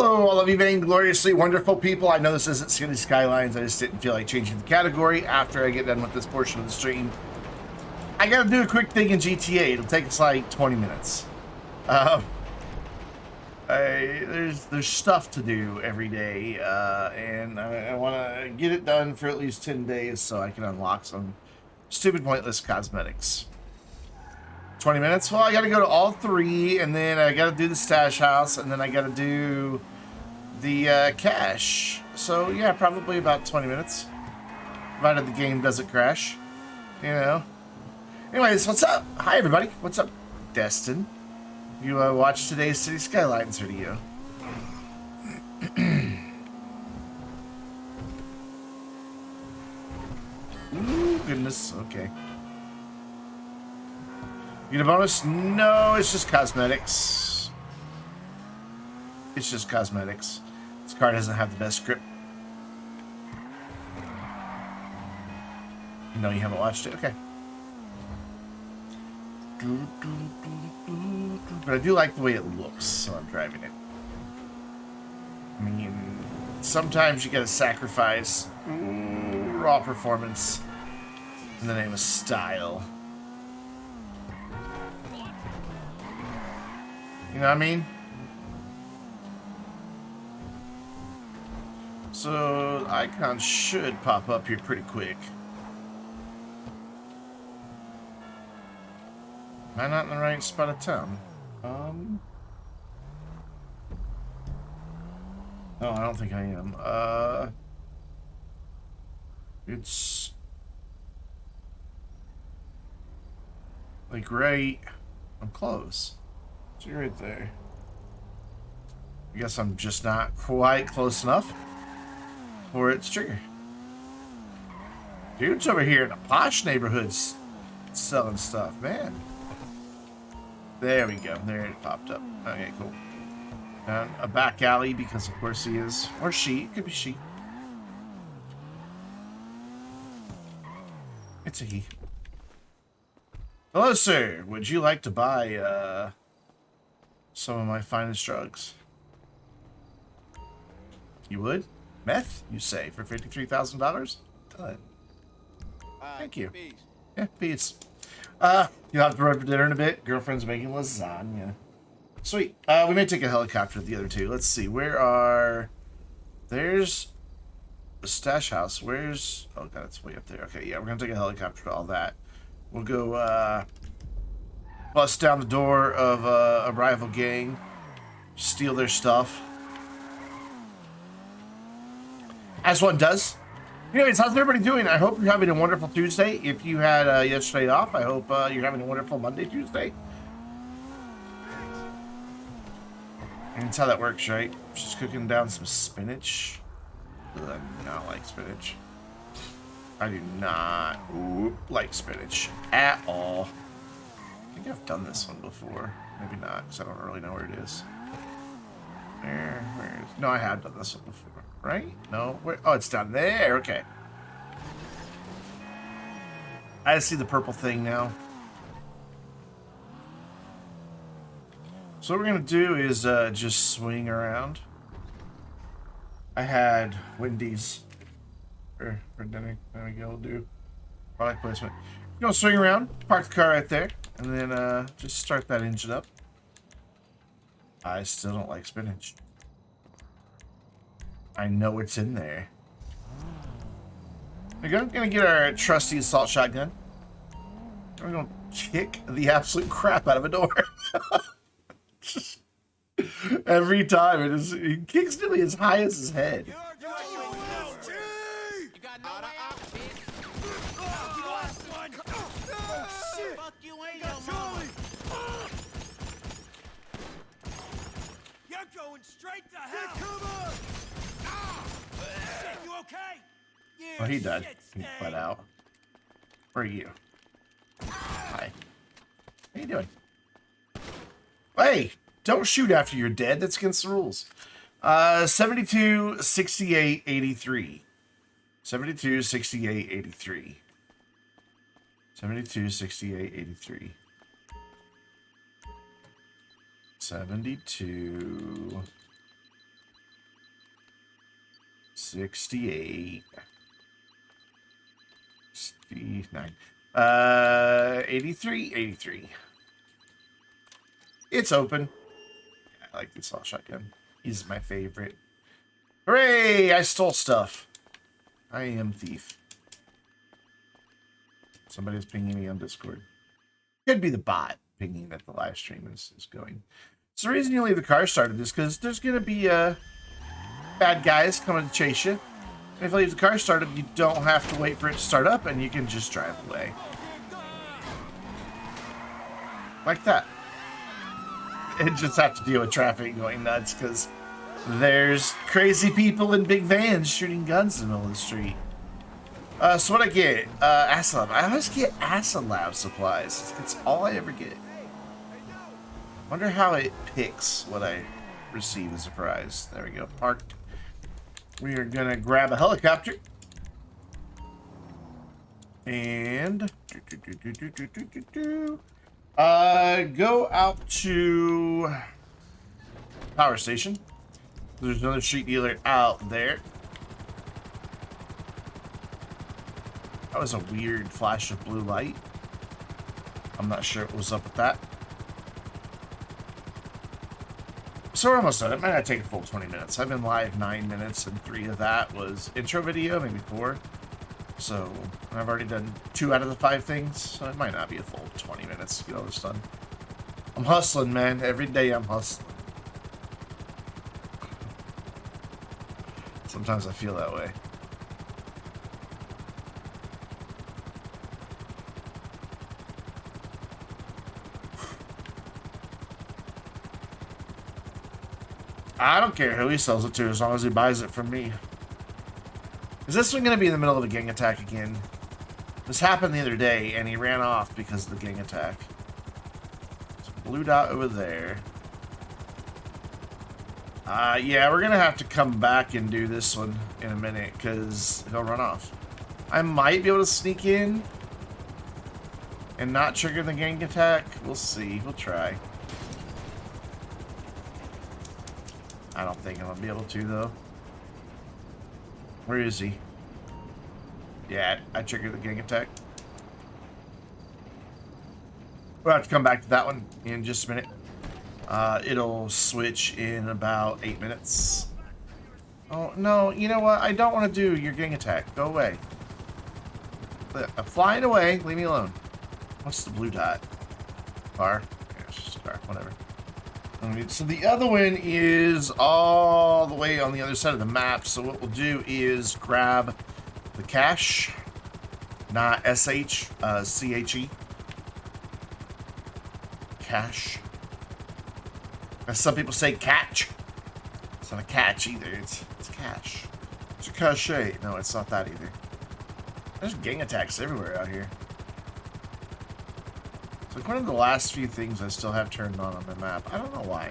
Hello, all of you vaingloriously wonderful people. I know this isn't Skylines. I just didn't feel like changing the category after I get done with this portion of the stream. I gotta do a quick thing in GTA. It'll take us like 20 minutes. There's stuff to do every day, and I want to get it done for at least 10 days so I can unlock some stupid, pointless cosmetics. 20 minutes? Well, I gotta go to all three, and then I gotta do the stash house, and then I gotta do the cache. So, yeah, probably about 20 minutes. Provided the game doesn't crash. You know. Anyways, what's up? Hi, everybody. What's up, Destin? You watched today's City Skylines video. Ooh, goodness. Okay. Get a bonus? No, it's just cosmetics. It's just cosmetics. This car doesn't have the best grip. No, you haven't watched it? Okay. But I do like the way it looks, so I'm driving it. I mean, sometimes you gotta sacrifice raw performance in the name of style. You know what I mean? So, the icon should pop up here pretty quick. Am I not in the right spot of town? No, I don't think I am. It's like right. I'm close. So you're right there. I guess I'm just not quite close enough for its trigger. Dude's over here in the posh neighborhoods selling stuff, man. There we go. There it popped up. Okay, cool. And a back alley because of course he is. Or she. It could be she. It's a he. Hello, sir. Would you like to buy some of my finest drugs? You would? Meth, you say, for $53,000? Done. Thank you. Peace. Yeah, peace. You'll have to run for dinner in a bit. Girlfriend's making lasagna. Sweet. We may take a helicopter to the other two. Let's see. Where are... There's the stash house. Where's... Oh, God, it's way up there. Okay, yeah, we're going to take a helicopter to all that. We'll go, bust down the door of a rival gang. Steal their stuff. As one does. Anyways, how's everybody doing? I hope you're having a wonderful Tuesday. If you had yesterday off, I hope you're having a wonderful Monday, Tuesday. And that's how that works, right? Just cooking down some spinach. Ugh, I do not like spinach. I do not like spinach at all. I think I've done this one before. Maybe not, because I don't really know where it is. Where is... No, I have done this one before. Right? No? Where? Oh, it's down there. Okay. I see the purple thing now. So what we're going to do is just swing around. I had Wendy's for dinner. There we go. We'll do product placement. We're going to swing around, park the car right there, and then just start that engine up. I still don't like spinach. I know it's in there. We're gonna get our trusty assault shotgun. We're gonna kick the absolute crap out of a door. Every time it kicks nearly as high as his head. You're going straight to hell. You okay? Oh, he died. He flat out. Where are you? Hi. How you doing? Hey, don't shoot after you're dead. That's against the rules. 72, 68, 83. 72, 68, 83. 72, 68, 83. 72, 68. 69. 83. 83. It's open. I like the assault shotgun. He's my favorite. Hooray! I stole stuff. I am thief. Somebody's pinging me on Discord. Could be the bot pinging that the live stream is going. So the reason you leave the car started is because there's going to be bad guys coming to chase you. And if you leave the car started, you don't have to wait for it to start up, and you can just drive away. Like that. And just have to deal with traffic going nuts because there's crazy people in big vans shooting guns in the middle of the street. So what I get? Acid Lab. I always get Acid Lab supplies. It's all I ever get. Wonder how it picks what I receive as a prize. There we go. Parked. We are gonna grab a helicopter. And go out to power station. There's another street dealer out there. That was a weird flash of blue light. I'm not sure what was up with that. So we're almost done. It might not take a full 20 minutes. I've been live 9 minutes, and 3 of that was intro video, maybe 4. So I've already done 2 out of the 5 things, so it might not be a full 20 minutes to get all this done. I'm hustling, man. Every day I'm hustling. Sometimes I feel that way. I don't care who he sells it to as long as he buys it from me. Is this one going to be in the middle of a gang attack again? This happened the other day, and he ran off because of the gang attack. There's a blue dot over there. Yeah, we're going to have to come back and do this one in a minute, because he'll run off. I might be able to sneak in and not trigger the gang attack. We'll see. We'll try. I don't think I'm going to be able to, though. Where is he? Yeah, I triggered the gang attack. We'll have to come back to that one in just a minute. It'll switch in about 8 minutes. Oh, no, you know what? I don't want to do your gang attack. Go away. I'm flying away. Leave me alone. What's the blue dot? Car? Yeah, it's just a car. Whatever. So the other one is all the way on the other side of the map. So what we'll do is grab the cache, not SH, CHE. Cache. As some people say, catch. It's not a catch either. It's cache. It's a cache. No, it's not that either. There's gang attacks everywhere out here. It's like one of the last few things I still have turned on the map. I don't know why.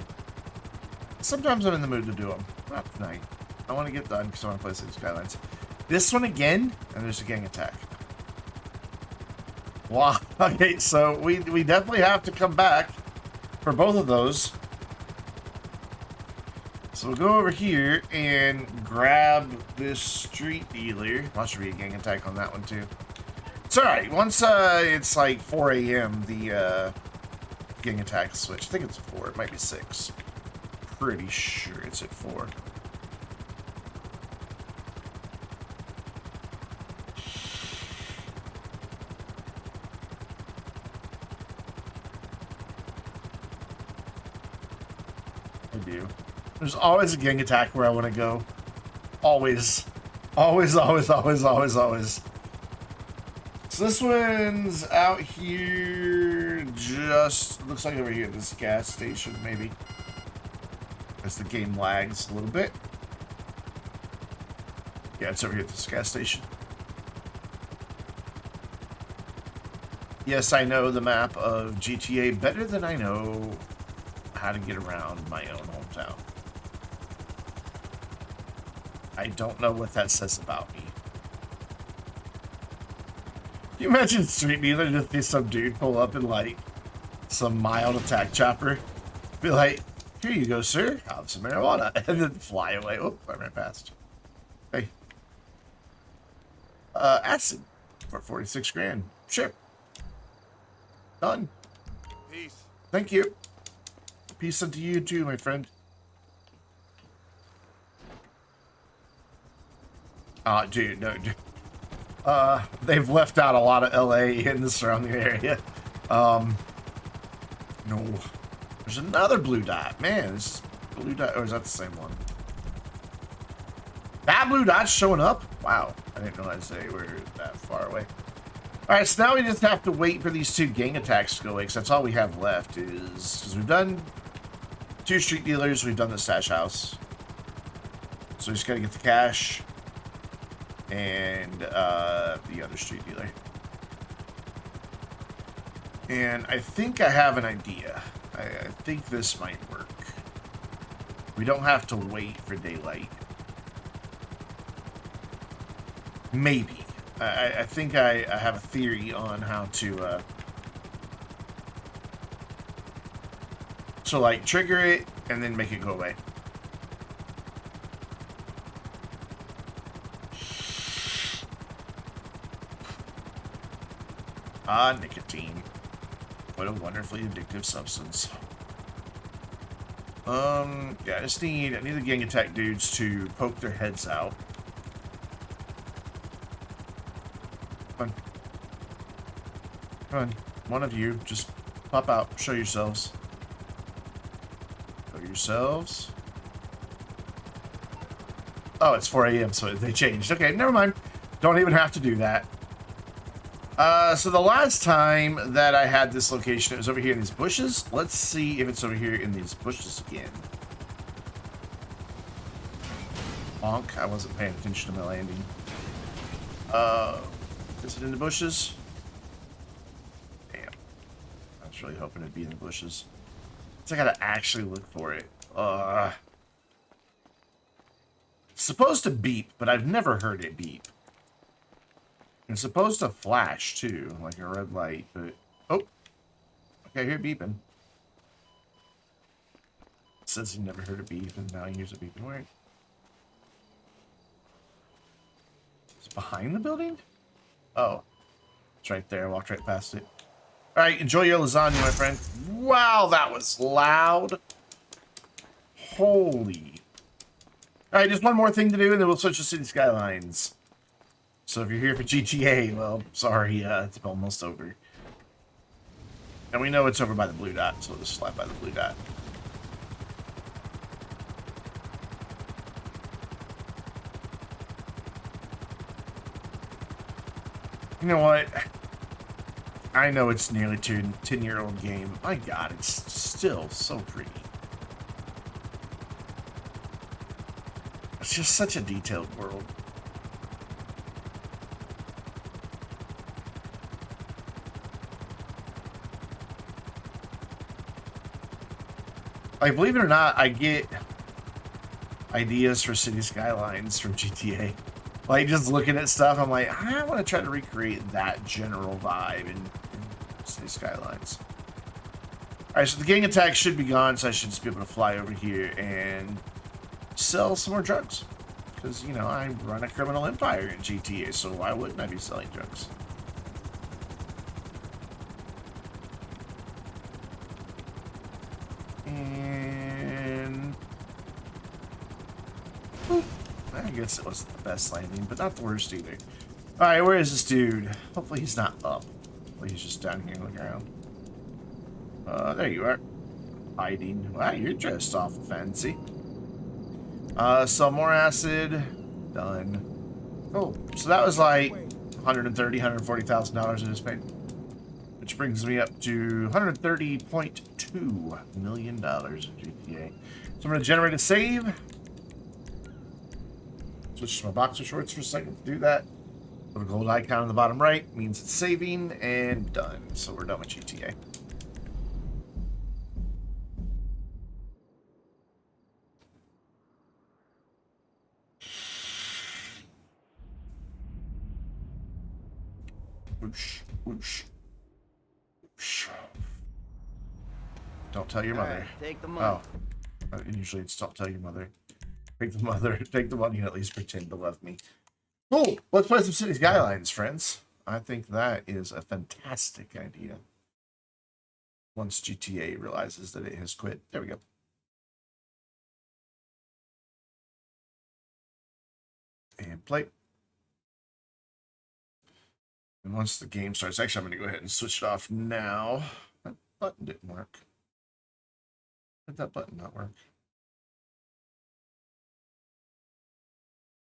Sometimes I'm in the mood to do them. Not tonight. I want to get done because I want to play City Skylines. This one again, and there's a gang attack. Wow. Okay, so we definitely have to come back for both of those. So we'll go over here and grab this street dealer. Well, should be a gang attack on that one too. It's alright. Once it's like 4 a.m., the gang attack switch. I think it's 4. It might be 6. Pretty sure it's at 4. I do. There's always a gang attack where I want to go. Always. Always, always, always, always, always. So this one's out here, just, looks like over here, this gas station, maybe. As the game lags a little bit. Yeah, it's over here at this gas station. Yes, I know the map of GTA better than I know how to get around my own hometown. I don't know what that says about me. Can you imagine Street Dealer just be some dude pull up in like some mild attack chopper? Be like, here you go, sir. Have some marijuana. And then fly away. Oh, I ran past. Hey. Acid for 46 grand. Sure. Done. Peace. Thank you. Peace unto you too, my friend. Dude, no. They've left out a lot of LA in the surrounding area. No. There's another blue dot. Man, this is blue dot. Or is that the same one? That blue dot's showing up? Wow. I didn't realize they were that far away. Alright, so now we just have to wait for these 2 gang attacks to go away, because that's all we have left is... Because we've done 2 street dealers, we've done the stash house. So we just gotta get the cash and the other street dealer. And I think I have an idea. I think this might work. We don't have to wait for daylight. Maybe. I think I have a theory on how to like trigger it and then make it go away. Ah, nicotine. What a wonderfully addictive substance. Yeah, I need the gang attack dudes to poke their heads out. Come on. Come on. One of you, just pop out. Show yourselves. Show yourselves. Oh, it's 4 a.m., so they changed. Okay, never mind. Don't even have to do that. So the last time that I had this location, it was over here in these bushes. Let's see if it's over here in these bushes again. Bonk. I wasn't paying attention to my landing. Is it in the bushes? Damn. I was really hoping it'd be in the bushes. So I gotta actually look for it. It's supposed to beep, but I've never heard it beep. It's supposed to flash, too, like a red light, but... Oh! Okay, I hear it beeping. It says he never heard it beep, and now he hears it beeping. Where? It's behind the building? Oh. It's right there. I walked right past it. Alright, enjoy your lasagna, my friend. Wow, that was loud. Holy. Alright, just one more thing to do, and then we'll switch to City Skylines. So if you're here for GTA, well, sorry, it's almost over. And we know it's over by the blue dot, so we'll just slide by the blue dot. You know what? I know it's nearly a 10-year-old game. My God, it's still so pretty. It's just such a detailed world. Like, believe it or not, I get ideas for City Skylines from GTA. Like, just looking at stuff, I'm like, I want to try to recreate that general vibe in City Skylines. Alright, so the gang attack should be gone, so I should just be able to fly over here and sell some more drugs. Because, you know, I run a criminal empire in GTA, so why wouldn't I be selling drugs? And... Boop. I guess it wasn't the best landing, but not the worst either. Alright, where is this dude? Hopefully he's not up. Hopefully he's just down here looking around. There you are. Hiding. Wow, you're dressed awful fancy. Sell more acid. Done. Oh, so that was like $140,000 I just paid. Which brings me up to $130.2 million in GTA. So I'm going to generate a save. Switch to my boxer shorts for a second to do that. Put a gold icon on the bottom right. Means it's saving and done. So we're done with GTA. Whoosh, whoosh, whoosh. Don't tell your mother. Take the money. Oh, usually it's don't tell your mother. Take the take the money, and at least pretend to love me. Cool. Let's play some City Skylines, friends. I think that is a fantastic idea. Once GTA realizes that it has quit. There we go. And play. And once the game starts, actually, I'm going to go ahead and switch it off now. That button didn't work. Did that button not work?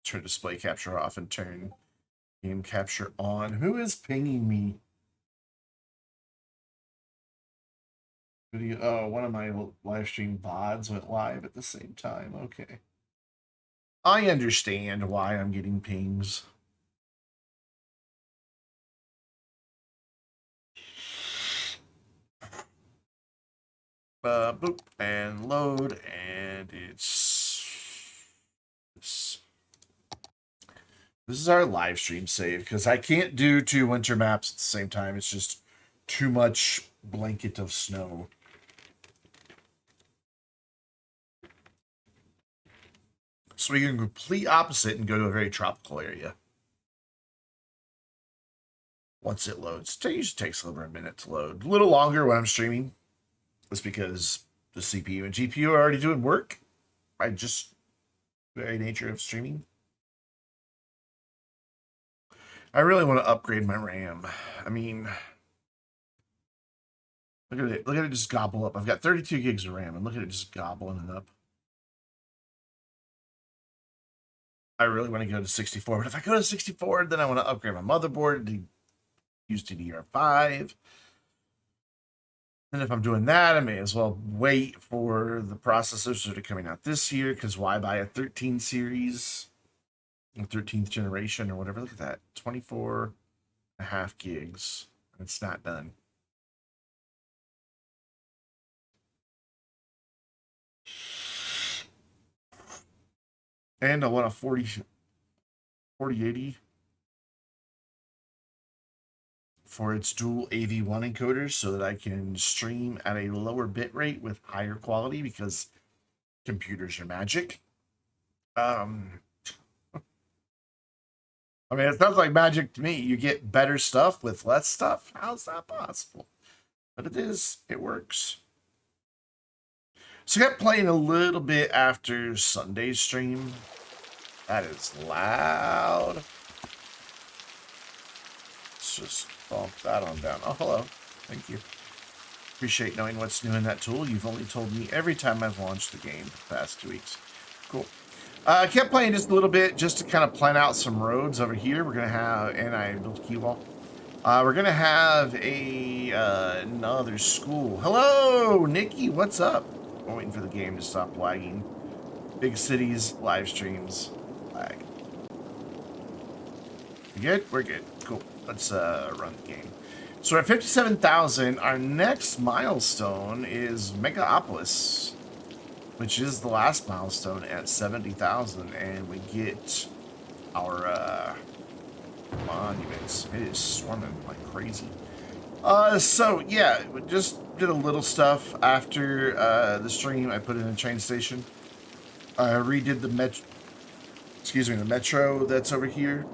Turn display capture off and turn game capture on. Who is pinging me? Video. Oh, one of my live stream VODs went live at the same time. Okay. I understand why I'm getting pings. Boop, and load, and it's this. This is our live stream save, because I can't do 2 winter maps at the same time. It's just too much blanket of snow. So we can complete opposite and go to a very tropical area. Once it loads. It usually takes over a minute to load. A little longer when I'm streaming. That's because the CPU and GPU are already doing work. By just the very nature of streaming. I really want to upgrade my RAM. I mean, look at it. Look at it just gobble up. I've got 32 gigs of RAM, and look at it just gobbling it up. I really want to go to 64, but if I go to 64, then I want to upgrade my motherboard to use DDR5. And if I'm doing that, I may as well wait for the processors that are coming out this year, because why buy a 13 series, 13th generation or whatever? Look at that, 24.5 gigs. It's not done. And I want a 4080 for its dual AV1 encoders so that I can stream at a lower bit rate with higher quality, because computers are magic. I mean, it sounds like magic to me. You get better stuff with less stuff. How's that possible? But it is. It works. So I kept playing a little bit after Sunday's stream. That is loud. Let's just bump that on down. Oh, hello. Thank you. Appreciate knowing what's new in that tool. You've only told me every time I've launched the game the past 2 weeks. Cool. I kept playing just a little bit just to kind of plan out some roads over here. We're going to have, and I built a key wall. We're going to have another school. Hello, Nikki. What's up? I'm waiting for the game to stop lagging. Big cities, live streams, lag. You good? We're good. Cool. Let's run the game. So we're at 57,000. Our next milestone is Megapolis, which is the last milestone at 70,000, and we get our monuments. It is swarming like crazy. So yeah, we just did a little stuff after the stream. I put in a train station. I redid the the metro that's over here.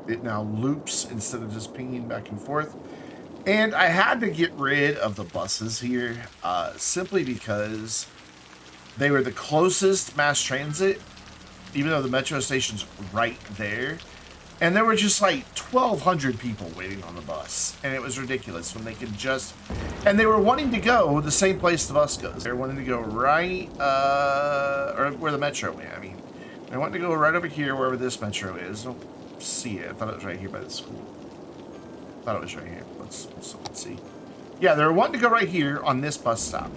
It now loops instead of just pinging back and forth. And I had to get rid of the buses here, simply because they were the closest mass transit, even though the metro station's right there. And there were just like 1,200 people waiting on the bus. And it was ridiculous when they could just... And they were wanting to go the same place the bus goes. They were wanting to go right, or where the metro went. I mean, they wanted to go right over here, wherever this metro is. I don't see it. I thought it was right here by the school. I thought it was right here. Let's see. Yeah, they were wanting to go right here on this bus stop.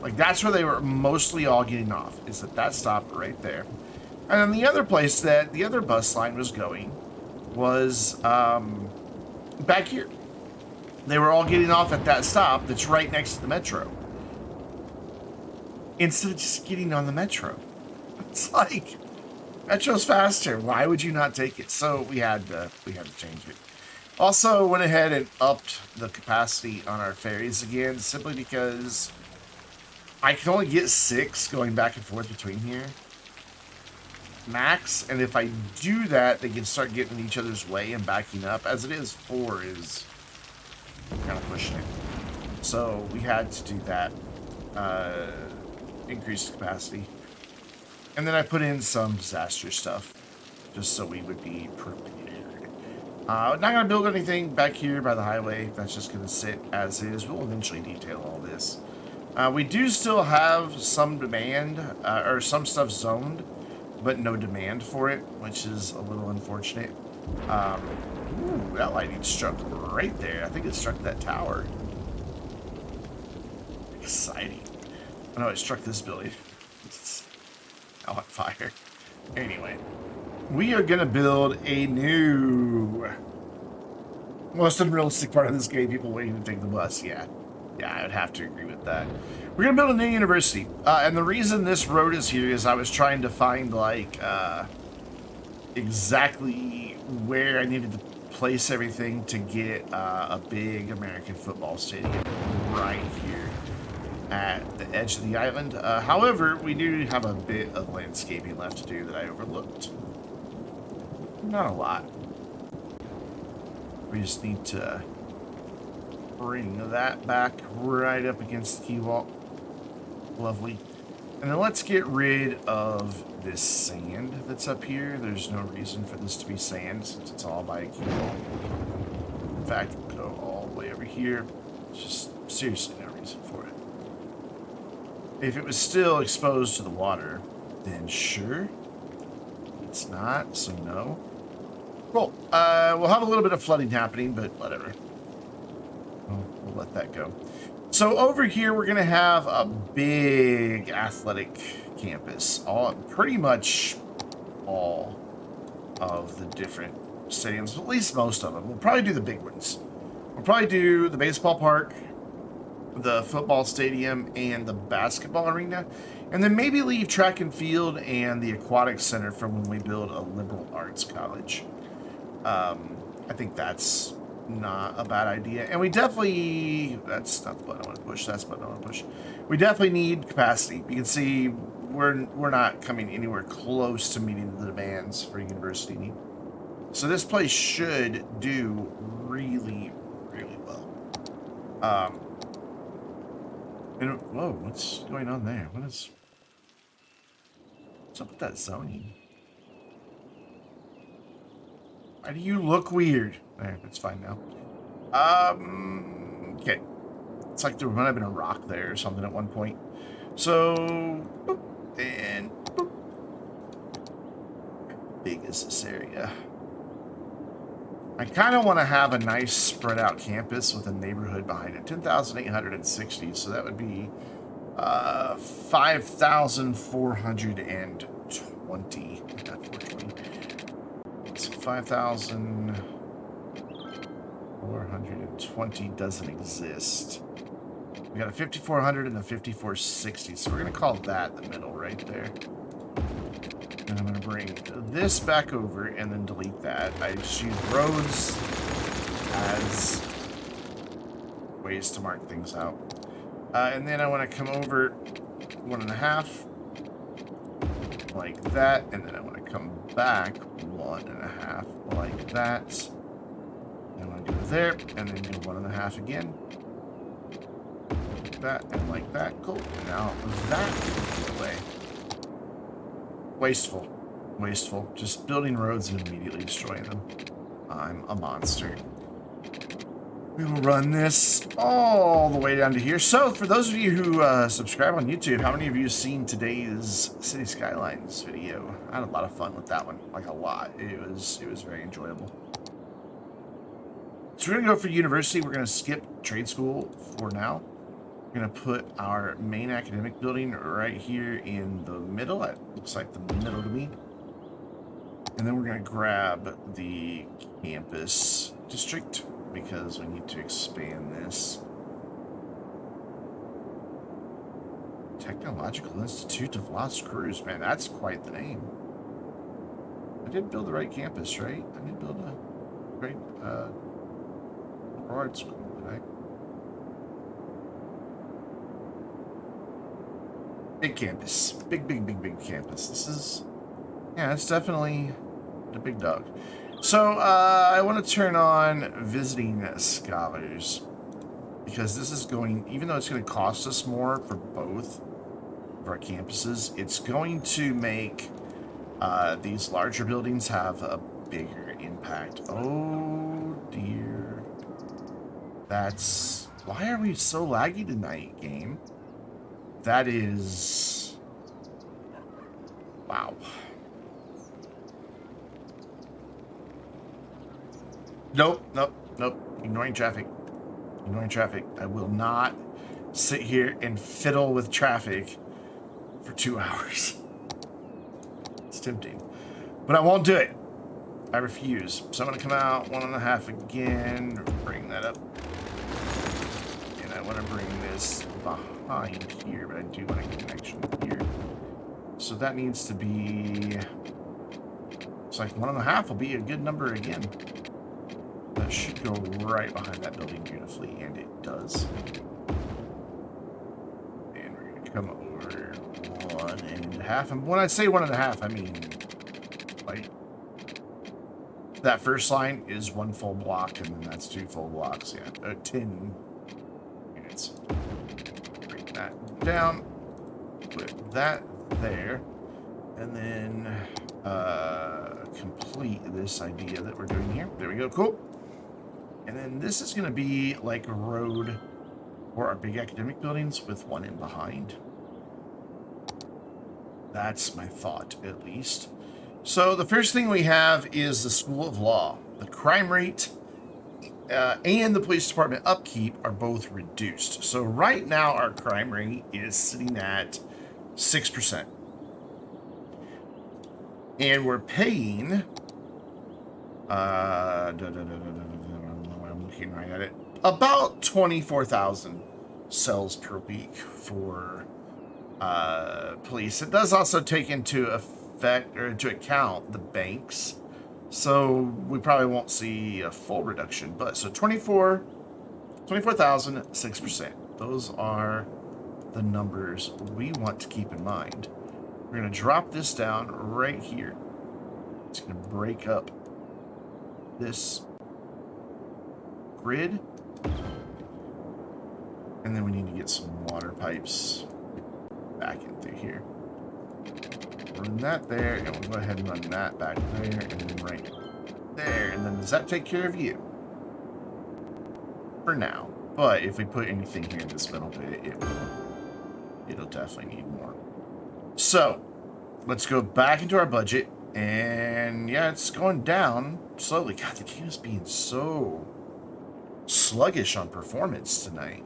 Like, that's where they were mostly all getting off, is at that stop right there. And then the other place that the other bus line was going was back here. They were all getting off at that stop that's right next to the metro, instead of just getting on the metro. It's like, metro's faster. Why would you not take it? So we had to change it. Also went ahead and upped the capacity on our ferries again, simply because I can only get 6 going back and forth between here. max, and if I do that, they can start getting in each other's way and backing up. As it is, 4 is kind of pushing it. So we had to do that. Increase capacity. And then I put in some disaster stuff, just so we would be prepared. Not going to build anything back here by the highway. That's just going to sit as is. We'll eventually detail all this. We do still have some demand, or some stuff zoned, but no demand for it, which is a little unfortunate. Ooh, that lightning struck right there. I think it struck that tower. Exciting. Oh, no, it struck this building. It's now on fire. Anyway, we are going to build a new... most unrealistic part of this game, people waiting to take the bus. Yeah, I would have to agree with that. We're going to build a new university. And the reason this road is here is I was trying to find, like, exactly where I needed to place everything to get a big American football stadium right here at the edge of the island. However, we do have a bit of landscaping left to do that I overlooked. Not a lot. We just need to bring that back right up against the key wall. Lovely. And then let's get rid of this sand that's up here. There's no reason for this to be sand since it's all by a key wall. In fact, we'll go all the way over here. It's just seriously no reason for it. If it was still exposed to the water, then sure. It's not, so no. Cool. We'll have a little bit of flooding happening, but whatever. We'll let that go. So over here, we're going to have a big athletic campus. Pretty much all of the different stadiums, at least most of them. We'll probably do the big ones. We'll probably do the baseball park, the football stadium, and the basketball arena. And then maybe leave track and field and the aquatic center for when we build a liberal arts college. I think that's not a bad idea. And we definitely... that's not the button I want to push. That's the button I want to push. We definitely need capacity. You can see we're not coming anywhere close to meeting the demands for university need. So this place should do really, really well. And, whoa, what's going on there? What's up with that zoning? Why do you look weird? There, it's fine now. Okay. It's like there might have been a rock there or something at one point. So, boop, and boop. How big is this area? I kind of want to have a nice spread out campus with a neighborhood behind it. 10,860, so that would be 5,420. Not 420. So 5,420 doesn't exist. We got a 5,400 and a 5,460, so we're going to call that the middle right there. And I'm going to bring this back over and then delete that. I just use roads as ways to mark things out. And then I want to come over 1.5 like that, and then I want to come back 1.5 like that. And I want to go there, and then do 1.5 again. Like that, and like that. Cool. Now that can go away. Wasteful. Wasteful. Just building roads and immediately destroying them. I'm a monster. We will run this all the way down to here. So, for those of you who subscribe on YouTube, how many of you have seen today's City Skylines video? I had a lot of fun with that one. Like, a lot. It was very enjoyable. So, we're going to go for university. We're going to skip trade school for now. We're going to put our main academic building right here in the middle. That looks like the middle to me. And then we're going to grab the campus district because we need to expand this. Technological Institute of Lost Crews. Man, that's quite the name. I did build the right campus, right? I did build a great art school, did I? Big campus. Big campus. This is Yeah, it's definitely the big dog. So, I want to turn on visiting scholars. Because this is going, even though it's going to cost us more for both of our campuses, it's going to make these larger buildings have a bigger impact. Oh, dear. That's... Why are we so laggy tonight, game? That is... Wow. Nope, nope, nope. Ignoring traffic. Ignoring traffic. I will not sit here and fiddle with traffic for 2 hours. It's tempting. But I won't do it. I refuse. So I'm going to come out 1.5 again. Bring that up. And I want to bring this behind here, but I do want a connection here. So that needs to be... It's like 1.5 will be a good number again. That should go right behind that building beautifully, and it does. And we're going to come over 1.5. And when I say 1.5, I mean, like, that first line is 1 full block, and then that's 2 full blocks. Yeah, 10 units. Bring that down. Put that there. And then complete this idea that we're doing here. There we go. Cool. And then this is going to be like a road for our big academic buildings with one in behind. That's my thought, at least. So the first thing we have is the School of Law. The crime rate and the police department upkeep are both reduced. So right now our crime rate is sitting at 6%. And we're paying... I'm looking right at it. About 24,000 cells per week for police. It does also take into account the banks, so we probably won't see a full reduction. But so 24,000, 6%. Those are the numbers we want to keep in mind. We're going to drop this down right here. It's going to break up this grid. And then we need to get some water pipes back in through here. Run that there, and we'll go ahead and run that back there, and then right there. And then does that take care of you? For now. But if we put anything here in this middle bit, it'll definitely need more. So, let's go back into our budget. And yeah, it's going down slowly. God, the game is being so sluggish on performance tonight.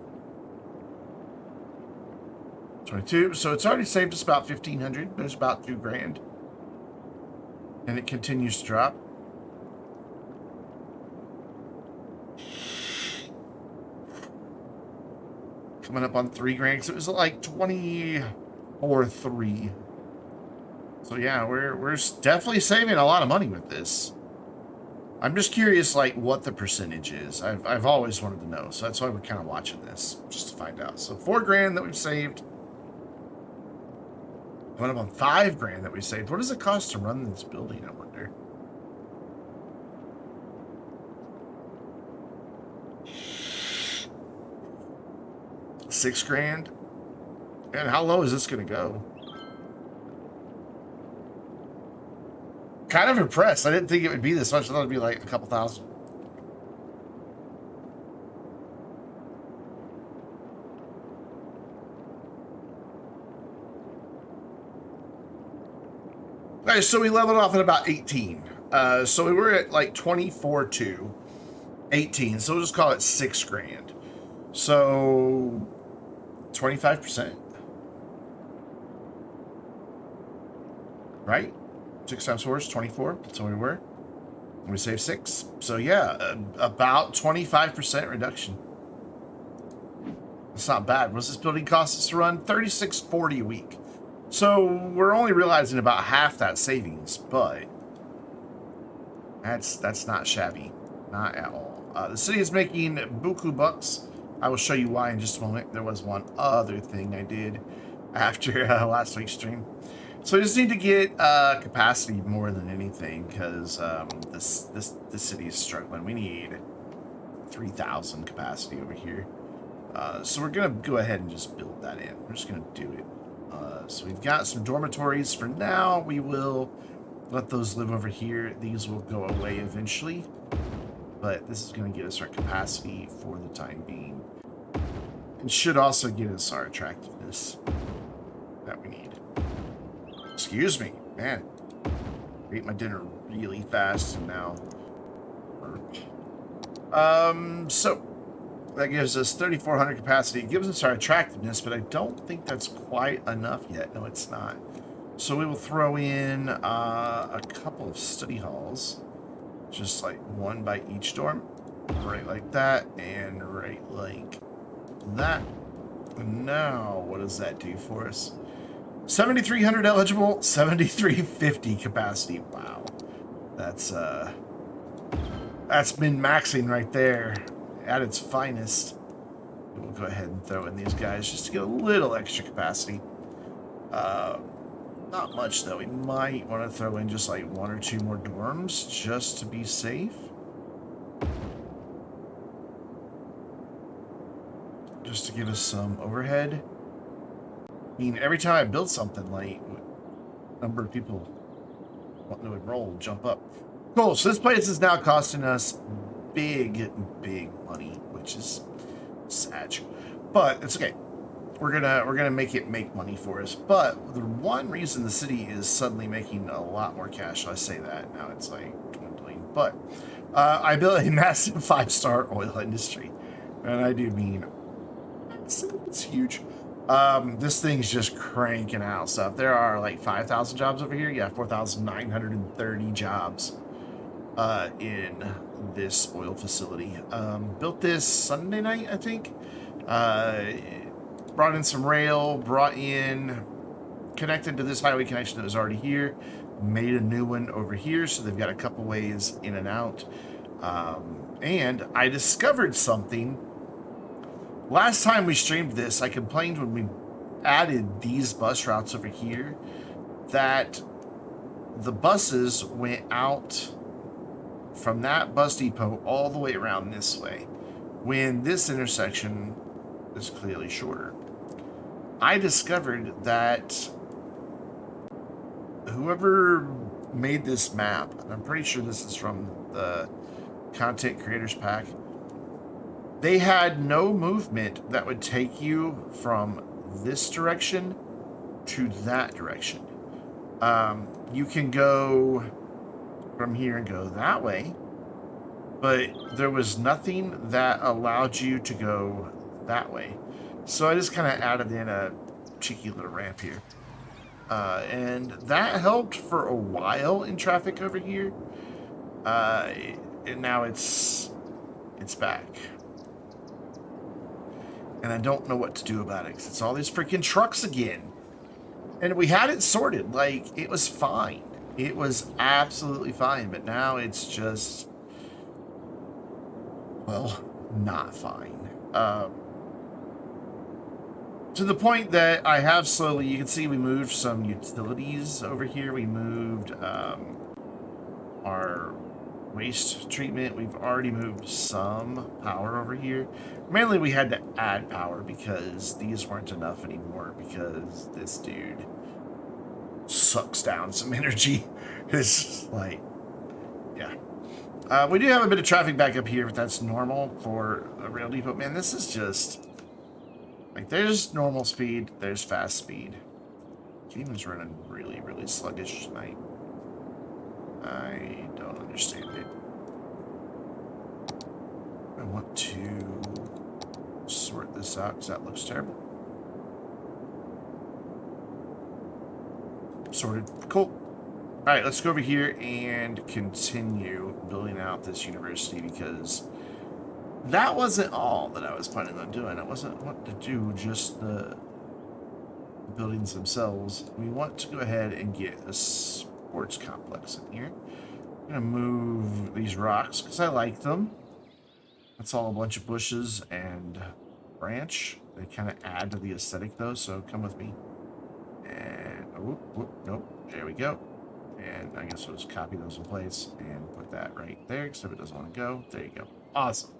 22. So it's already saved us about 1,500. There's about $2,000. And it continues to drop. Coming up on $3,000. So it was like 24.3. So yeah, we're definitely saving a lot of money with this. I'm just curious, like, what the percentage is. I've always wanted to know, so that's why we're kind of watching this, just to find out. So $4,000 that we've saved. Coming up on $5,000 that we saved. What does it cost to run this building, I wonder? $6,000. And how low is this going to go? Kind of impressed. I didn't think it would be this much. I thought it'd be like a couple thousand. All right, so we leveled off at about 18. So we were at like 24.2, 18. So we'll just call it $6,000. So 25%. Right? 6 times 4 is 24. That's what we were. And we saved 6. So yeah, about 25% reduction. It's not bad. What does this building cost us to run? $36.40 a week. So we're only realizing about half that savings, but that's not shabby. Not at all. The city is making buku bucks. I will show you why in just a moment. There was one other thing I did after last week's stream. So we just need to get capacity more than anything, because this city is struggling. We need 3,000 capacity over here. So we're gonna go ahead and just build that in. We're just gonna do it. So we've got some dormitories for now. We will let those live over here. These will go away eventually, but this is gonna get us our capacity for the time being. It should also get us our attractiveness that we need. Excuse me, man. I ate my dinner really fast and now. So that gives us 3,400 capacity. It gives us our attractiveness, but I don't think that's quite enough yet. No, it's not. So we will throw in a couple of study halls, just like one by each dorm, right like that, and right like that. And now, what does that do for us? 7,300 eligible, 7,350 capacity. Wow, that's been maxing right there at its finest. We'll go ahead and throw in these guys just to get a little extra capacity. Not much though. We might want to throw in just like 1 or 2 more dorms just to be safe. Just to give us some overhead. I mean, every time I build something, like, number of people wanting to enroll jump up. Cool. So this place is now costing us big money, which is sad, but it's okay. We're gonna make it make money for us. But the one reason the city is suddenly making a lot more cash, I say that now it's like dwindling. But I built a massive 5-star oil industry, and I do mean it's huge. This thing's just cranking out stuff. There are like 5,000 jobs over here. Yeah, 4,930 jobs in this oil facility. Built this Sunday night, I think. Brought in some rail, connected to this highway connection that was already here, made a new one over here, so they've got a couple ways in and out. And I discovered something. Last time we streamed this, I complained when we added these bus routes over here that the buses went out from that bus depot all the way around this way, when this intersection is clearly shorter. I discovered that whoever made this map, and I'm pretty sure this is from the Content Creators Pack, they had no movement that would take you from this direction to that direction. You can go from here and go that way, but there was nothing that allowed you to go that way. So I just kind of added in a cheeky little ramp here. And that helped for a while in traffic over here. And now it's back. And I don't know what to do about it, 'cause it's all these freaking trucks again. And we had it sorted. Like, it was fine. It was absolutely fine. But now it's just, well, not fine. To the point that I have slowly, you can see we moved some utilities over here. We moved our waste treatment. We've already moved some power over here. Mainly we had to add power because these weren't enough anymore, because this dude sucks down some energy. It's like, yeah. We do have a bit of traffic back up here, but that's normal for a rail depot. Man, this is just... like, there's normal speed, there's fast speed. Game's running really, really sluggish tonight. I don't understand it. I want to sort this out because that looks terrible. Sorted. Cool. Alright, let's go over here and continue building out this university, because that wasn't all that I was planning on doing. I wasn't wanting to do just the buildings themselves. We want to go ahead and get a sports complex in here. I'm going to move these rocks because I like them. That's all a bunch of bushes and branch. They kind of add to the aesthetic though, so come with me. And whoop, whoop, nope. There we go. And I guess we'll just copy those in place and put that right there, except it doesn't want to go. There you go. Awesome.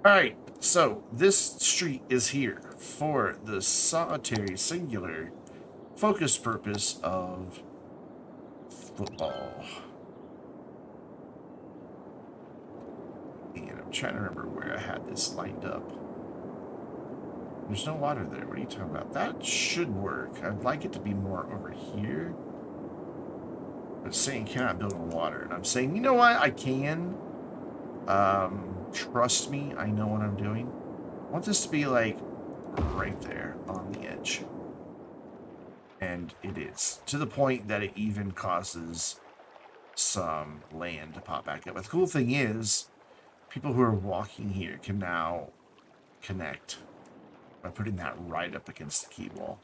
All right, so this street is here for the solitary, singular, focused purpose of football. And I'm trying to remember where I had this lined up. There's no water there. What are you talking about? That should work. I'd like it to be more over here. But it's saying cannot build on water. And I'm saying, you know what? I can. Trust me, I know what I'm doing. I want this to be like right there on the edge. And it is. To the point that it even causes some land to pop back up. But the cool thing is, people who are walking here can now connect by putting that right up against the key wall.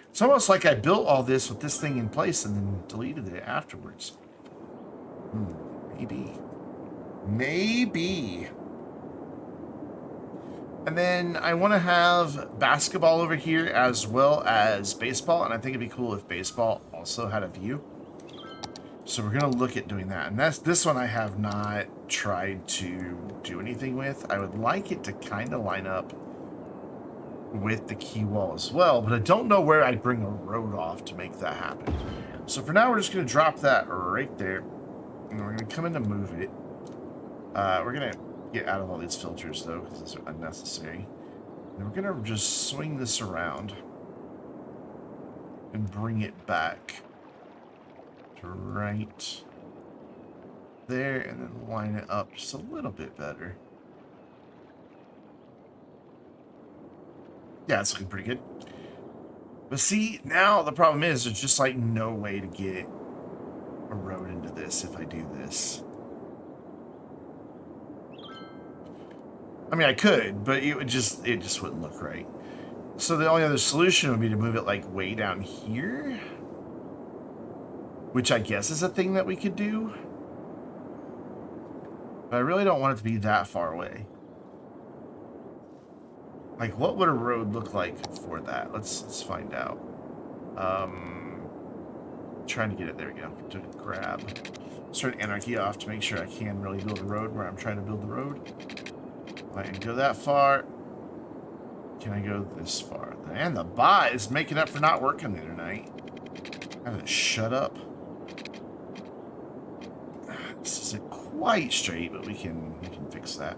It's almost like I built all this with this thing in place and then deleted it afterwards. Maybe. Maybe. And then I want to have basketball over here as well as baseball. And I think it'd be cool if baseball also had a view. So we're going to look at doing that. And this one I have not tried to do anything with. I would like it to kind of line up with the key wall as well. But I don't know where I'd bring a road off to make that happen. So for now, we're just going to drop that right there. And we're going to come in to move it. We're going to get out of all these filters, though, because these are unnecessary. And we're going to just swing this around and bring it back to right there, and then line it up just a little bit better. Yeah, it's looking pretty good. But see, now the problem is there's just like no way to get a road into this if I do this. I mean, I could, but it just wouldn't look right. So the only other solution would be to move it like way down here, which I guess is a thing that we could do. But I really don't want it to be that far away. Like, what would a road look like for that? Let's find out. Trying to get it. There we go. To grab. Let's turn Anarchy off to make sure I can really build a road where I'm trying to build the road. I can go that far. Can I go this far? And the bot is making up for not working the other night. I haven't shut up. This isn't quite straight, but we can fix that.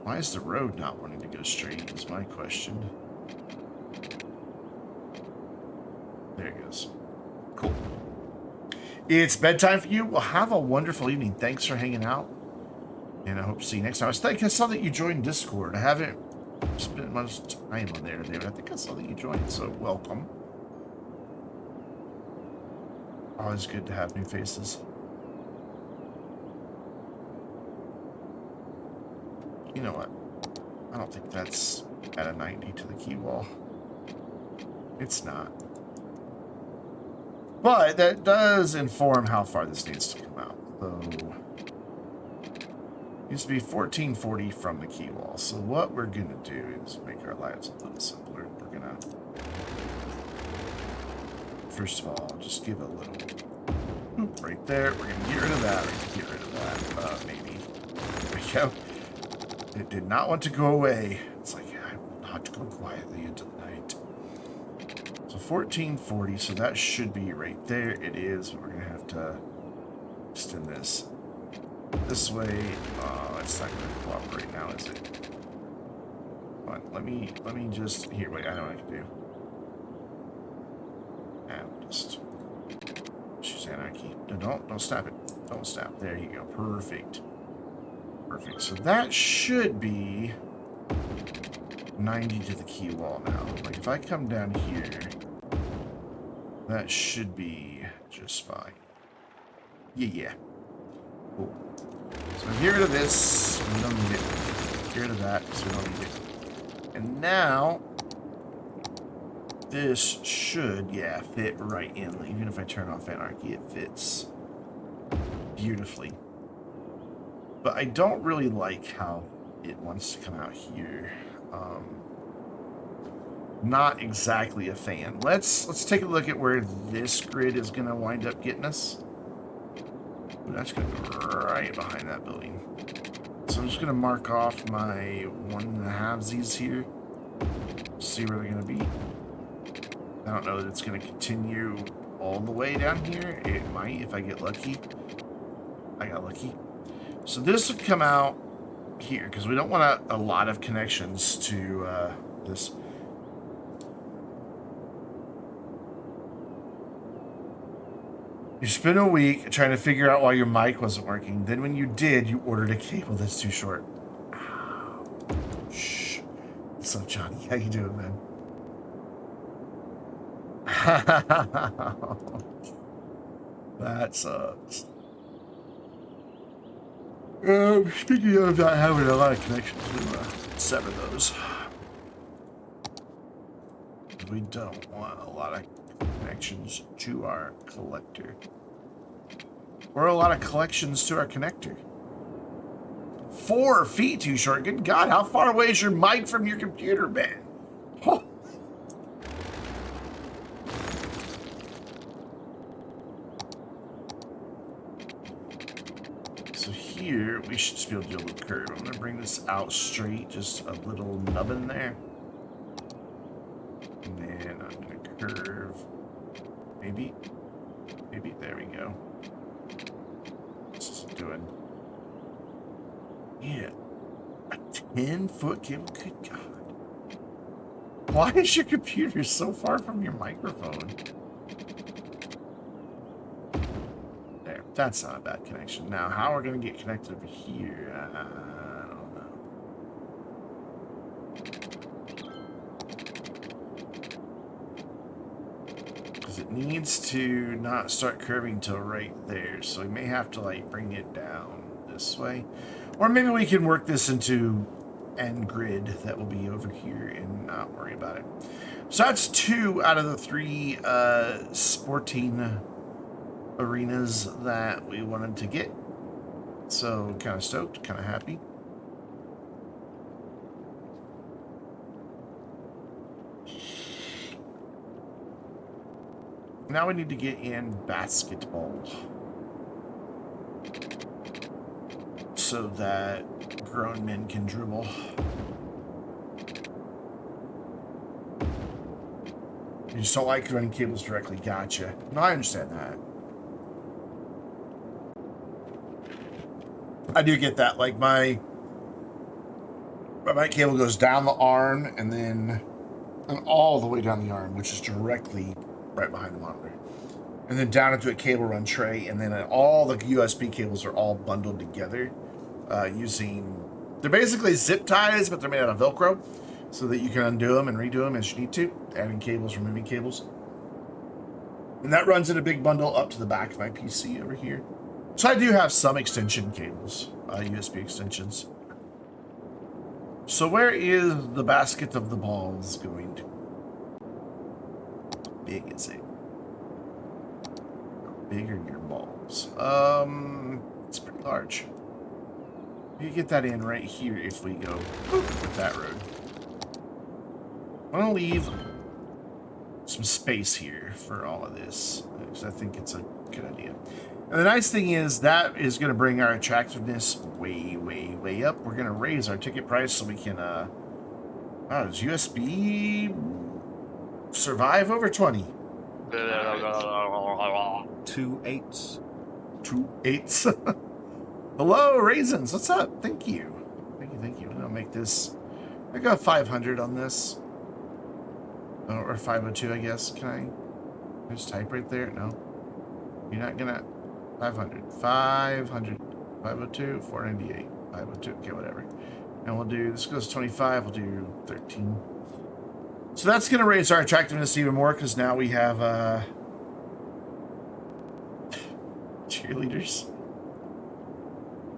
Why is the road not wanting to go straight is my question. There it goes. Cool. It's bedtime for you. Well, have a wonderful evening. Thanks for hanging out. And I hope to see you next time. I saw that you joined Discord. I haven't spent much time on there today, but I think I saw that you joined, so welcome. Always good to have new faces. You know what? I don't think that's at a 90 to the key wall. It's not. But that does inform how far this needs to come out. So, it needs to be 1440 from the key wall. So what we're going to do is make our lives a little simpler. We're going to, first of all, just give a little right there. We're going to get rid of that. We're going to get rid of that. Maybe. There we go. It did not want to go away. It's like, I will not go quietly into the night. So 1440, so that should be right there. It is, but we're going to have to extend this way. Oh, it's not going to cooperate now, is it? Come on, let me just, here, wait, I know what I can do. And just choose Anarchy. No, don't snap it. Don't snap. There you go. Perfect. Perfect. So that should be 90 to the key wall now. Like if I come down here, that should be just fine. Yeah. Cool. So get rid of this. We don't need it. Get rid of that because we don't need it. And now this should, yeah, fit right in. Even if I turn off Anarchy, it fits beautifully. But I don't really like how it wants to come out here. Not exactly a fan. Let's take a look at where this grid is going to wind up getting us. Ooh, that's going to go right behind that building. So I'm just going to mark off my 1.5s here. See where they're going to be. I don't know that it's going to continue all the way down here. It might if I get lucky. I got lucky. So this would come out here because we don't want a lot of connections to this. You spent a week trying to figure out why your mic wasn't working. Then when you did, you ordered a cable that's too short. Ow. Shh. What's up, Johnny? How you doing, man? That sucks. Speaking of not having a lot of connections, we'll sever those. We don't want a lot of connections to our collector. Or a lot of collections to our connector. 4 feet too short. Good God, how far away is your mic from your computer, man? Oh. So here, we should just be able to do a little curve. I'm going to bring this out straight, just a little nubbin there. And then I'm going to curve. Maybe, there we go. What's this doing? Yeah. A 10-foot cable? Good God. Why is your computer so far from your microphone? There. That's not a bad connection. Now, how we're going to get connected over here? I don't know. Because it needs to not start curving till right there. So we may have to, like, bring it down this way. Or maybe we can work this into end grid that will be over here and not worry about it. So that's 2 out of the 3 sporting arenas that we wanted to get. So kind of stoked, kind of happy. Now we need to get in basketball so that grown men can dribble. You just don't like running cables directly. Gotcha. No, I understand that. I do get that. Like my cable goes down the arm and all the way down the arm, which is directly right behind the monitor. And then down into a cable run tray, and then all the USB cables are all bundled together using... They're basically zip ties, but they're made out of Velcro, so that you can undo them and redo them as you need to, adding cables, removing cables. And that runs in a big bundle up to the back of my PC over here. So I do have some extension cables, USB extensions. So where is the basket of the balls going to? How big is it? How big are your balls? It's pretty large. You get that in right here if we go with that road. I'm gonna leave some space here for all of this because I think it's a good idea. And the nice thing is that is going to bring our attractiveness way, way, way up. We're going to raise our ticket price so we can, does USB survive over 20? 2 8s. 2 8s. Hello, Raisins. What's up? Thank you. Thank you. I'm going to make this, I got 500 on this. Or 502, I guess. Can I just type right there? No. You're not going to... 500, 502, 498, 502, okay, whatever. And we'll do, this goes 25, we'll do 13. So that's going to raise our attractiveness even more because now we have cheerleaders.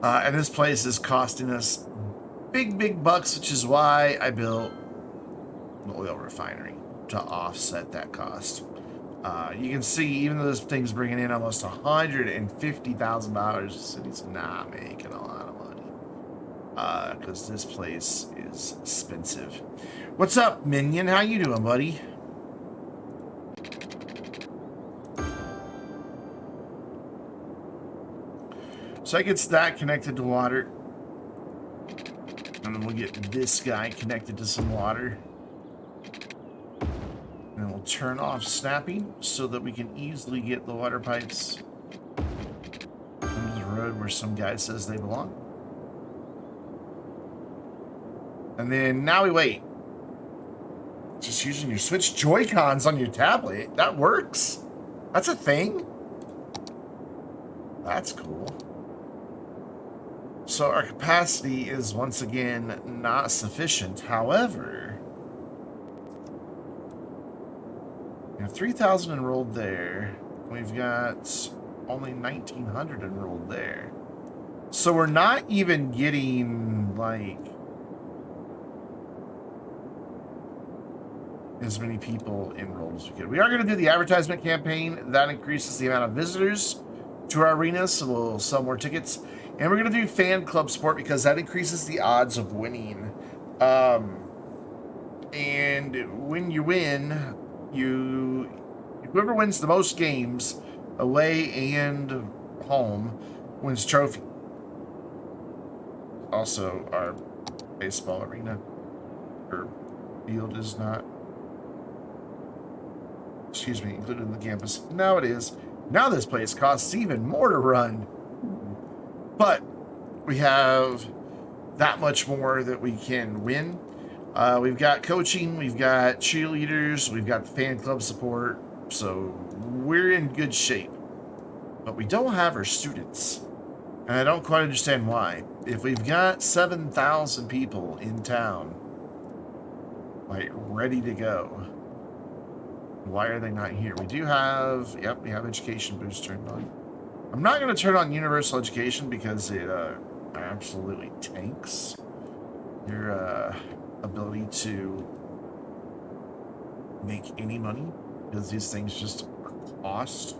And this place is costing us big, big bucks, which is why I built an oil refinery to offset that cost. You can see, even though this thing's bringing in almost $150,000, the city's not making a lot of money because this place is expensive. What's up, Minion? How you doing, buddy? So I gets that connected to water. And then we'll get this guy connected to some water. And then we'll turn off snapping so that we can easily get the water pipes into the road where some guy says they belong. And then now we wait. Just using your Switch Joy-Cons on your tablet. That works. That's a thing. That's cool. So our capacity is once again not sufficient. However, we have 3,000 enrolled there. We've got only 1,900 enrolled there. So we're not even getting like as many people enrolled as we could. We are going to do the advertisement campaign. That increases the amount of visitors to our arena, so we'll sell more tickets. And we're going to do fan club support because that increases the odds of winning. And when you win, whoever wins the most games, away and home, wins trophy. Also, our baseball arena or field is not, excuse me, included in the campus. Now it is. Now this place costs even more to run. But we have that much more that we can win. We've got coaching, we've got cheerleaders, we've got fan club support. So we're in good shape. But we don't have our students. And I don't quite understand why. If we've got 7,000 people in town, like, ready to go, why are they not here? We do have, yep, we have education boost turned on. I'm not going to turn on universal education because it absolutely tanks your ability to make any money, because these things just cost.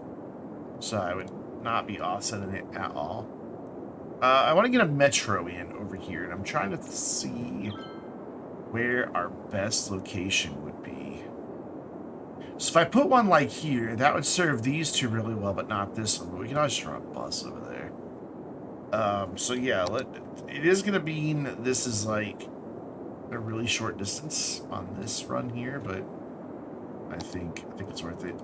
So I would not be offsetting it at all. I want to get a metro in over here, and I'm trying to see where our best location would be. So if I put one like here, that would serve these two really well, but not this one. But we can always run a bus over there. So yeah, it is going to mean this is like a really short distance on this run here, but I think it's worth it.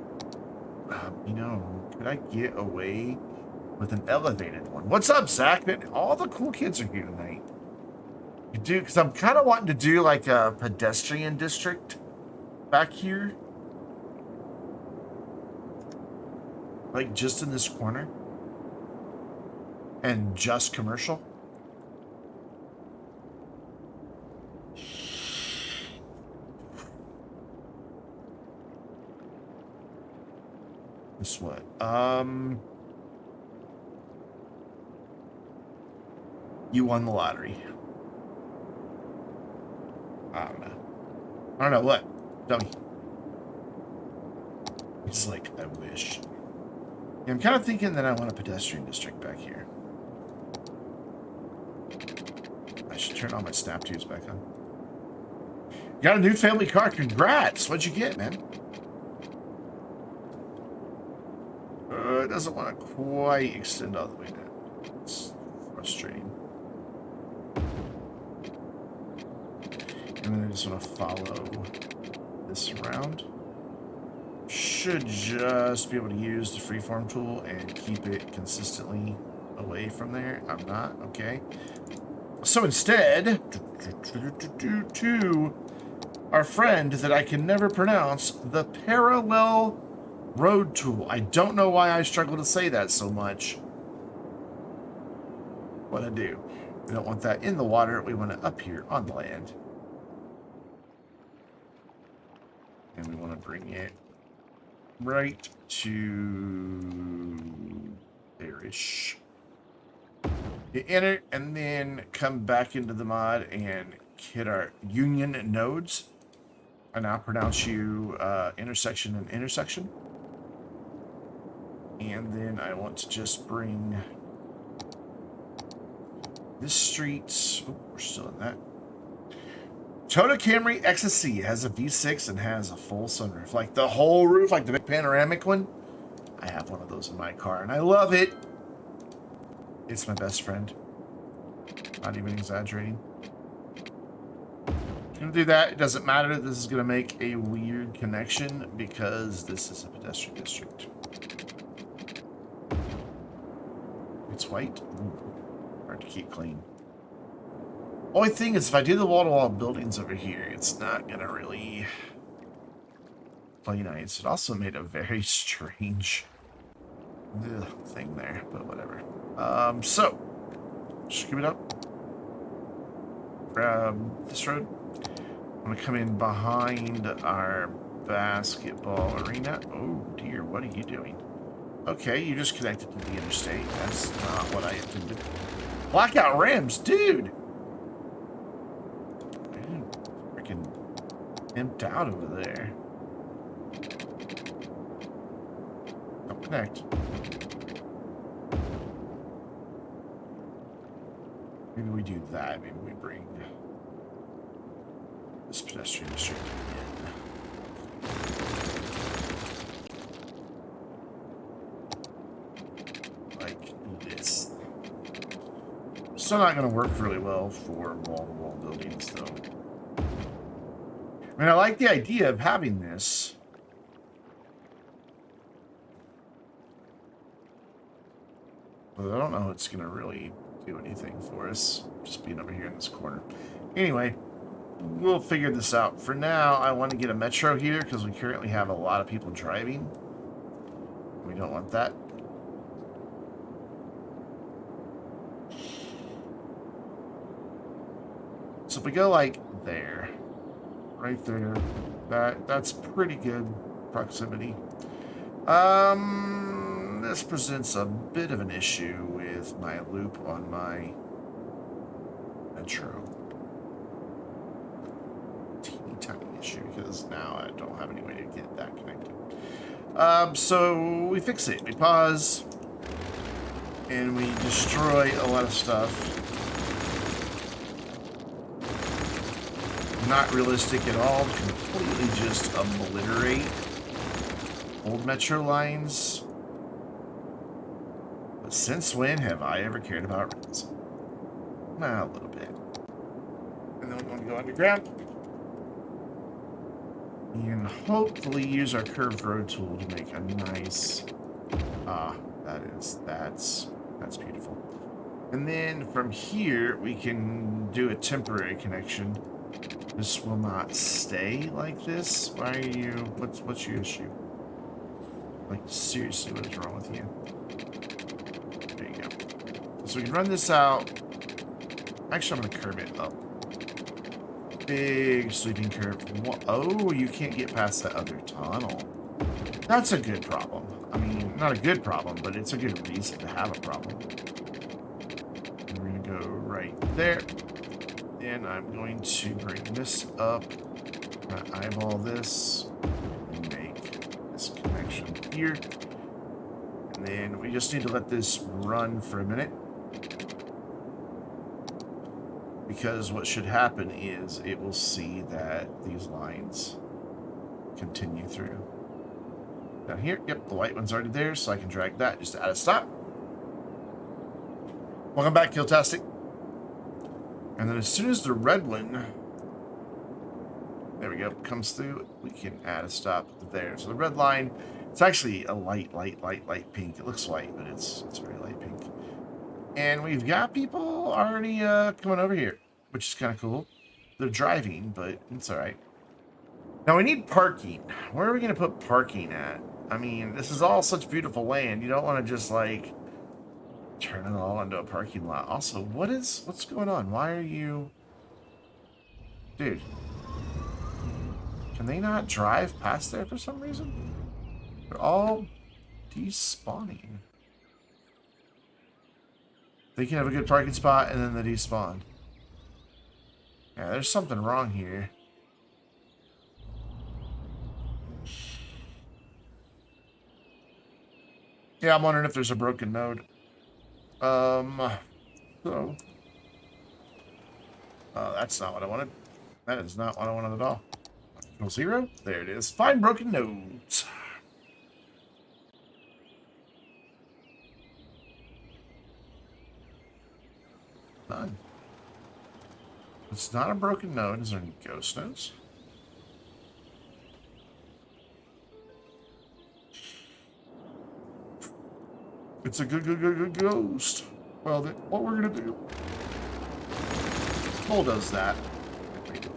You know, could I get away with an elevated one? What's up, Zach? All the cool kids are here tonight. You do, because I'm kind of wanting to do like a pedestrian district back here. Like just in this corner. And just commercial. This what? You won the lottery. I don't know. I don't know what. Tell me. It's like, I wish. Yeah, I'm kind of thinking that I want a pedestrian district back here. I should turn all my snap tubes back on. Got a new family car. Congrats. What'd you get, man? It doesn't want to quite extend all the way down. It's frustrating. And then I just want to follow this around. Should just be able to use the freeform tool and keep it consistently away from there. I'm not. Okay. So instead, to our friend that I can never pronounce, the parallel road tool. I don't know why I struggle to say that so much. What I do. We don't want that in the water. We want it up here on the land. And we want to bring it right to there-ish. Hit enter, and then come back into the mod and hit our union nodes. I now pronounce you intersection and intersection. And then I want to just bring this street, oh, we're still in that, Toyota Camry XSC has a V6 and has a full sunroof. Like the whole roof, like the big panoramic one. I have one of those in my car, and I love it. It's my best friend. Not even exaggerating. Gonna do that. It doesn't matter. This is gonna make a weird connection because this is a pedestrian district. It's white. Ooh, hard to keep clean. Only thing is, if I do the wall-to-wall buildings over here, it's not gonna really play nice. It also made a very strange thing there, but whatever. So scoop it up. Grab this road. I'm gonna come in behind our basketball arena. Oh dear, what are you doing? Okay, you just connected to the interstate. That's not what I intended. Blackout rims, dude! Freaking pimped out over there. Don't connect. Maybe we do that. Maybe we bring this pedestrian district in. Like this. Still not going to work really well for wall-to-wall buildings, though. I mean, I like the idea of having this. But I don't know if it's going to really do anything for us, just being over here in this corner. Anyway, we'll figure this out. For now, I want to get a metro here because we currently have a lot of people driving. We don't want that. So if we go like there, right there, that's pretty good proximity. This presents a bit of an issue with my loop on my metro. Teeny tiny issue because now I don't have any way to get that connected. So we fix it. We pause and we destroy a lot of stuff. Not realistic at all. Completely just obliterate old metro lines. But since when have I ever cared about roads? Well, a little bit. And then we're going to go underground. And hopefully use our curved road tool to make a nice... that's beautiful. And then from here, we can do a temporary connection. This will not stay like this. Why are you... What's your issue? Like, seriously, what is wrong with you? There you go. So we can run this out. Actually, I'm going to curve it up. Big sweeping curve. Oh, you can't get past that other tunnel. That's a good problem. I mean, not a good problem, but it's a good reason to have a problem. And we're going to go right there. And I'm going to bring this up. I'm going to eyeball this. And make this connection here. And then we just need to let this run for a minute. Because what should happen is it will see that these lines continue through. Down here, yep, the white one's already there, so I can drag that just to add a stop. Welcome back, Killtastic. And then as soon as the red one, there we go, comes through, we can add a stop there. So the red line, it's actually a light pink. It looks white, but it's very light pink. And we've got people already coming over here, which is kind of cool. They're driving, but it's all right. Now we need parking. Where are we going to put parking at? I mean, this is all such beautiful land. You don't want to just like turn it all into a parking lot. Also, what's going on? Why are you... Dude. Can they not drive past there for some reason? They're all despawning. They can have a good parking spot and then they despawn. Yeah, there's something wrong here. Yeah, I'm wondering if there's a broken node. So. That's not what I wanted. That is not what I wanted at all. Control 0. There it is. Find broken nodes. None. It's not a broken node. Is there any ghost nodes? It's a good ghost. Well, then, what we're gonna do? Bull does that. Wait.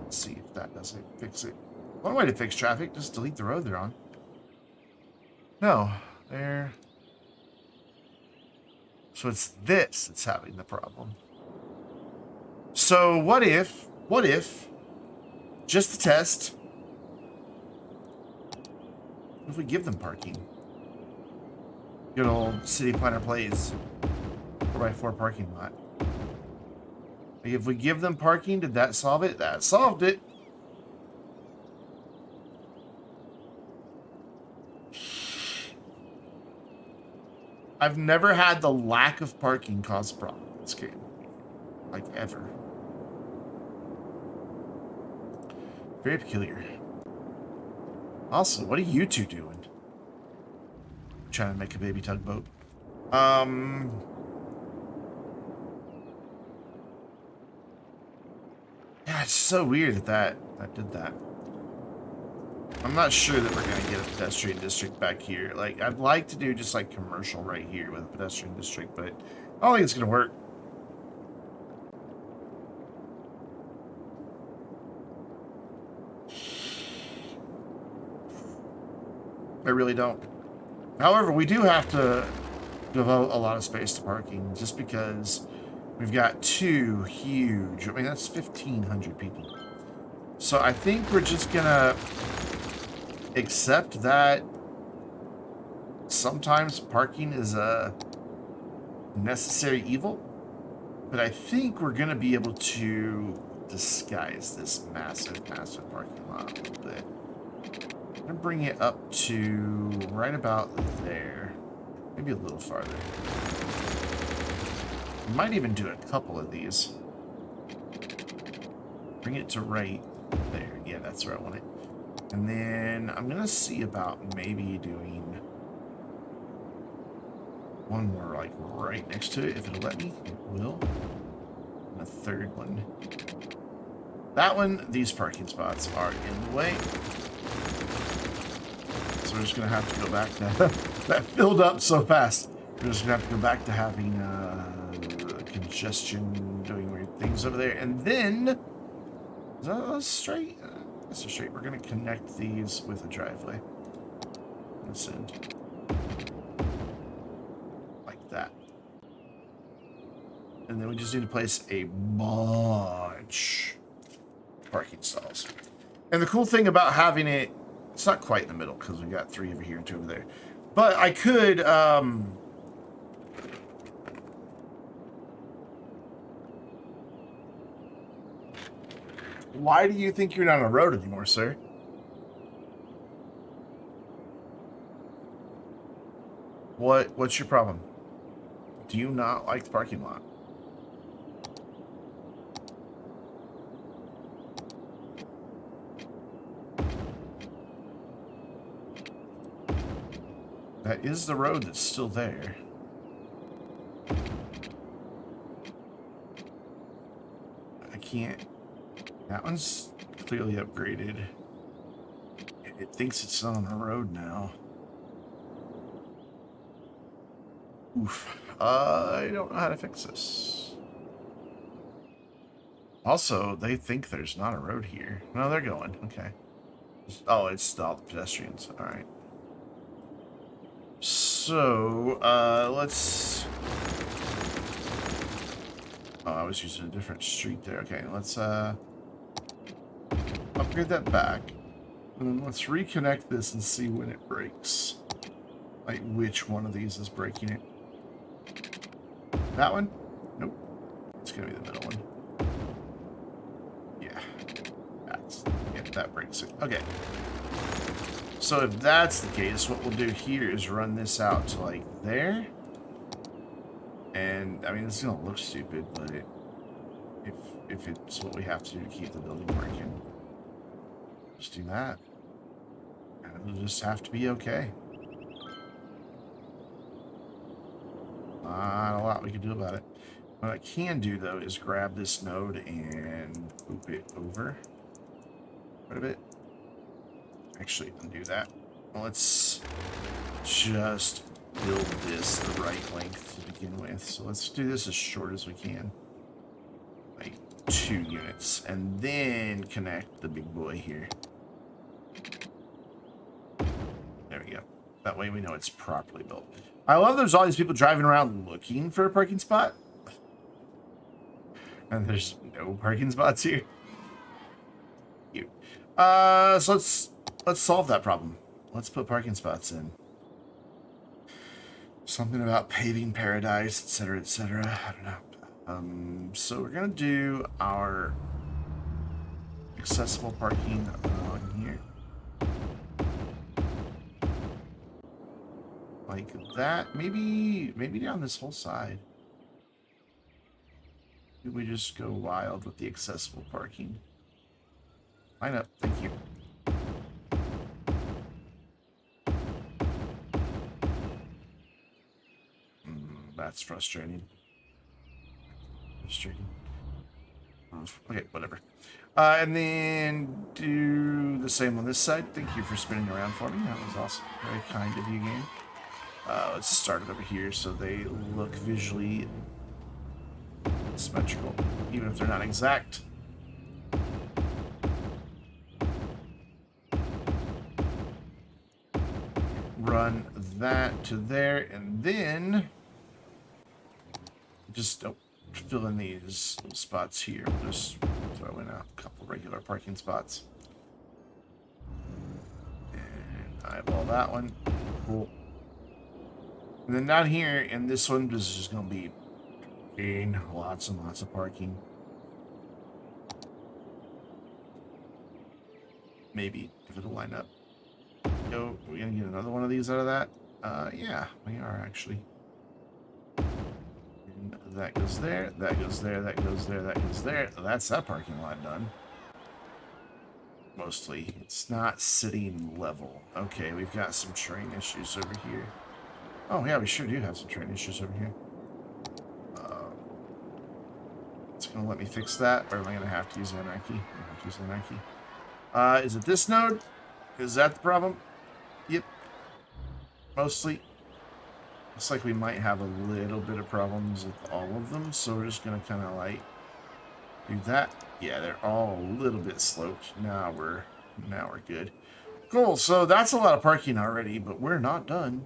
Let's see if that doesn't fix it. One way to fix traffic: just delete the road they're on. No, there. So it's this that's having the problem. So what if, just to test, if we give them parking? Good old City Planner Plays 4x4 parking lot. Like if we give them parking, did that solve it? That solved it. I've never had the lack of parking cause a problem in this game. Like, ever. Very peculiar. Also, what are you two doing? Trying to make a baby tugboat. Yeah, it's so weird that did that. I'm not sure that we're going to get a pedestrian district back here. Like, I'd like to do just like commercial right here with a pedestrian district, but I don't think it's going to work. I really don't. However, we do have to devote a lot of space to parking just because we've got two huge, I mean, that's 1,500 people. So I think we're just going to accept that sometimes parking is a necessary evil, but I think we're going to be able to disguise this massive parking lot a little bit. I'm going to bring it up to right about there, maybe a little farther. We might even do a couple of these. Bring it to right there. Yeah, that's where I want it. And then I'm going to see about maybe doing one more, like, right next to it, if it'll let me. It will. And a third one. That one, these parking spots are in the way. So we're just going to have to go back to... that filled up so fast. We're just going to have to go back to having congestion, doing weird things over there. And then... Is that a straight? That's a straight. We're going to connect these with a driveway. This end. Like that. And then we just need to place a bunch of parking stalls. And the cool thing about having it, it's not quite in the middle because we got 3 over here and 2 over there. But I could, why do you think you're not on a road anymore, sir? What's your problem? Do you not like the parking lot? That is the road that's still there. I can't... That one's clearly upgraded. It thinks it's on the road now. Oof. I don't know how to fix this. Also, they think there's not a road here. No, they're going. Okay. Oh, it's all the pedestrians. All right. So, let's... Oh, I was using a different street there. Okay, let's, upgrade that back. And then let's reconnect this and see when it breaks. Like, which one of these is breaking it. That one? Nope. It's gonna be the middle one. Yeah. That breaks it. Okay. So if that's the case, what we'll do here is run this out to, like, there. And, I mean, this is gonna look stupid, but if it's what we have to do to keep the building working. Just do that. And it'll just have to be okay. Not a lot we can do about it. What I can do, though, is grab this node and move it over quite a bit. Actually, undo that. Let's just build this the right length to begin with. So let's do this as short as we can. Like 2 units. And then connect the big boy here. There we go. That way we know it's properly built. I love there's all these people driving around looking for a parking spot. And there's no parking spots here. Cute. So let's solve that problem. Let's put parking spots in. Something about paving paradise, etc., etc. I don't know. So we're gonna do our accessible parking along here, like that. Maybe down this whole side. We just go wild with the accessible parking. Line up, thank you. That's frustrating. Okay, whatever. And then do the same on this side. Thank you for spinning around for me. That was awesome. Very kind of you, game. Let's start it over here so they look visually symmetrical, even if they're not exact. Run that to there, and then just fill in these little spots here. We'll just throw in a couple regular parking spots. And eyeball that one. Cool. And then down here, and this one is just going to be lots and lots of parking. Maybe if it'll line up. Yo, are we gonna get another one of these out of that? Yeah, we are actually. And that goes there, that goes there, that goes there, that goes there. That's that parking lot done. Mostly. It's not sitting level. Okay, we've got some terrain issues over here. Oh yeah, we sure do have some terrain issues over here. It's gonna let me fix that, or am I gonna have to use anarchy? I'm gonna have to use anarchy. Is it this node? Is that the problem? Yep. Mostly. Looks like we might have a little bit of problems with all of them, so we're just gonna kind of like do that. Yeah, they're all a little bit sloped. Now we're good. Cool. So that's a lot of parking already, but we're not done.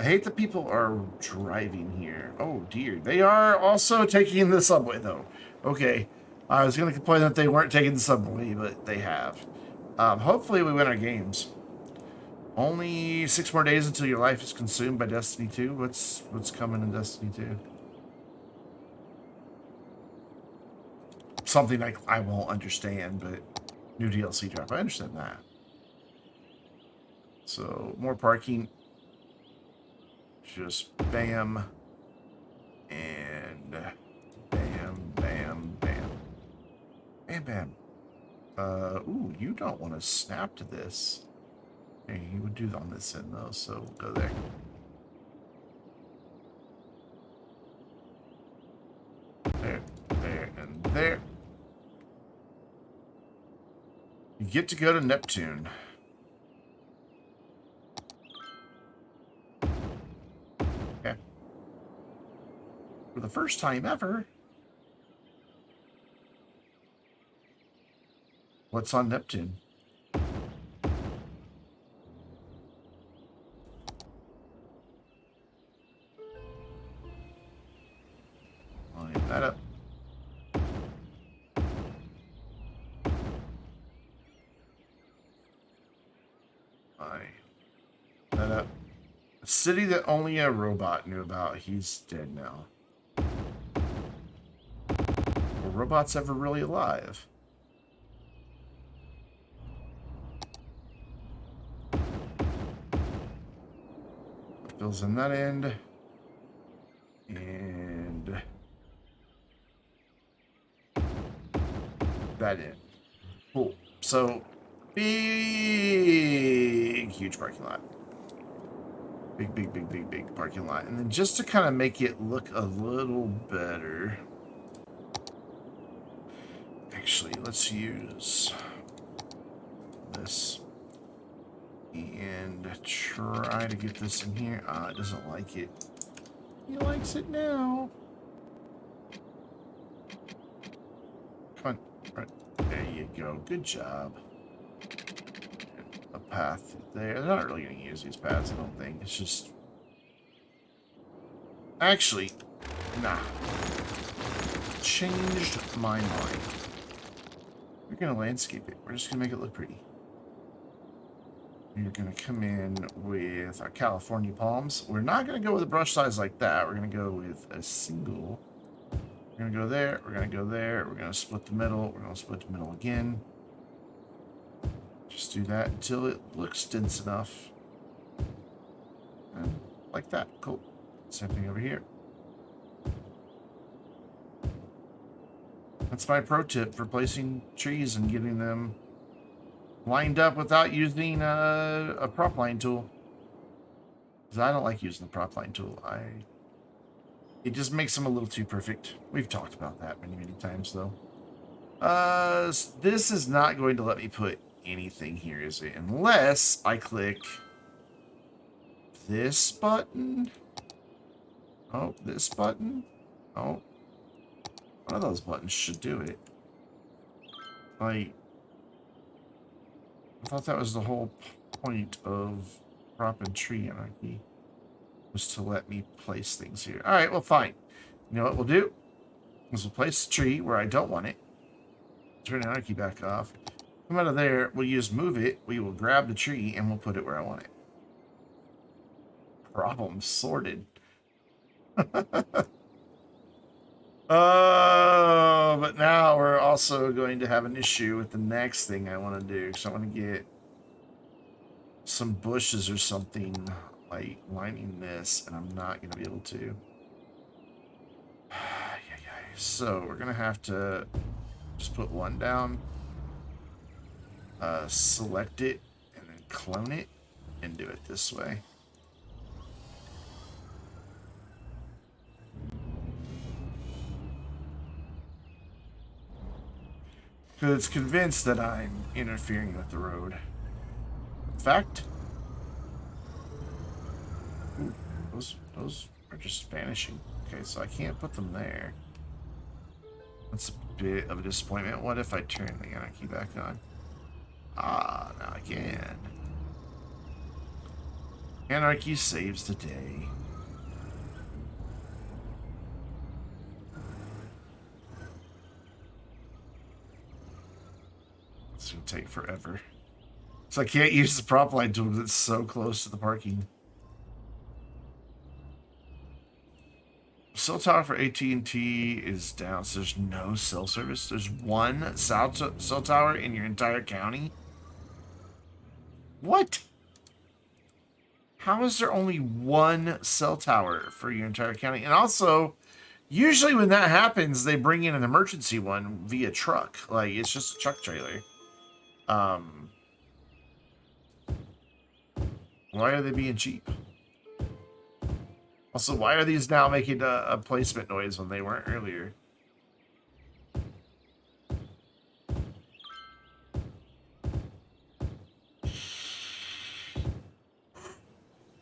I hate that people are driving here. Oh dear. They are also taking the subway though. Okay. I was gonna complain that they weren't taking the subway, but they have. Hopefully we win our games. Only 6 more days until your life is consumed by Destiny 2. What's coming in Destiny 2? Something like I won't understand, but new DLC drop. I understand that. So more parking. Just bam. And bam, bam, bam. Bam, bam. Ooh, you don't want to snap to this. Hey, you would do on this end though, so we'll go there. There, there, and there. You get to go to Neptune. Okay. For the first time ever. What's on Neptune? Line that up. Line that up. A city that only a robot knew about. He's dead now. Were robots ever really alive? Fills in that end. And that in. Cool. So, big, huge parking lot. Big, big, big, big, big parking lot. And then just to kind of make it look a little better, actually, let's use this and try to get this in here. It doesn't like it. He likes it now. Come on. Right. There you go. Good job. A path there. They're not really going to use these paths, I don't think. It's just... Actually, nah. Changed my mind. We're going to landscape it. We're just going to make it look pretty. We're going to come in with our California palms. We're not going to go with a brush size like that. We're going to go with a single. We're going to go there. We're going to go there. We're going to split the middle. We're going to split the middle again. Just do that until it looks dense enough. And like that. Cool. Same thing over here. That's my pro tip for placing trees and getting them lined up without using a prop line tool. Because I don't like using the prop line tool. It just makes them a little too perfect. We've talked about that many, many times, though. This is not going to let me put anything here, is it? Unless I click this button. Oh, this button. Oh. One of those buttons should do it. Like, I thought that was the whole point of prop and tree anarchy, was to let me place things here. Alright, well, fine. You know what we'll do? Is we'll place the tree where I don't want it. Turn anarchy back off. Come out of there, we'll use move it. We will grab the tree and we'll put it where I want it. Problem sorted. Oh, but now we're also going to have an issue with the next thing I want to do. So I want to get some bushes or something like lining this, and I'm not going to be able to. So we're going to have to just put one down, select it, and then clone it, and do it this way. Because it's convinced that I'm interfering with the road. In fact, ooh, those are just vanishing. Okay, so I can't put them there. That's a bit of a disappointment. What if I turn the anarchy back on? Ah, now I can. Anarchy saves the day. It's gonna take forever. So I can't use the prop line tool because it's so close to the parking. Cell tower for AT&T is down, so there's no cell service. There's one cell tower in your entire county. What? How is there only one cell tower for your entire county? And also, usually when that happens, they bring in an emergency one via truck. Like, it's just a truck trailer. Why are they being cheap? Also, why are these now making a placement noise when they weren't earlier?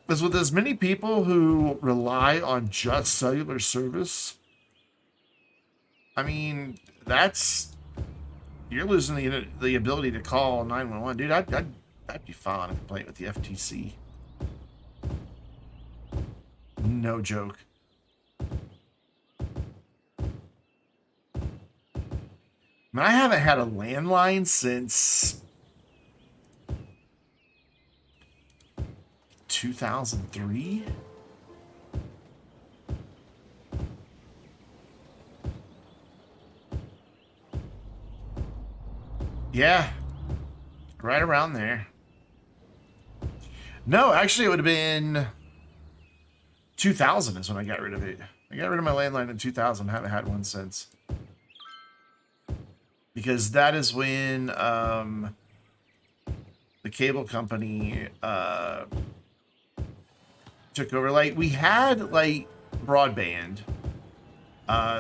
Because with as many people who rely on just cellular service, I mean, you're losing the ability to call 911. Dude, I'd be filing a complaint with the FTC. No joke. I mean, I haven't had a landline since 2003. Yeah, right around there. No, actually, it would have been 2000 is when I got rid of it. I got rid of my landline in 2000. Haven't had one since. because that is when the cable company took over. Like, we had like broadband,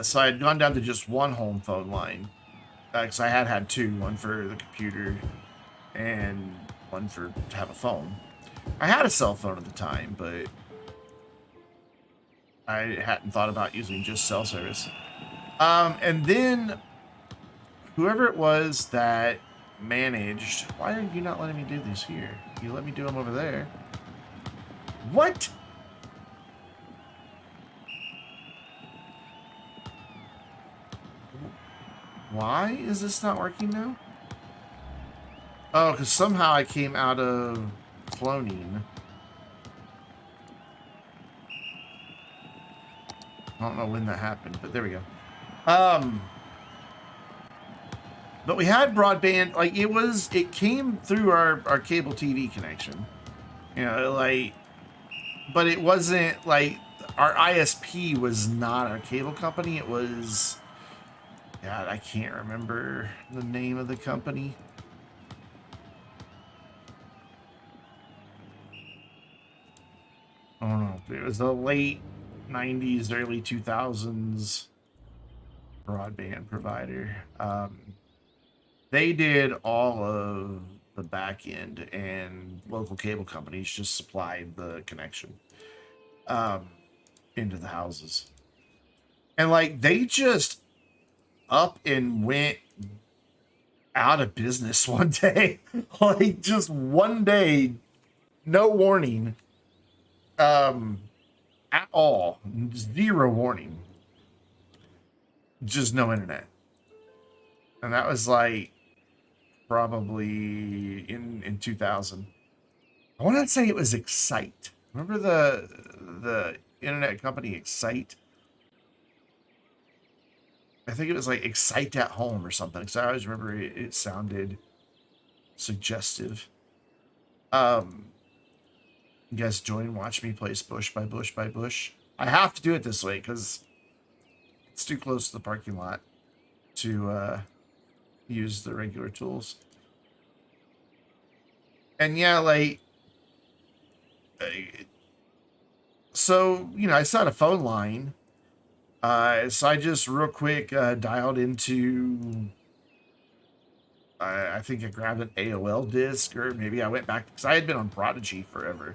so I had gone down to just one home phone line because I had two, one for the computer and one for to have a phone. I had a cell phone at the time, but I hadn't thought about using just cell service. And then whoever it was that managed, why are you not letting me do these here? You let me do them over there. What? Why is this not working now? Oh, because somehow I came out of cloning. I don't know when that happened, but there we go. But we had broadband, like it came through our cable TV connection. You know, like, but it wasn't like our ISP was not our cable company. It was, God, I can't remember the name of the company. I don't know. It was the late 90s, early 2000s broadband provider. They did all of the back end, and local cable companies just supplied the connection into the houses. And like they just up and went out of business one day. Like just one day, no warning. At all. Zero warning. Just no internet. And that was like probably in 2000. I want to say it was Excite. Remember the internet company Excite? I think it was like Excite at Home or something. Because I always remember it sounded suggestive. You guys join, watch me place bush by bush by bush. I have to do it this way because it's too close to the parking lot to use the regular tools. And yeah, like, so, you know, I saw a phone line. So I just real quick dialed into, I think I grabbed an AOL disc, or maybe I went back because I had been on Prodigy forever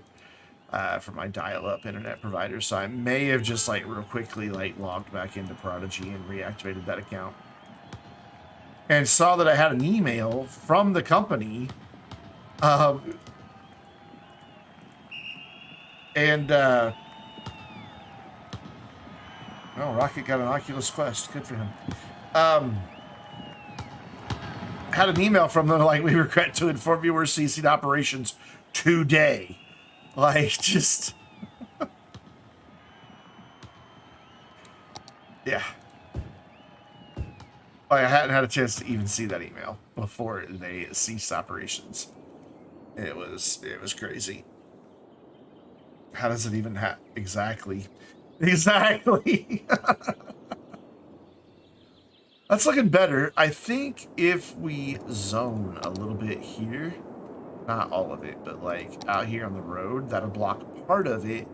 for my dial-up internet provider. So I may have just like real quickly like logged back into Prodigy and reactivated that account. And saw that I had an email from the company. And oh, Rocket got an Oculus Quest. Good for him. Had an email from them like, we regret to inform you we're ceasing operations today. Like, just yeah. Like, I hadn't had a chance to even see that email before they ceased operations. It was crazy. How does it even have exactly? Exactly. That's looking better. I think if we zone a little bit here, not all of it, but like out here on the road, that'll block part of it.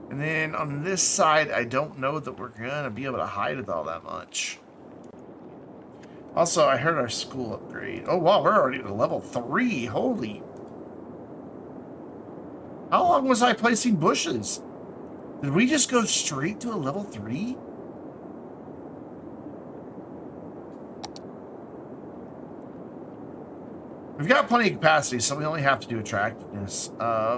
And then on this side, I don't know that we're gonna be able to hide it all that much. Also, I heard our school upgrade. Oh wow, we're already at level 3. Holy. How long was I placing bushes? Did we just go straight to a level 3? We've got plenty of capacity, so we only have to do attractiveness. How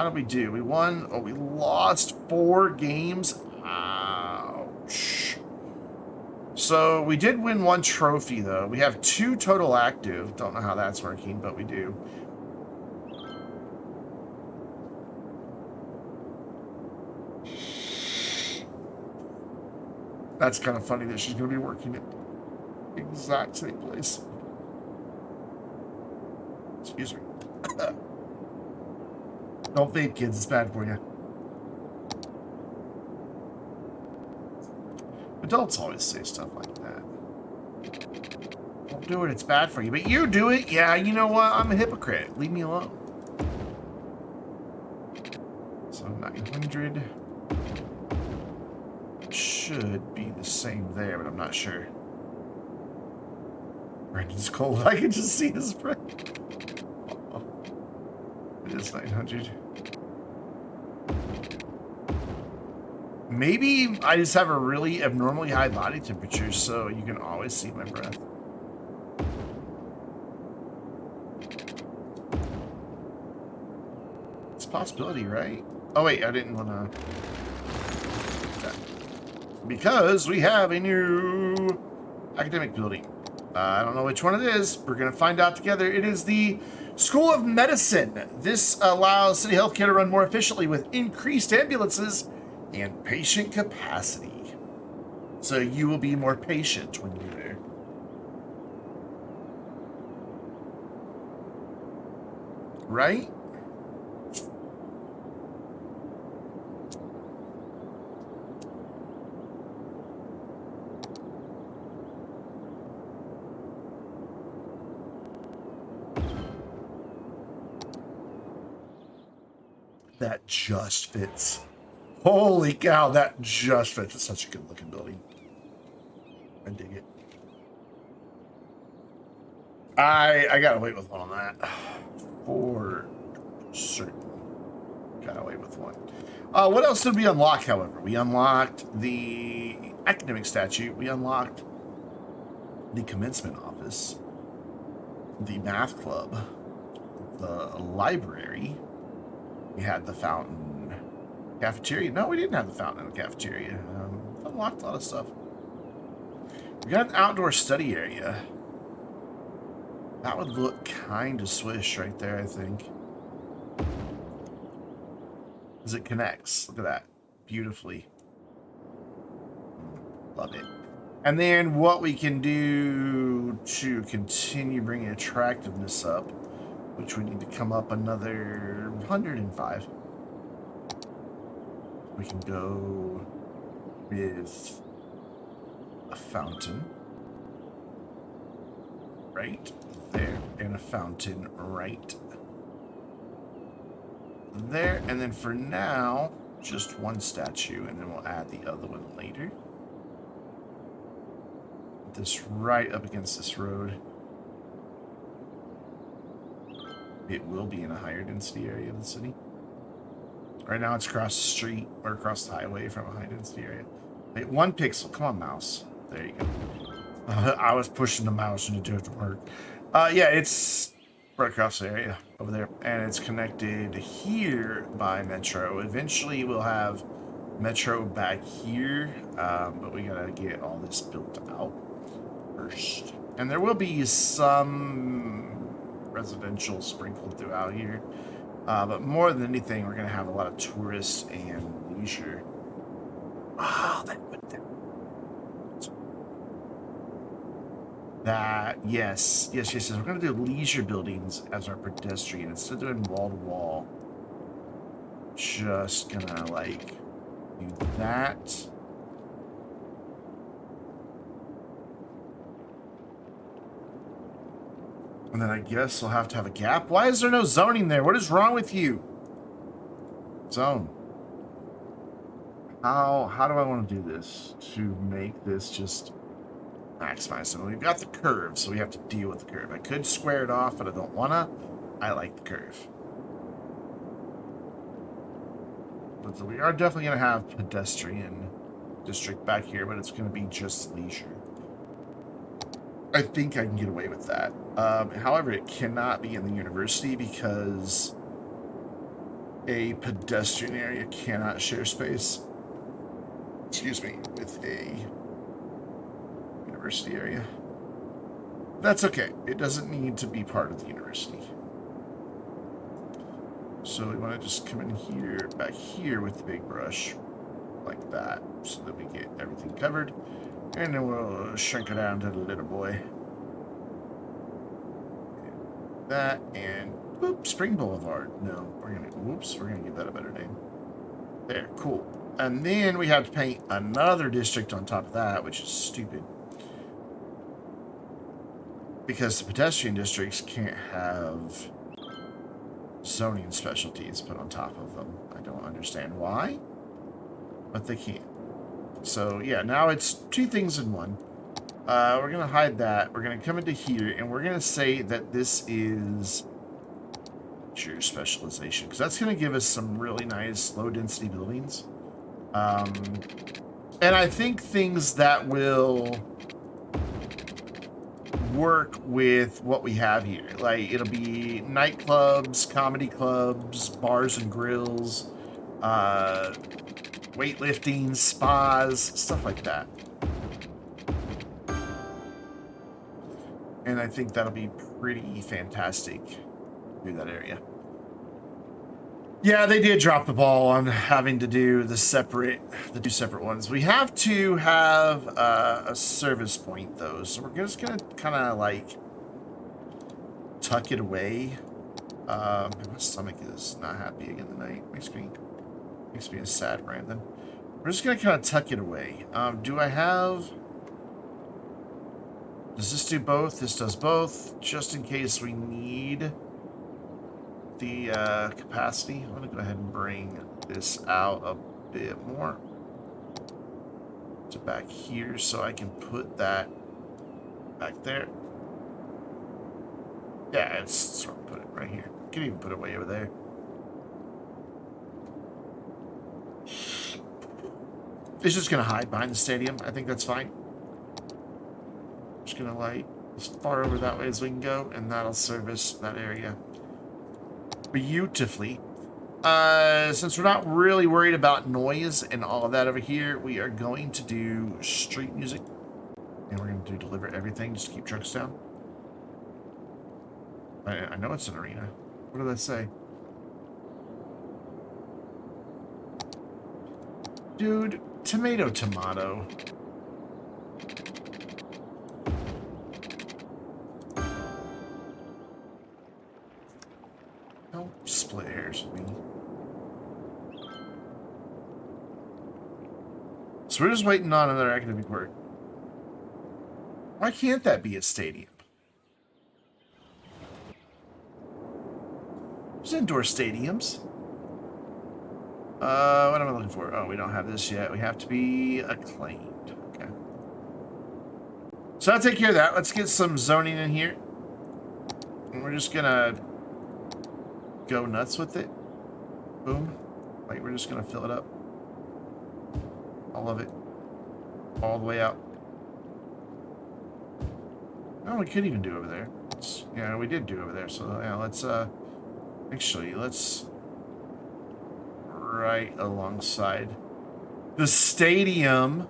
did we do? We won. Oh, we lost 4 games. Ouch. So we did win 1 trophy, though. We have 2 total active. Don't know how that's working, but we do. That's kind of funny that she's going to be working at the exact same place. Excuse me. Don't vape, kids. It's bad for you. Adults always say stuff like that. Don't do it, it's bad for you. But you do it. Yeah, you know what? I'm a hypocrite. Leave me alone. So 900 should be the same there, but I'm not sure. Brandon's cold. I can just see his breath. Oh, it is 900. Maybe I just have a really abnormally high body temperature, so you can always see my breath. It's a possibility, right? Oh wait, I didn't want to. Because we have a new academic building. I don't know which one it is. We're going to find out together. It is the School of Medicine. This allows city healthcare to run more efficiently with increased ambulances and patient capacity. So you will be more patient when you're there. Right? That just fits. Holy cow, that just fits. It's such a good looking building. I dig it. I gotta wait with one on that. For certain. Gotta wait with one. What else did we unlock, however? We unlocked the academic statue. We unlocked the commencement office. The math club. The library. We had the fountain. Cafeteria. No, we didn't have the fountain in the cafeteria. Unlocked a lot of stuff. We got an outdoor study area. That would look kind of swish right there, I think. As it connects. Look at that. Beautifully. Love it. And then what we can do to continue bringing attractiveness up, which we need to come up another 105. We can go with a fountain right there and a fountain right there. And then for now, just one statue, and then we'll add the other one later. Put this right up against this road. It will be in a higher density area of the city. Right now it's across the street or across the highway from a high density area. Wait, 1 pixel. Come on, mouse. There you go. I was pushing the mouse and it didn't work. Yeah, it's right across the area over there. And it's connected here by Metro. Eventually we'll have Metro back here. But we gotta get all this built out first. And there will be some residential sprinkled throughout here. But more than anything, we're going to have a lot of tourists and leisure. Oh, yes. We're going to do leisure buildings as our pedestrian instead of doing wall to wall. Just going to, like, do that. And then I guess we'll have to have a gap. Why is there no zoning there? What is wrong with you? Zone. How do I want to do this to make this just maximize? So we've got the curve, so we have to deal with the curve. I could square it off, but I don't want to. I like the curve. But so we are definitely going to have pedestrian district back here, but it's going to be just leisure. I think I can get away with that. However, it cannot be in the university because a pedestrian area cannot share space, excuse me, with a university area. That's okay. It doesn't need to be part of the university. So we want to just come in here, back here with the big brush, like that, so that we get everything covered. And then we'll shrink it down to the little boy. That and whoop, Spring Boulevard. No, we're gonna give that a better name. There, cool. And then we have to paint another district on top of that, which is stupid. because the pedestrian districts can't have zoning specialties put on top of them. I don't understand why, but they can't. So yeah, now it's two things in one. We're gonna hide that. We're gonna come into here, and we're gonna say that this is your specialization, because that's gonna give us some really nice low-density buildings. And I think things that will work with what we have here. Like, it'll be nightclubs, comedy clubs, bars and grills, weightlifting, spas, stuff like that. And I think that'll be pretty fantastic through that area. Yeah, they did drop the ball on having to do the two separate ones. We have to have a service point, though, so we're just gonna kind of like tuck it away. My stomach is not happy again tonight. Makes me a sad, Brandon. We're just gonna kind of tuck it away. Do I have? Does this do both? This does both, just in case we need the capacity. I'm gonna go ahead and bring this out a bit more to back here, so I can put that back there. Yeah, it's sort of put it right here. You can even put it way over there. It's just gonna hide behind the stadium. I think that's fine. Just gonna light as far over that way as we can go, and that'll service that area beautifully. Since we're not really worried about noise and all of that over here, we are going to do street music, and we're going to deliver everything. Just keep trucks down. I know it's an arena. What did I say? Dude, tomato. Don't split hairs with me. So we're just waiting on another academic work. Why can't that be a stadium? There's indoor stadiums. What am I looking for? Oh, we don't have this yet. We have to be acclaimed. Okay. So I'll take care of that. Let's get some zoning in here. And we're just gonna go nuts with it. Boom. Like, we're just gonna fill it up. All of it. All the way out. Oh, we could even do over there. Yeah, we did do over there. So yeah, let's actually let's right alongside the stadium.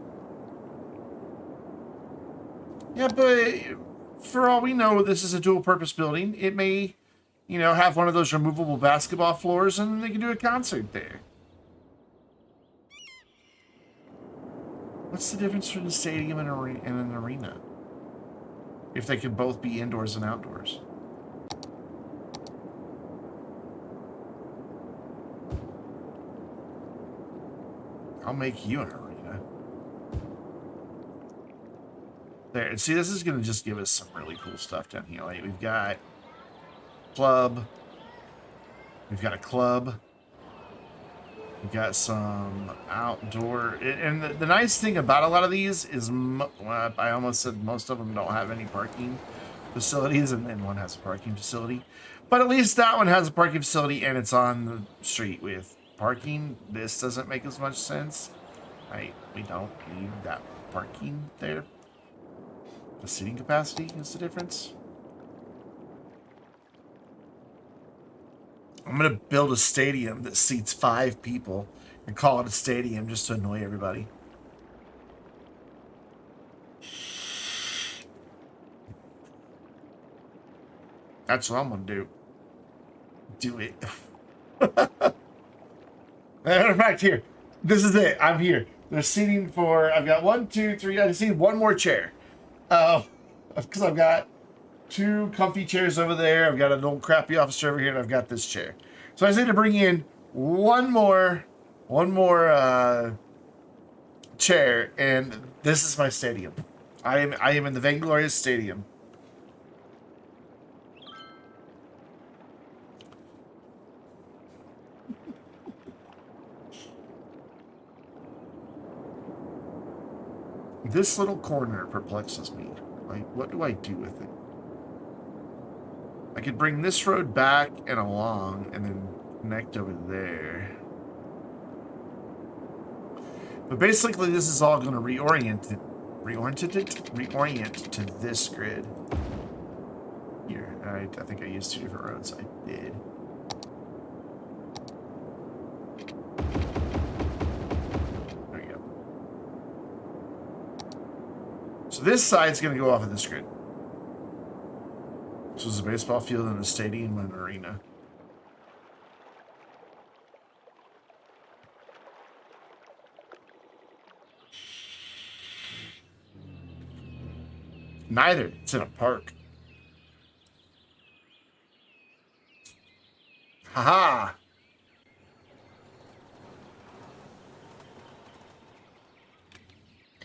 Yeah, but for all we know, this is a dual-purpose building. It may, you know, have one of those removable basketball floors, and they can do a concert there. What's the difference between a stadium and an arena? If they could both be indoors and outdoors. I'll make you an arena. There, and see, this is going to just give us some really cool stuff down here. Like, we've got club. We've got a club. We've got some outdoor. And the nice thing about a lot of these is, I almost said most of them don't have any parking facilities, and then one has a parking facility. But at least that one has a parking facility, and it's on the street with parking. This doesn't make as much sense. Right? We don't need that parking there. The seating capacity is the difference. I'm going to build a stadium that seats 5 people and call it a stadium just to annoy everybody. That's what I'm going to do. Do it. Matter of fact, here. This is it. I'm here. There's seating for, I've got 1, 2, 3. I just need one more chair. Because I've got 2 comfy chairs over there. I've got an old crappy office chair over here, and I've got this chair. So I just need to bring in one more chair, and this is my stadium. I am in the Vainglorious Stadium. This little corner perplexes me. Like, what do I do with it? I could bring this road back and along and then connect over there. But basically, this is all going to reorient to this grid. Here, I think I used 2 different roads. I did. There we go. So this side's going to go off of this grid. This is a baseball field and a stadium and an arena. Neither. It's in a park. Haha.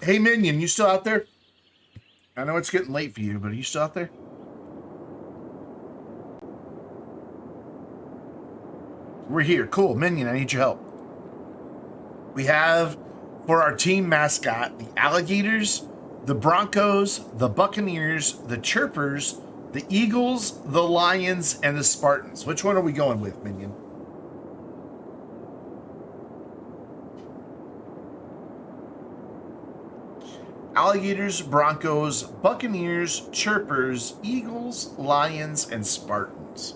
Hey, Minion, you still out there? I know it's getting late for you, but are you still out there? We're here. Cool. Minion, I need your help. We have, for our team mascot, the Alligators, the Broncos, the Buccaneers, the Chirpers, the Eagles, the Lions, and the Spartans. Which one are we going with, Minion? Alligators, Broncos, Buccaneers, Chirpers, Eagles, Lions, and Spartans.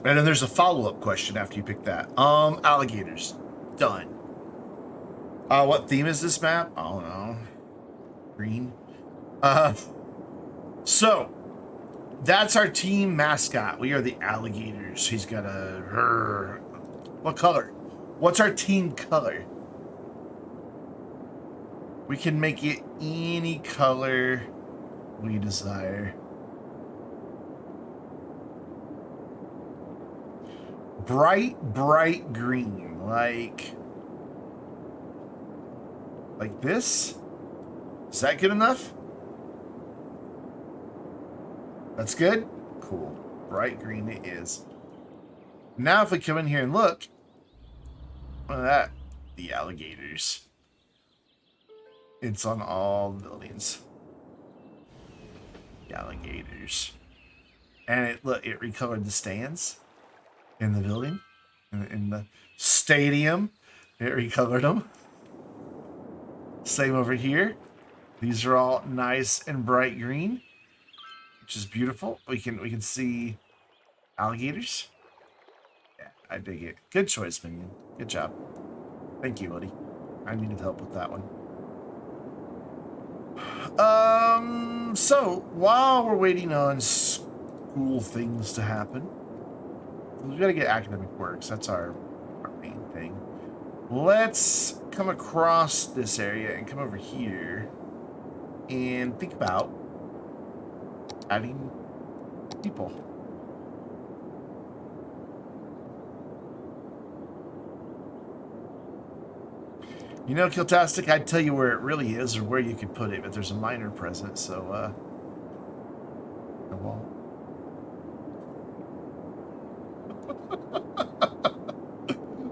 And then there's a follow-up question after you pick that. Alligators. Done. What theme is this map? I don't know. Green. So that's our team mascot. We are the Alligators. He's got a... What color? What's our team color? We can make it any color we desire. Bright green. Like this? Is that good enough? That's good? Cool. Bright green it is. Now if we come in here and look, look at that. The Alligators. It's on all the buildings. The Alligators. And it recolored the stands in the building. In the stadium. It recolored them. Same over here. These are all nice and bright green, which is beautiful. We can see alligators. Yeah, I dig it. Good choice, Minion. Good job. Thank you, buddy. I needed help with that one. So while we're waiting on school things to happen, we gotta get academic works. That's our main thing. Let's come across this area and come over here and think about adding people. You know, Kiltastic, I'd tell you where it really is or where you could put it, but there's a minor present, so, I won't.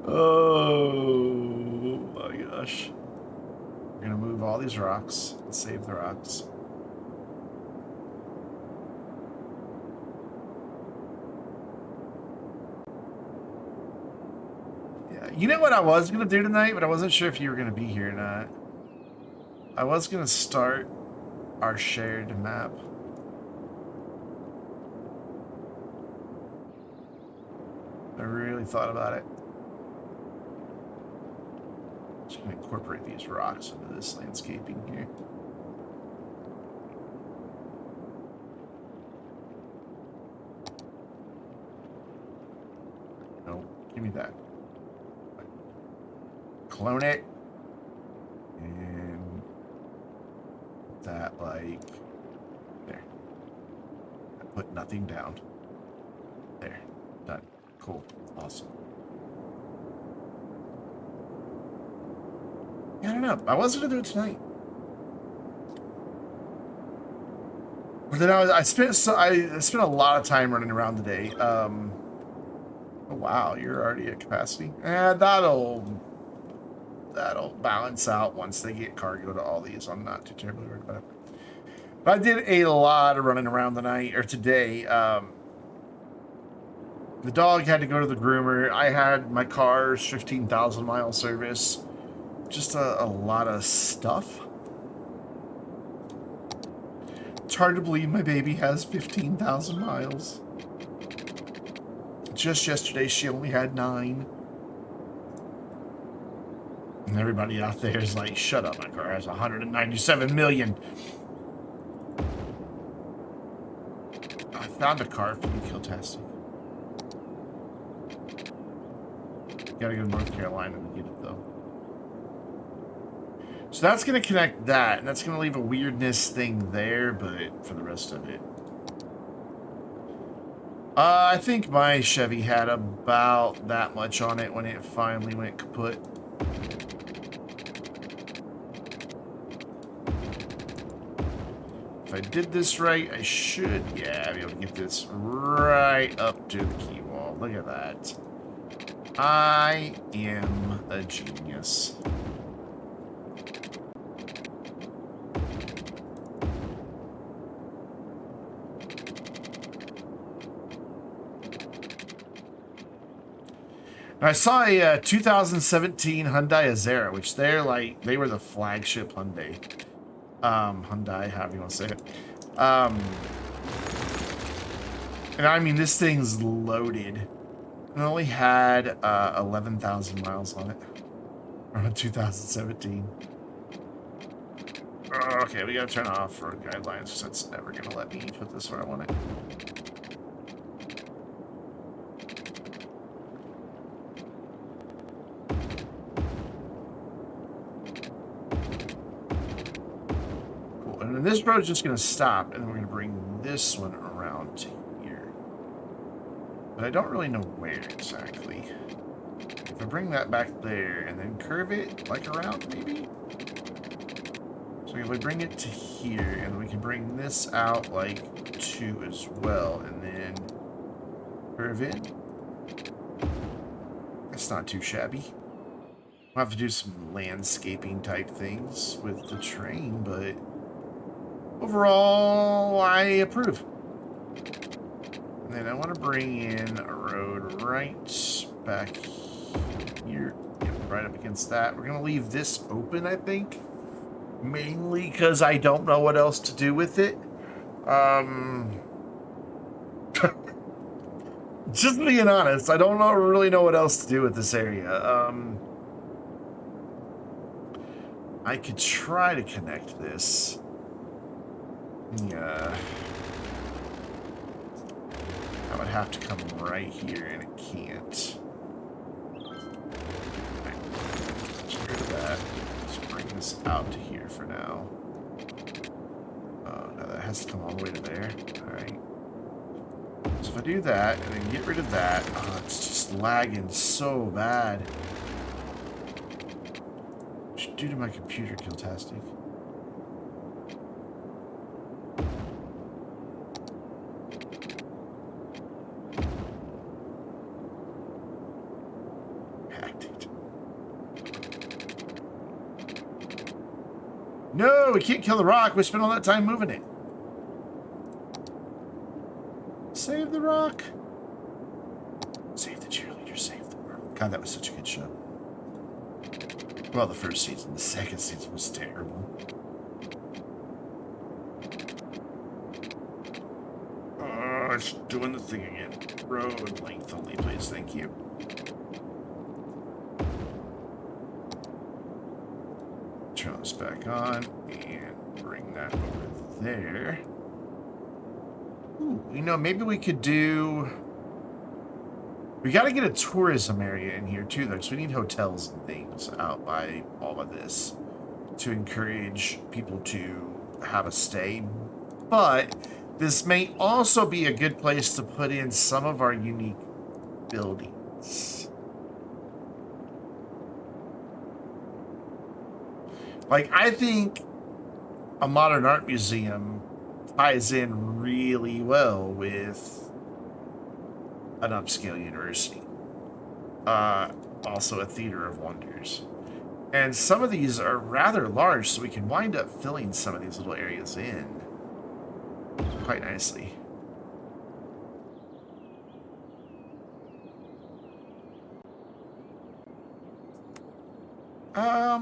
Oh my gosh. We're gonna move all these rocks and save the rocks. Yeah, you know what I was gonna do tonight, but I wasn't sure if you were gonna be here or not. I was gonna start our shared map. I really thought about it. Just gonna incorporate these rocks into this landscaping here. No, give me that. Clone it. And that like there. I put nothing down. There. Done. Cool. Awesome. I don't know. I was gonna do it tonight, but then I spent a lot of time running around today. Oh wow, you're already at capacity. That'll balance out once they get cargo to all these. I'm not too terribly worried about it. But I did a lot of running around today. The dog had to go to the groomer. I had my car's 15,000 mile service. Just a lot of stuff. It's hard to believe my baby has 15,000 miles. Just yesterday, she only had 9. And everybody out there is like, shut up, my car has 197 million. I found a car for you, Kiltastic. Gotta go to North Carolina to get it, though. So that's going to connect that, and that's going to leave a weirdness thing there, but for the rest of it. I think my Chevy had about that much on it when it finally went kaput. If I did this right, I should, yeah, be able to get this right up to the key wall. Look at that. I am a genius. I saw a 2017 Hyundai Azera, which they were the flagship Hyundai. Hyundai, however you want to say it. And I mean, this thing's loaded. It only had 11,000 miles on it. Around 2017. Okay, we gotta turn off road guidelines, because that's never gonna let me put this where I want it. Cool, and then this road's just gonna stop, and then we're gonna bring this one around to here. But I don't really know where exactly. If I bring that back there, and then curve it, like around, maybe? So if we bring it to here, and we can bring this out like 2 as well, and then curve in. That's not too shabby. We'll have to do some landscaping type things with the train, but overall, I approve. And then I want to bring in a road right back here, right up against that. We're going to leave this open, I think. Mainly because I don't know what else to do with it. Just being honest, I don't really know what else to do with this area. I could try to connect this. Yeah. I would have to come right here, and it can't. Right. Get rid of that. Let's bring this out to here for now. No, that has to come all the way to there. Alright. So if I do that, and then get rid of that, oh, it's just lagging so bad. What should I do to my computer, Kiltastic? Hacked it. No, we can't kill the rock. We spent all that time moving it. Save the rock. Save the cheerleader. Save the world. God, that was such a good show. Well, the first season. The second season was terrible. Oh, it's doing the thing again. Road length only, please. Thank you. Turn this back on and bring that over there. Ooh, you know, maybe we could do... We got to get a tourism area in here, too, though, because we need hotels and things out by all of this to encourage people to have a stay. But this may also be a good place to put in some of our unique buildings. Like, I think a modern art museum ties in really well with an upscale university. Also a theater of wonders. And some of these are rather large, so we can wind up filling some of these little areas in quite nicely.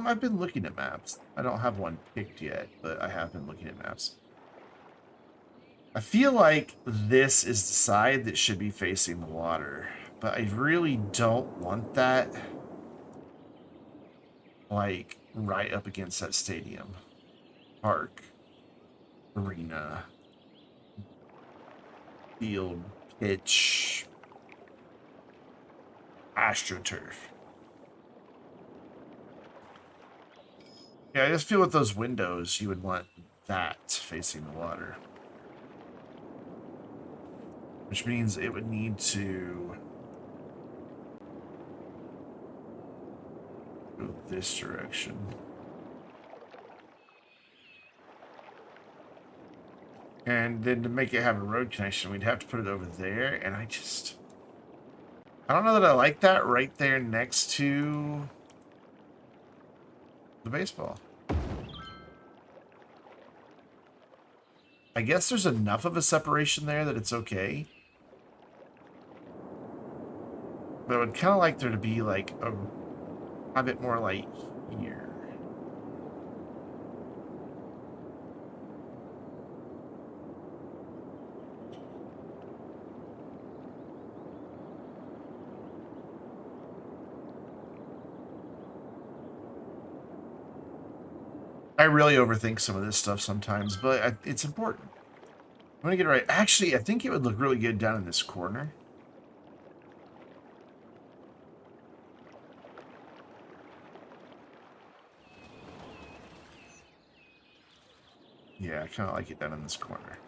I've been looking at maps. I don't have one picked yet, but I have been looking at maps. I feel like this is the side that should be facing the water, but I really don't want that, like, right up against that stadium, park, arena, field, pitch, AstroTurf. Yeah, I just feel with those windows, you would want that facing the water. Which means it would need to go this direction. And then to make it have a road connection, we'd have to put it over there. And I don't know that I like that right there next to the baseball. I guess there's enough of a separation there that it's okay. But I would kind of like there to be like a bit more like here. I really overthink some of this stuff sometimes, but it's important. I'm going to get it right. Actually, I think it would look really good down in this corner. Yeah, I kind of like it down in this corner.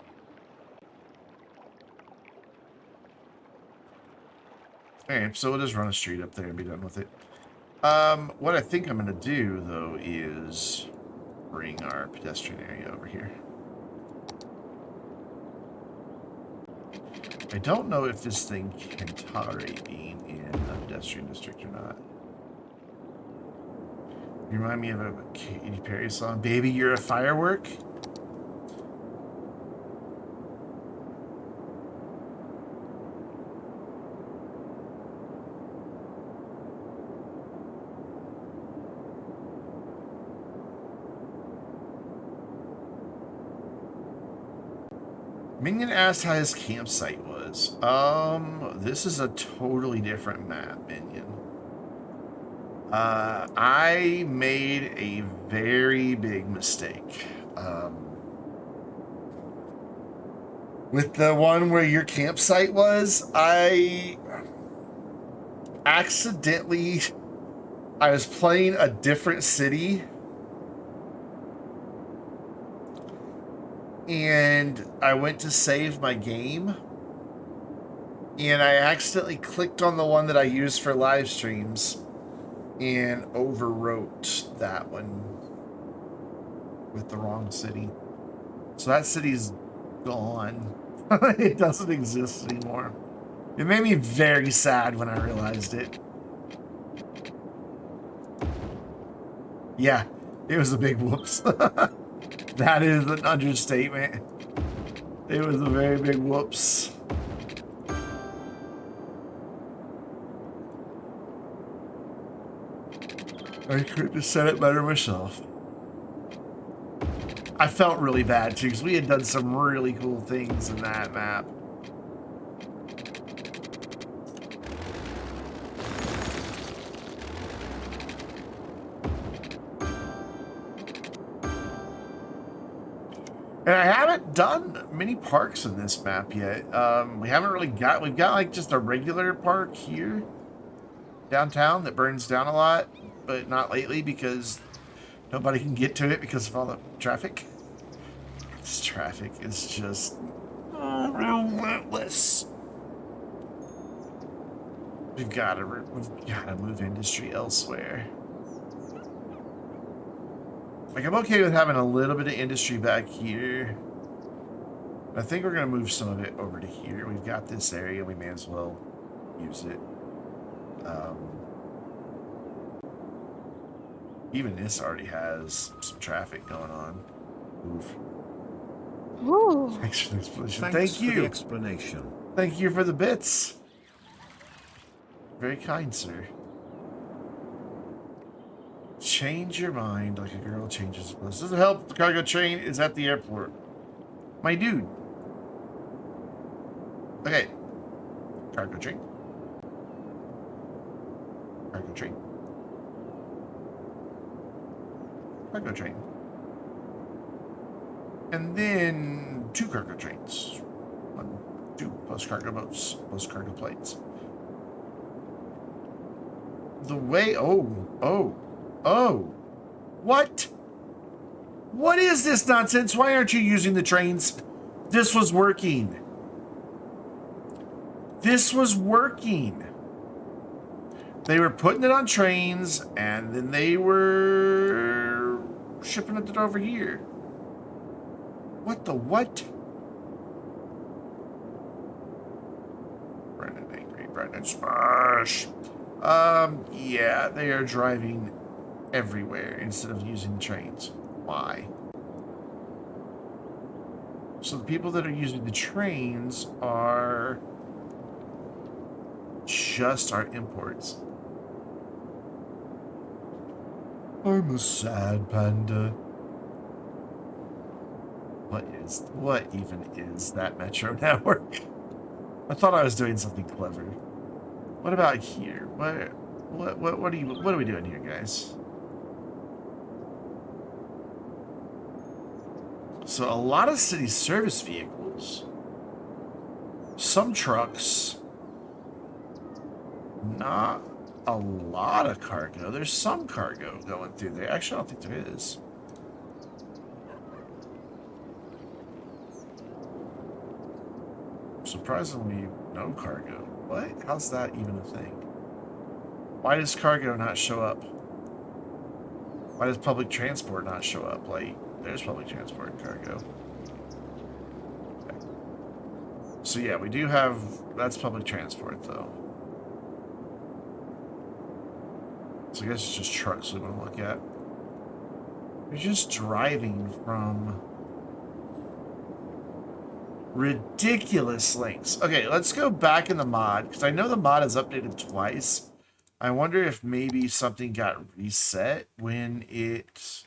Alright, so we'll just run a street up there and be done with it. What I think I'm going to do, though, is bring our pedestrian area over here. I don't know if this thing can tolerate being in a pedestrian district or not. You remind me of a Katy Perry song, Baby, You're a Firework? Minion asked how his campsite was. This is a totally different map, Minion. I made a very big mistake. With the one where your campsite was, I was playing a different city. And I went to save my game. And I accidentally clicked on the one that I used for live streams and overwrote that one with the wrong city. So that city's gone. It doesn't exist anymore. It made me very sad when I realized it. Yeah, it was a big whoops. That is an understatement. It was a very big whoops. I could have said it better myself. I felt really bad too, because we had done some really cool things in that map. And I haven't done many parks in this map yet. We've got like just a regular park here downtown that burns down a lot, but not lately because nobody can get to it because of all the traffic. This traffic is just relentless. We've got to move industry elsewhere. Like, I'm okay with having a little bit of industry back here. I think we're going to move some of it over to here. We've got this area. We may as well use it. Um, even this already has some traffic going on. Oof. Ooh. Thanks for the explanation. Thanks Thank for the you. explanation. Thank you for the bits. Very kind, sir. Change your mind like a girl changes her clothes. Doesn't help if the cargo train is at the airport. My dude. Okay. Cargo train. Cargo train. Cargo train. And then 2 cargo trains. 1, 2 plus cargo boats, plus cargo planes. The way... Oh. What? What is this nonsense? Why aren't you using the trains? This was working. This was working. They were putting it on trains, and then they were shipping it over here. What the what? Brendan angry. Brendan smash. Yeah, they are driving everywhere instead of using trains. Why? So the people that are using the trains are just our imports. I'm a sad panda. What even is that metro network? I thought I was doing something clever. What about here? What are we doing here, guys? So a lot of city service vehicles. Some trucks. Not a lot of cargo. There's some cargo going through there. Actually, I don't think there is. Surprisingly, no cargo. What? How's that even a thing? Why does cargo not show up? Why does public transport not show up? Like, there's public transport and cargo. Okay. So yeah, we do have... That's public transport, though. So I guess it's just trucks we want to look at. You're just driving from ridiculous lengths. Okay, let's go back in the mod, because I know the mod is updated twice. I wonder if maybe something got reset when it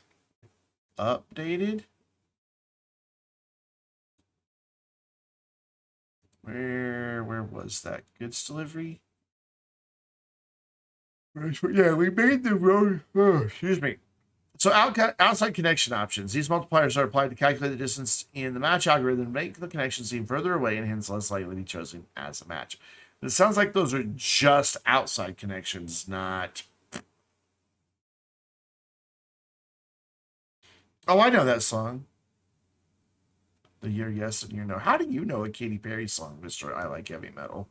updated. Where was that? Goods delivery? Yeah, we made the road. Oh, excuse me. So outside connection options. These multipliers are applied to calculate the distance in the match algorithm to make the connection seem further away and hence less likely to be chosen as a match. But it sounds like those are just outside connections, not... Oh, I know that song. The Year Yes and Year No. How do you know a Katy Perry song, Mr. I Like Heavy Metal?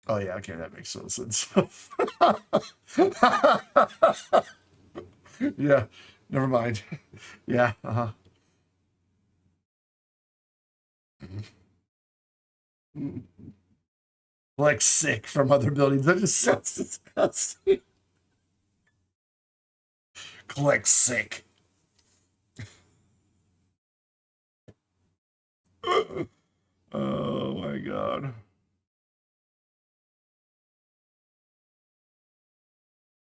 Oh, yeah, okay, that makes total sense. Yeah, never mind. Yeah, uh-huh. Like sick from other buildings. That just sounds disgusting. Collect sick. Oh my god.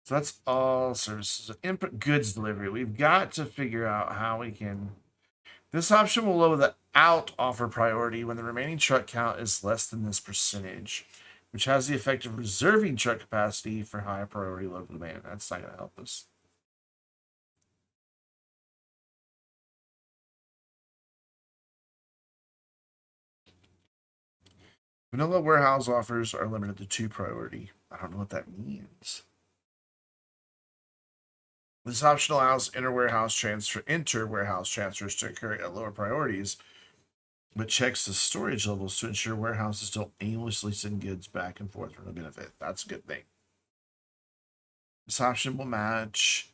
So that's all services. Input goods delivery. We've got to figure out how we can... This option will lower the out offer priority when the remaining truck count is less than this percentage, which has the effect of reserving truck capacity for high priority local demand. That's not going to help us. Vanilla warehouse offers are limited to 2 priority. I don't know what that means. This option allows inter-warehouse transfers to occur at lower priorities, but checks the storage levels to ensure warehouses don't aimlessly send goods back and forth for no benefit. That's a good thing. This option will match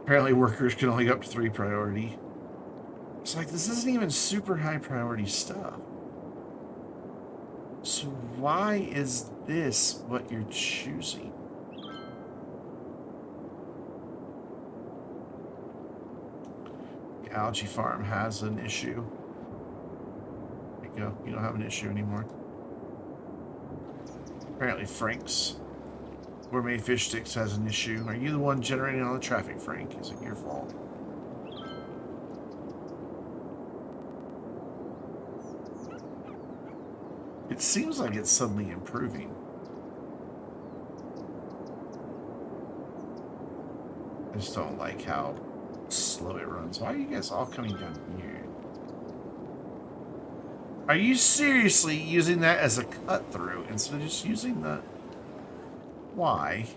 Apparently workers can only go up to 3 priority. It's like, this isn't even super high priority stuff. So why is this what you're choosing? The algae farm has an issue. There you go. You don't have an issue anymore. Apparently Frank's gourmet fish sticks has an issue. Are you the one generating all the traffic, Frank? Is it your fault? It seems like it's suddenly improving. I just don't like how slow it runs. Why are you guys all coming down here? Are you seriously using that as a cut through instead of just using the... Why?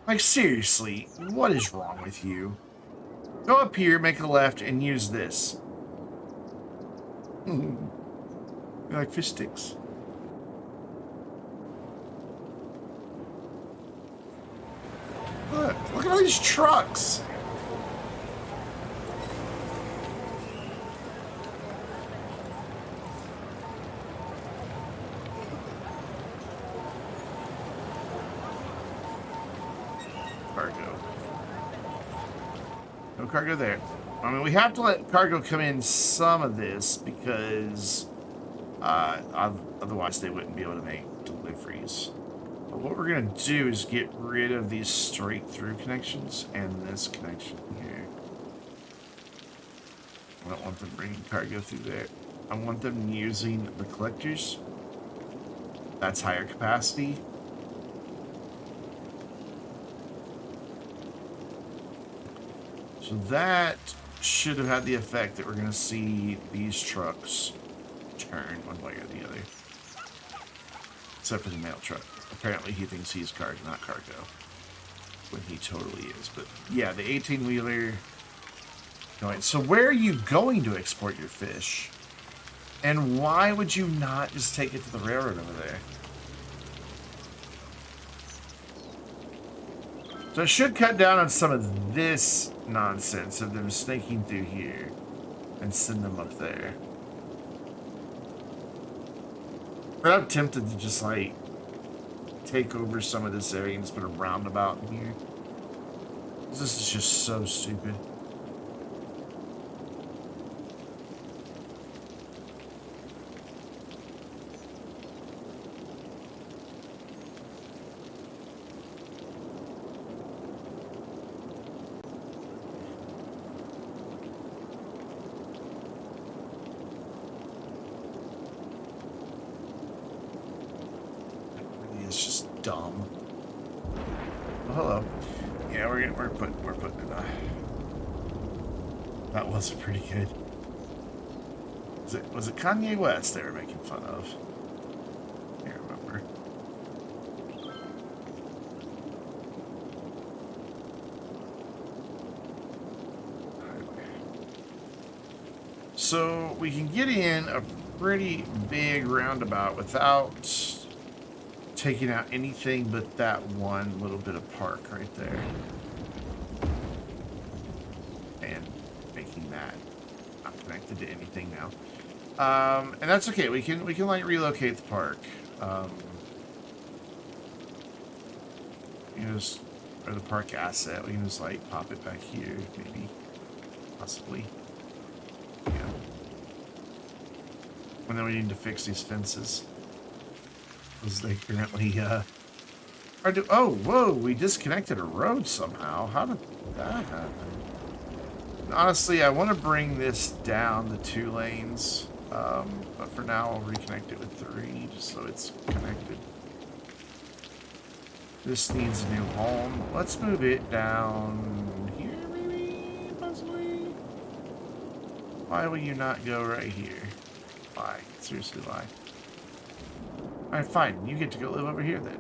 Like, seriously, what is wrong with you? Go up here, make a left, and use this. You like fish sticks? Look at all these trucks. Cargo. No cargo there. I mean, we have to let cargo come in some of this because otherwise they wouldn't be able to make deliveries. But what we're going to do is get rid of these straight through connections and this connection here. I don't want them bringing cargo through there. I want them using the collectors. That's higher capacity. So that should have had the effect that we're going to see these trucks turn one way or the other. Except for the mail truck. Apparently he thinks he's cargo, not cargo. When he totally is. But yeah, the 18-wheeler... going. So where are you going to export your fish? And why would you not just take it to the railroad over there? So it should cut down on some of this nonsense of them snaking through here and send them up there. But I'm tempted to just like take over some of this area and just put a roundabout in here. This is just so stupid. Dumb. Oh, hello. Yeah, we're putting it. That was pretty good. Was it Kanye West they were making fun of? I can't remember. So we can get in a pretty big roundabout without taking out anything but that one little bit of park right there. And making that not connected to anything now. And that's okay. We can like relocate the park. You know, just, or the park asset. We can just like pop it back here, maybe, possibly. Yeah. And then we need to fix these fences. Because they currently, oh, whoa, we disconnected a road somehow. How did that happen? Honestly, I want to bring this down to 2 lanes. But for now, I'll reconnect it with 3, just so it's connected. This needs a new home. Let's move it down here, maybe? Possibly? Why will you not go right here? Why? Seriously, why? Alright, fine. You get to go live over here then.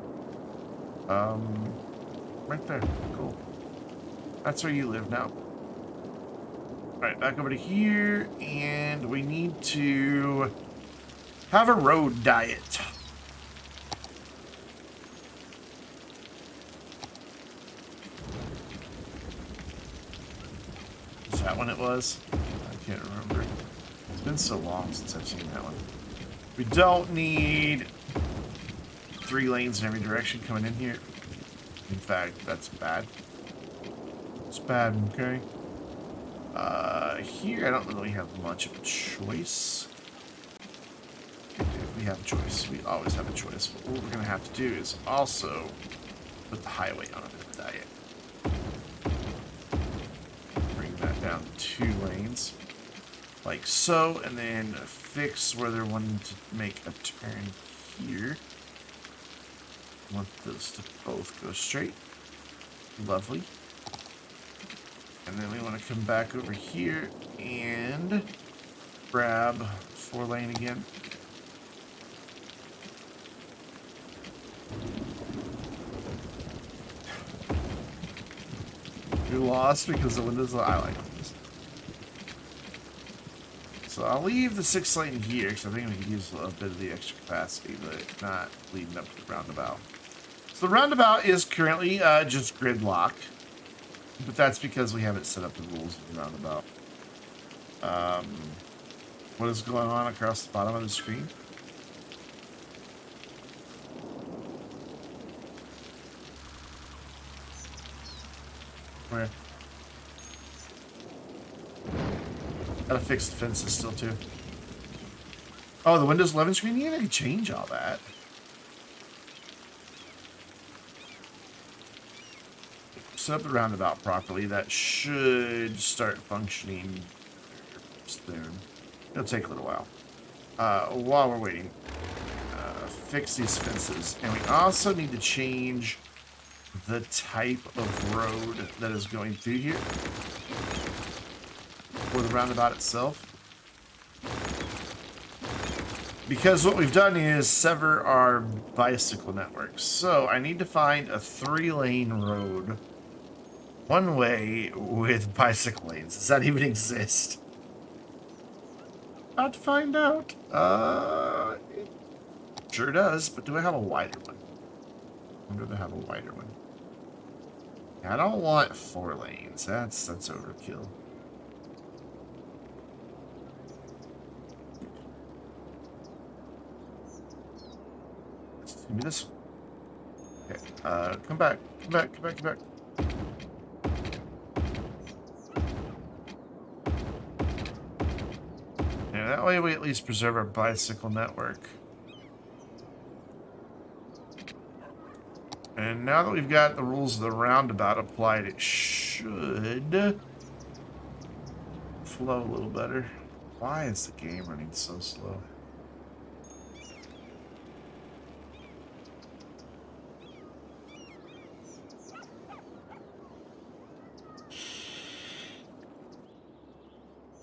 Right there. Cool. That's where you live now. Alright, back over to here, and we need to have a road diet. Is that when it was? I can't remember. It's been so long since I've seen that one. We don't need 3 lanes in every direction coming in here. In fact, that's bad. It's bad, okay? Here I don't really have much of a choice. We have a choice. We always have a choice. But what we're going to have to do is also put the highway on it. Diet. Bring that down to 2 lanes. Like so. And then fix where they're wanting to make a turn here. I want those to both go straight. Lovely. And then we want to come back over here and grab 4 lane again. You're lost because the windows. I like this. So I'll leave the 6 lane here because I think we could use a bit of the extra capacity, but not leading up to the roundabout. So the roundabout is currently just gridlock, but that's because we haven't set up the rules of the roundabout. What is going on across the bottom of the screen? Where? Gotta fix the fences still, too. Oh, the Windows 11 screen? Yeah, I can change all that. Set up the roundabout properly. That should start functioning soon. It'll take a little while. While we're waiting, fix these fences. And we also need to change the type of road that is going through here for the roundabout itself. Because what we've done is sever our bicycle network. So I need to find a 3-lane road, 1 way with bicycle lanes. Does that even exist? About to find out. It sure does, but do I have a wider one? I wonder if I have a wider one. I don't want 4 lanes. That's overkill. Give me this one. Okay. Come back. Come back. Come back. Come back. Yeah, that way we at least preserve our bicycle network. And now that we've got the rules of the roundabout applied, it should flow a little better. Why is the game running so slow?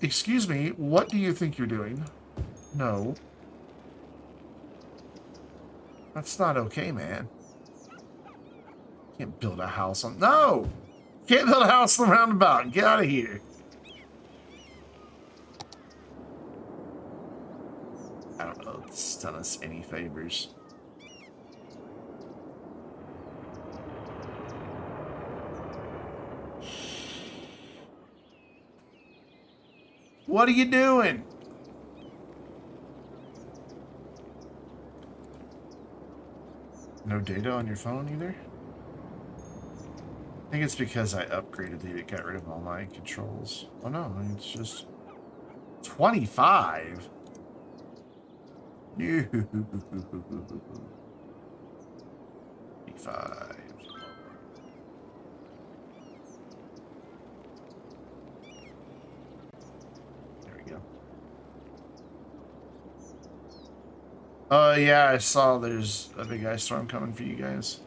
Excuse me, what do you think you're doing? No. That's not okay, man. Can't build a house on... No! Can't build a house on the roundabout. Get out of here. I don't know if this has done us any favors. What are you doing? No data on your phone either? I think it's because I upgraded it. It got rid of all my controls. Oh no, it's just 25. 25. There we go. Yeah, I saw there's a big ice storm coming for you guys.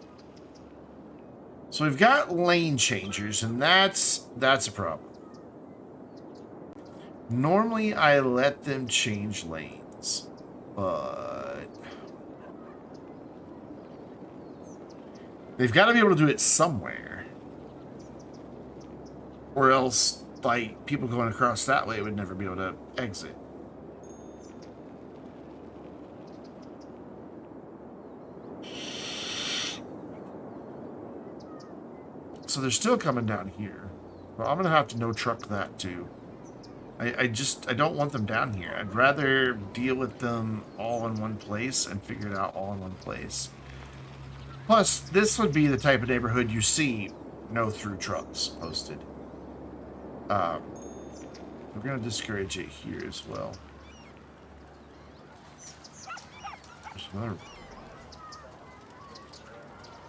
So we've got lane changers, and that's a problem. Normally, I let them change lanes, but they've got to be able to do it somewhere, or else, like, people going across that way would never be able to exit. So they're still coming down here, Well, I'm gonna have to no truck that too. I don't want them down here. I'd rather deal with them all in one place and figure it out all in one place. Plus, this would be the type of neighborhood you see no through trucks posted. We're gonna discourage it here as well. There's another.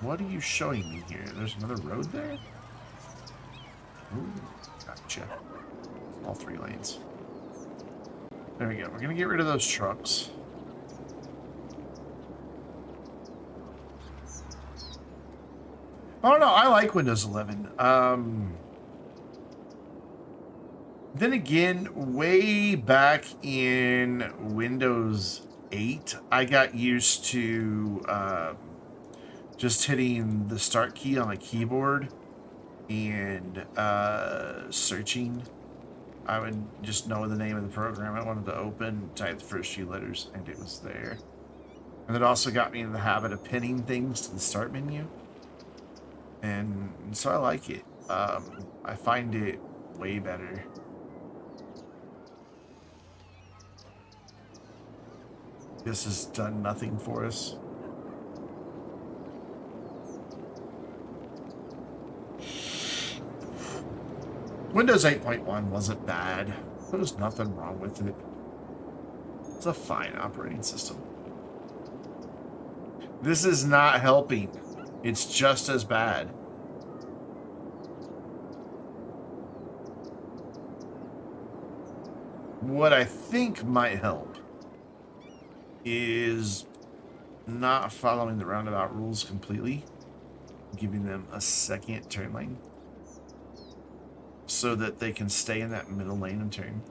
What are you showing me here? There's another road there? Ooh, gotcha. All 3 lanes. There we go. We're gonna get rid of those trucks. Oh no, I like Windows 11. Then again, way back in Windows 8, I got used to just hitting the start key on a keyboard and searching. I would just know the name of the program I wanted to open, type the first few letters, and it was there. And it also got me in the habit of pinning things to the start menu. And so I like it. I find it way better. This has done nothing for us. Windows 8.1 wasn't bad. There was nothing wrong with it. It's a fine operating system. This is not helping. It's just as bad. What I think might help is not following the roundabout rules completely, giving them a second turn lane so that they can stay in that middle lane and turn.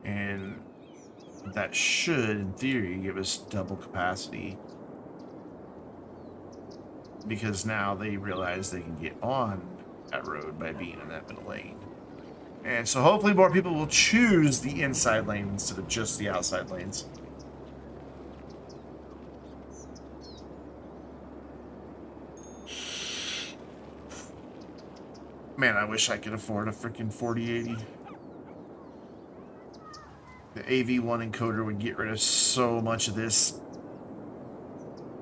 And that should, in theory, give us double capacity, because now they realize they can get on that road by being in that middle lane. And so hopefully more people will choose the inside lane instead of just the outside lanes. Man, I wish I could afford a freaking 4080. The AV1 encoder would get rid of so much of this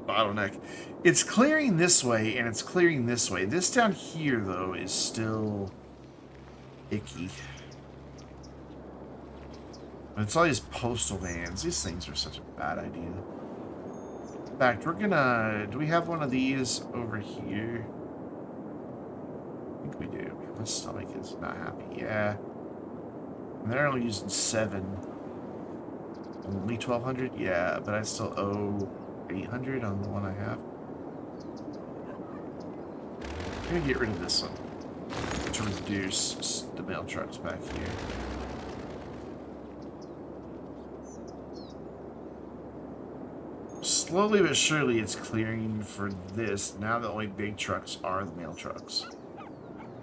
bottleneck. It's clearing this way, and it's clearing this way. This down here, though, is still icky. But it's all these postal vans. These things are such a bad idea. In fact, we're gonna... Do we have one of these over here? I think we do. My stomach is not happy. Yeah. And they're only using 7. Only 1,200? Yeah, but I still owe 800 on the one I have. I'm gonna get rid of this one to reduce the mail trucks back here. Slowly but surely it's clearing for this. Now the only big trucks are the mail trucks.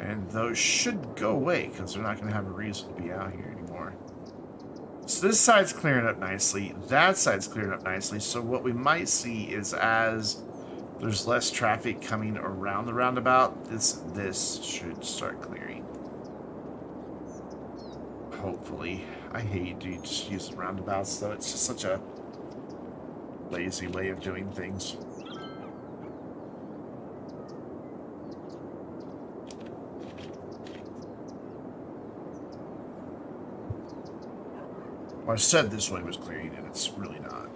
And those should go away because they're not going to have a reason to be out here anymore. So this side's clearing up nicely. That side's clearing up nicely. So what we might see is as there's less traffic coming around the roundabout, this should start clearing. Hopefully. I hate to just use the roundabouts though. It's just such a lazy way of doing things. Well, I said this way was clearing, and it's really not.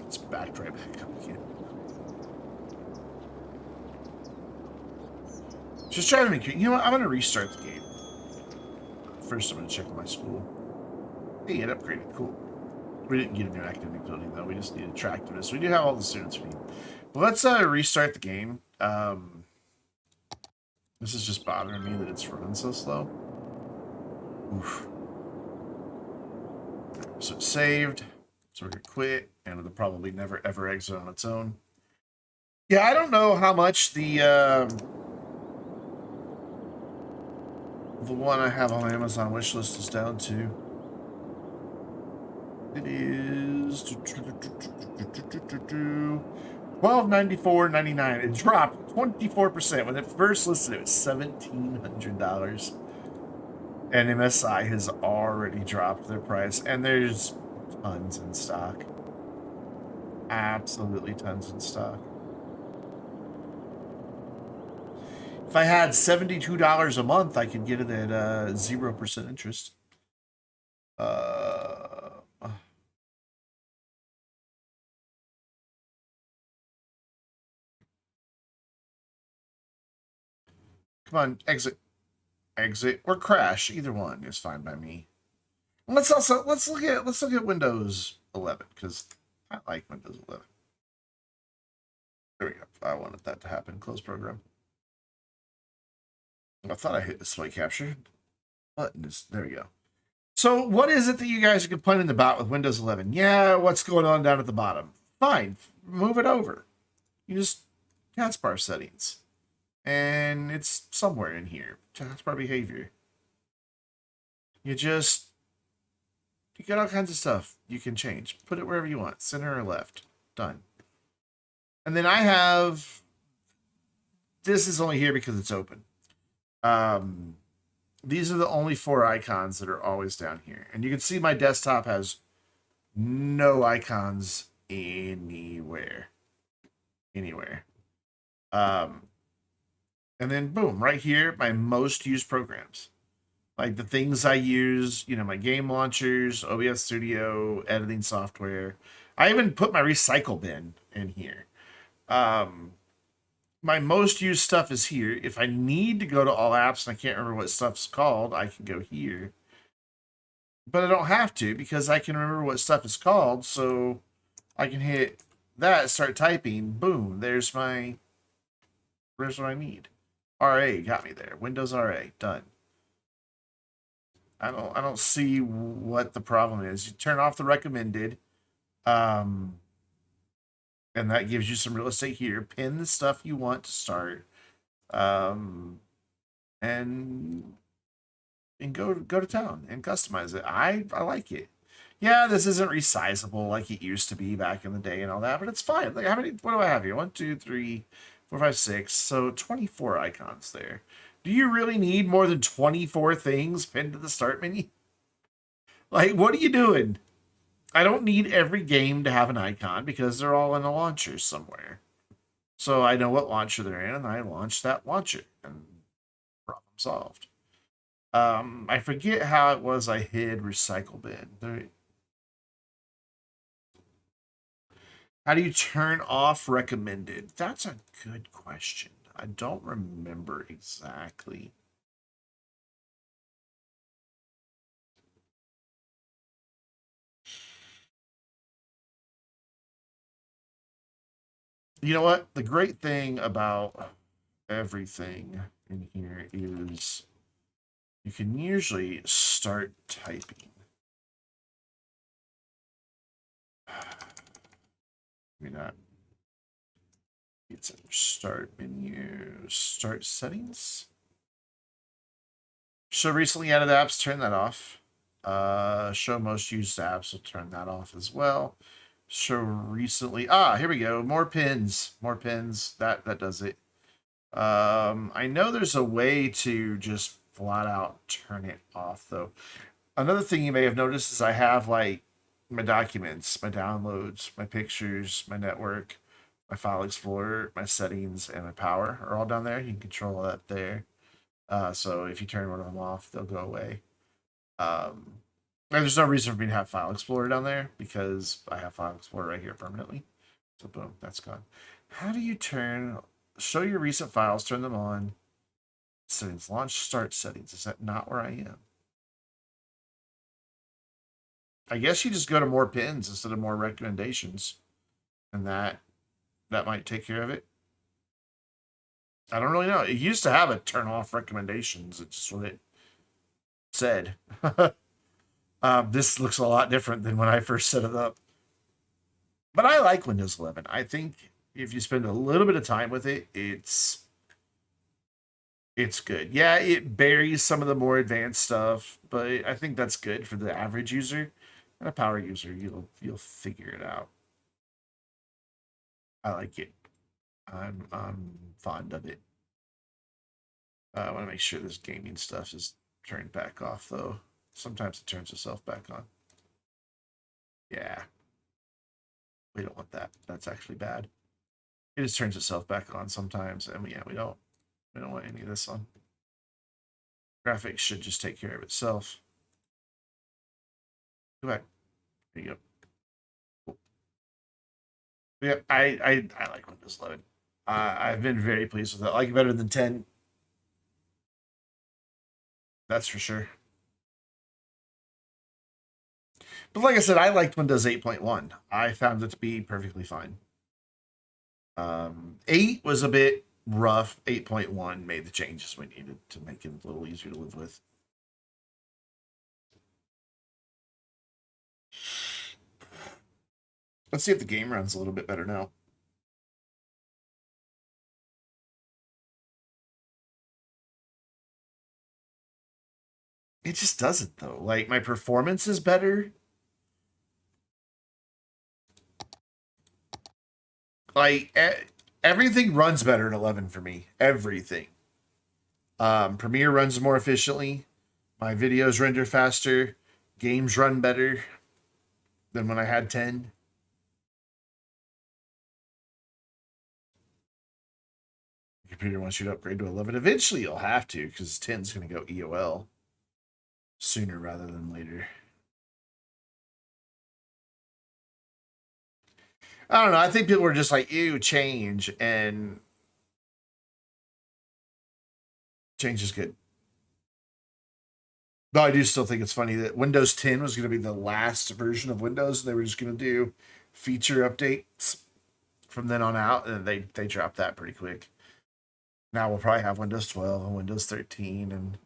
It's backed right back up again. Just trying to make you know what? I'm going to restart the game. First, I'm going to check my school. Hey, it upgraded. Cool. We didn't get a new academic building, though. We just needed attractiveness. We do have all the students we need. Well, let's restart the game. This is just bothering me that it's running so slow. Oof. So it's saved. So we're going to quit. And it'll probably never, ever exit on its own. Yeah, I don't know how much the one I have on my Amazon wishlist is down to. It is $1294.99. It dropped 24%. When it first listed, it was $1,700. And MSI has already dropped their price. And there's tons in stock. Absolutely tons in stock. If I had $72 a month, I could get it at 0% interest. Come on, exit, or crash. Either one is fine by me. Let's look at Windows 11 because I like Windows 11. There we go. I wanted that to happen. Close program. I thought I hit display capture. Button is there. We go. So, what is it that you guys are complaining about with Windows 11? Yeah, what's going on down at the bottom? Fine, move it over. You just taskbar settings, and it's somewhere in here. Taskbar behavior. You got all kinds of stuff you can change. Put it wherever you want, center or left. Done. And then I have. This is only here because it's open. These are the only 4 icons that are always down here. And you can see my desktop has no icons anywhere. And then boom, right here, my most used programs. Like the things I use, my game launchers, OBS Studio, editing software. I even put my recycle bin in here. My most used stuff is here. If I need to go to all apps and I can't remember what stuff's called, I can go here. But I don't have to because I can remember what stuff is called. So I can hit that, start typing. Boom, there's what I need. RA got me there. Windows RA, done. I don't see what the problem is. You turn off the recommended. And that gives you some real estate here. Pin the stuff you want to start. And go to town and customize it. I like it. Yeah, this isn't resizable like it used to be back in the day and all that, but it's fine. Like what do I have here? 1, 2, 3, 4, 5, 6. So 24 icons there. Do you really need more than 24 things pinned to the start menu? Like, what are you doing? I don't need every game to have an icon because they're all in a launcher somewhere. So I know what launcher they're in, and I launch that launcher, and problem solved. I forget how it was I hid recycle bin. How do you turn off recommended? That's a good question. I don't remember exactly. You know what? The great thing about everything in here is you can usually start typing. Maybe not. It's a start menu, start settings. Show recently added apps, turn that off. Show most used apps, will turn that off as well. Show recently. Here we go. More pins. That does it. I know there's a way to just flat out turn it off though. Another thing you may have noticed is I have like my documents, my downloads, my pictures, my network, my file explorer, my settings, and my power are all down there. You can control that there. So if you turn one of them off, they'll go away. And there's no reason for me to have File Explorer down there because I have File Explorer right here permanently. So boom, that's gone. How do you show your recent files, turn them on, settings, launch start settings? Is that not where I am? I guess you just go to more pins instead of more recommendations. And that might take care of it. I don't really know. It used to have a turn off recommendations. It's just what it said. This looks a lot different than when I first set it up. But I like Windows 11. I think if you spend a little bit of time with it, it's good. Yeah, it buries some of the more advanced stuff, but I think that's good for the average user. And a power user, you'll figure it out. I like it. I'm fond of it. I want to make sure this gaming stuff is turned back off, though. Sometimes it turns itself back on. Yeah. We don't want that. That's actually bad. It just turns itself back on sometimes, and yeah, we don't want any of this on. Graphics should just take care of itself. Go back. There you go. Cool. Yeah, I like Windows 11. I've been very pleased with it. I like it better than 10. That's for sure. But like I said, I liked Windows 8.1. I found it to be perfectly fine. 8 was a bit rough. 8.1 made the changes we needed to make it a little easier to live with. Let's see if the game runs a little bit better now. It just doesn't, though. Like, my performance is better. Like, everything runs better in 11 for me. Everything. Premiere runs more efficiently. My videos render faster. Games run better than when I had 10. The computer wants you to upgrade to 11. Eventually, you'll have to, because 10's going to go EOL sooner rather than later. I don't know. I think people were just like, ew, change. And change is good. Though I do still think it's funny that Windows 10 was going to be the last version of Windows. And they were just going to do feature updates from then on out. And they dropped that pretty quick. Now we'll probably have Windows 12 and Windows 13. And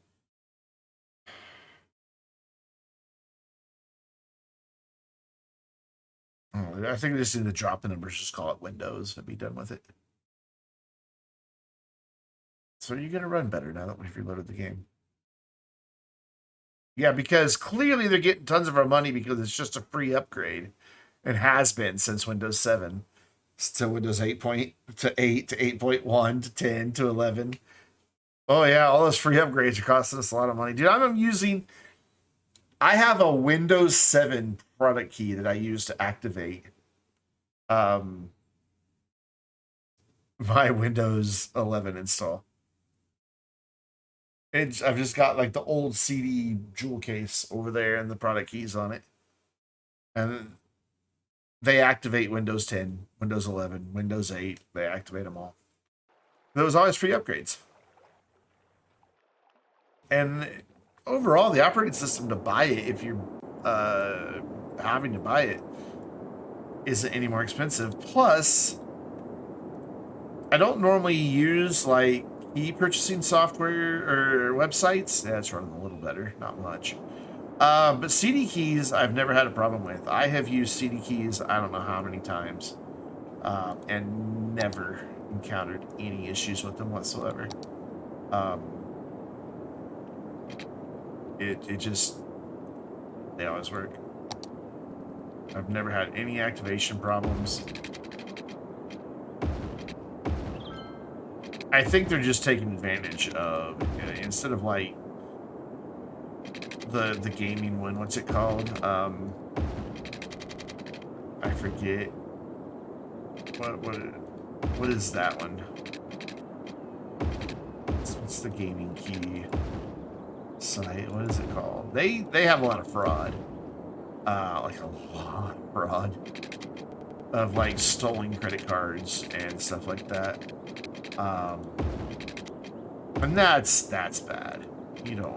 I think they just need to drop the numbers, just call it Windows and be done with it. So you're going to run better now that we've reloaded the game. Yeah, because clearly they're getting tons of our money because it's just a free upgrade. It has been since Windows 7 to Windows 8 to 8 to 8.1 to 10 to 11. Oh yeah, all those free upgrades are costing us a lot of money. Dude, I have a Windows 7 product key that I use to activate my Windows 11 install. I've just got like the old CD jewel case over there and the product keys on it. And they activate Windows 10, Windows 11, Windows 8. They activate them all. There was always free upgrades. And overall, the operating system to buy it, if you're having to buy it, isn't any more expensive. Plus, I don't normally use like e-purchasing software or websites. Yeah, it's running a little better, not much. But CD keys, I've never had a problem with. I have used CD keys, I don't know how many times, and never encountered any issues with them whatsoever. It just, they always work. I've never had any activation problems. I think they're just taking advantage of, instead of like the gaming one, what's it called? I forget. What is that one? What's the gaming key site? What is it called? They have a lot of fraud. Like a lot of fraud of like stolen credit cards and stuff like that. And that's bad. You don't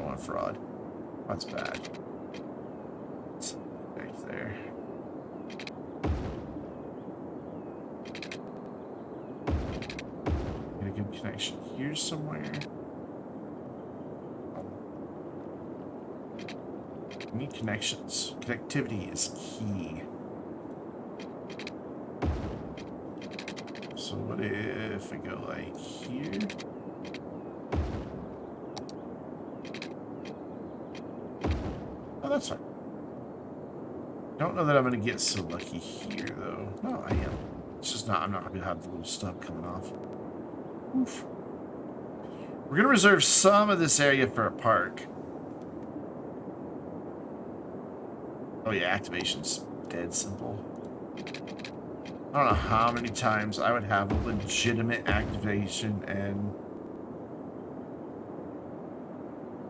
want fraud. That's bad. It's right there. Get a good connection here somewhere. We need connections. Connectivity is key. So what if we go like here? Oh, that's fine. Don't know that I'm going to get so lucky here, though. No, I am. It's just just not. I'm not gonna have the little stub coming off. Oof. We're gonna reserve some of this area for a park. Oh yeah, activation's dead simple. I don't know how many times I would have a legitimate activation and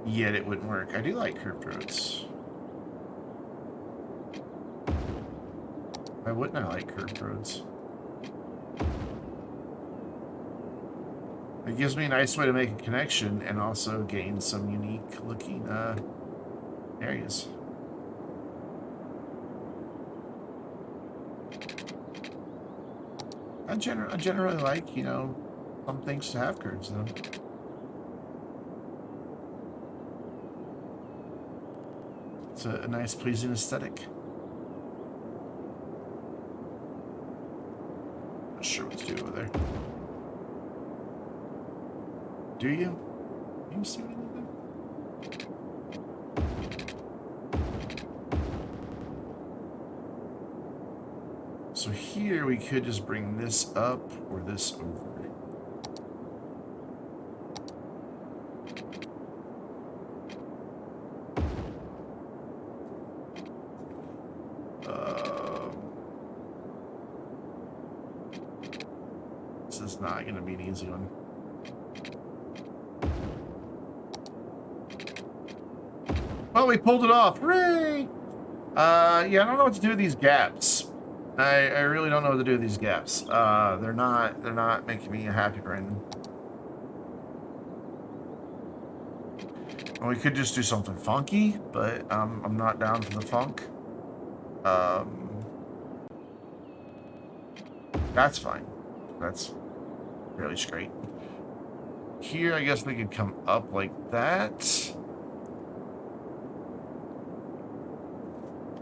yet it wouldn't work. I do like curved roads. Why wouldn't I like curved roads? It gives me a nice way to make a connection and also gain some unique looking areas. I generally like, you know, some things to have curves though. It's a nice, pleasing aesthetic. Not sure what to do over there. Do you? Can you see anything? So here we could just bring this up or this over. This is not going to be an easy one. Well, we pulled it off. Hooray! Yeah, I don't know what to do with these gaps. I really don't know what to do with these gaps. They're not making me happy, Brandon. Well, we could just do something funky, but I'm not down for the funk. That's fine. That's fairly straight. Here, I guess we could come up like that.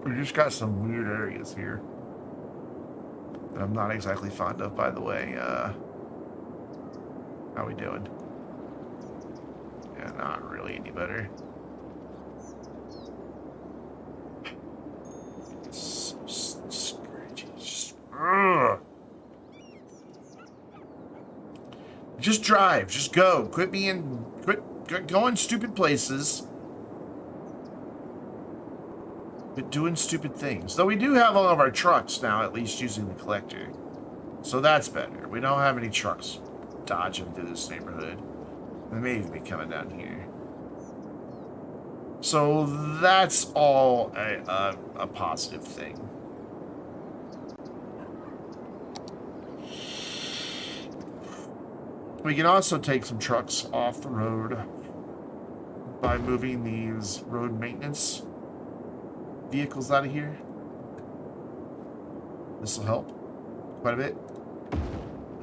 We just got some weird areas here that I'm not exactly fond of, by the way. How we doing? Yeah, not really any better. So scratchy. Just drive. Just go. Quit going stupid places. But doing stupid things. Though we do have all of our trucks now, at least using the collector. So that's better. We don't have any trucks dodging through this neighborhood. They may even be coming down here. So that's all a positive thing. We can also take some trucks off the road by moving these road maintenance vehicles out of here. This will help quite a bit.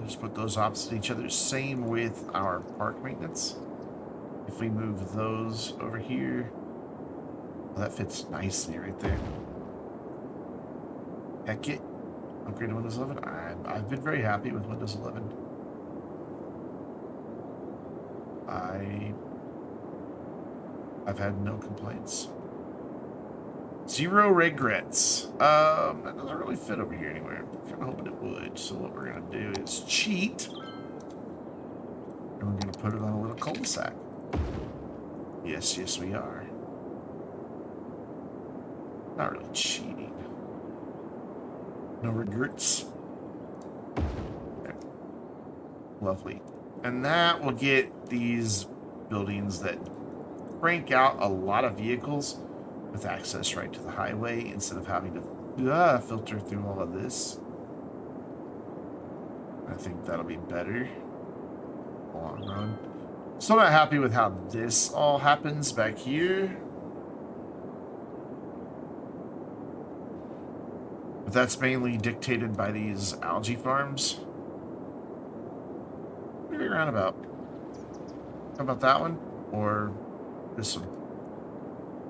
Just put those opposite each other. Same with our park maintenance. If we move those over here, well, that fits nicely right there. Heck it. Upgrade to Windows 11. I've been very happy with Windows 11. I've had no complaints. Zero regrets. That doesn't really fit over here anywhere. I'm kind of hoping it would. So what we're going to do is cheat. And we're going to put it on a little cul-de-sac. Yes, yes, we are. Not really cheating. No regrets. There. Lovely. And that will get these buildings that crank out a lot of vehicles with access right to the highway instead of having to filter through all of this. I think that'll be better long run. Still not happy with how this all happens back here. But that's mainly dictated by these algae farms. Maybe roundabout. How about that one? Or this one?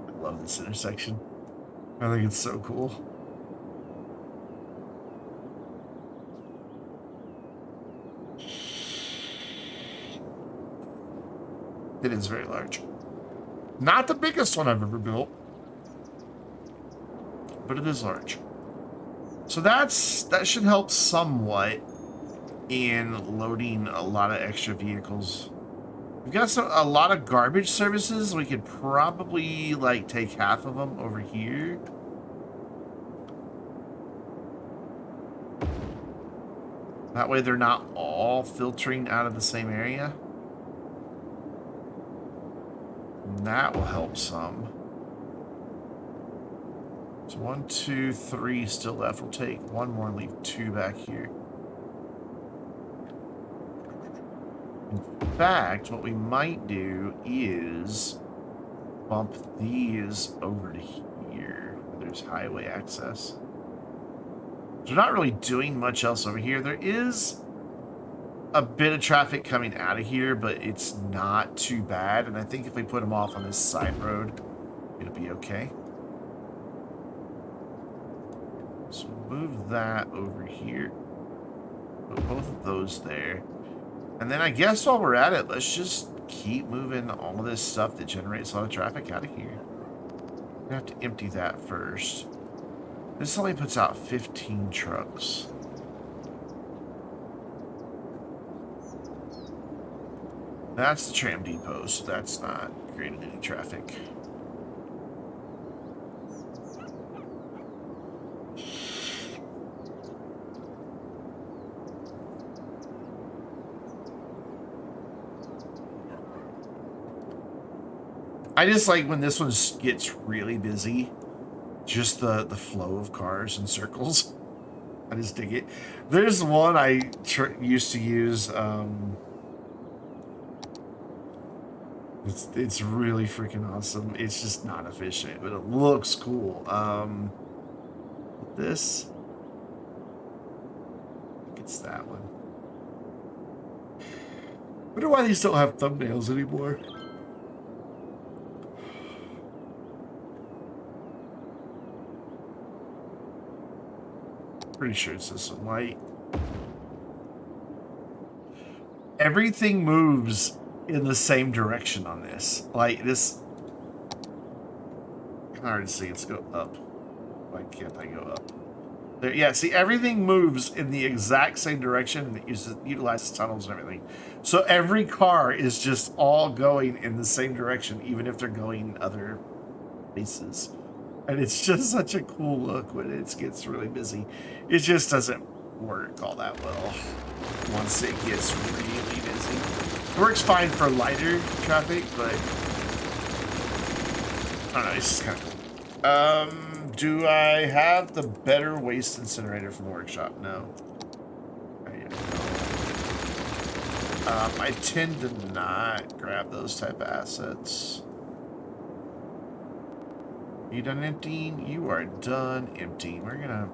I love this intersection. I think it's so cool. It is very large. Not the biggest one I've ever built, but it is large. So that should help somewhat in loading a lot of extra vehicles. We've got a lot of garbage services. We could probably like take half of them over here. That way they're not all filtering out of the same area. And that will help some. So 1, 2, 3 still left. We'll take one more and leave 2 back here. In fact, what we might do is bump these over to here where there's highway access. We're not really doing much else over here. There is a bit of traffic coming out of here, but it's not too bad. And I think if we put them off on this side road, it'll be okay. So move that over here. Put both of those there. And then I guess while we're at it, let's just keep moving all of this stuff that generates a lot of traffic out of here. We're gonna have to empty that first. This only puts out 15 trucks. That's the tram depot, so that's not creating any traffic. I just like when this one gets really busy. Just the flow of cars in circles. I just dig it. There's one I used to use. It's really freaking awesome. It's just not efficient, but it looks cool. This. I think it's that one. I wonder why these don't have thumbnails anymore. Pretty sure it's this one. Like, everything moves in the same direction on this. Like this, I can already see it's go up. Why can't I go up? There, yeah. See, everything moves in the exact same direction, and it utilizes tunnels and everything. So every car is just all going in the same direction, even if they're going other places. And it's just such a cool look when it gets really busy. It just doesn't work all that well once it gets really busy. It works fine for lighter traffic, but I don't know, it's just kind of cool. Do I have the better waste incinerator from the workshop? No. I tend to not grab those type of assets. You done emptying? You are done emptying. We're gonna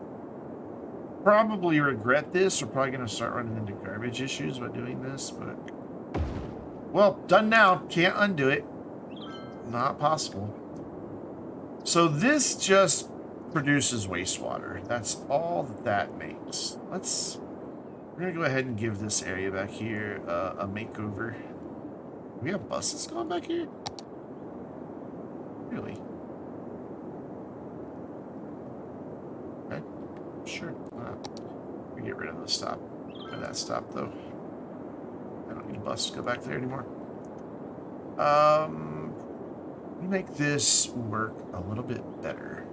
probably regret this. We're probably gonna start running into garbage issues by doing this, but well, done now. Can't undo it. Not possible. So this just produces wastewater. That's all that makes. We're gonna go ahead and give this area back here a makeover. Do we have buses going back here? Really? Okay, sure. We get rid of the stop. Or that stop though. I don't need a bus to go back there anymore. Let me make this work a little bit better.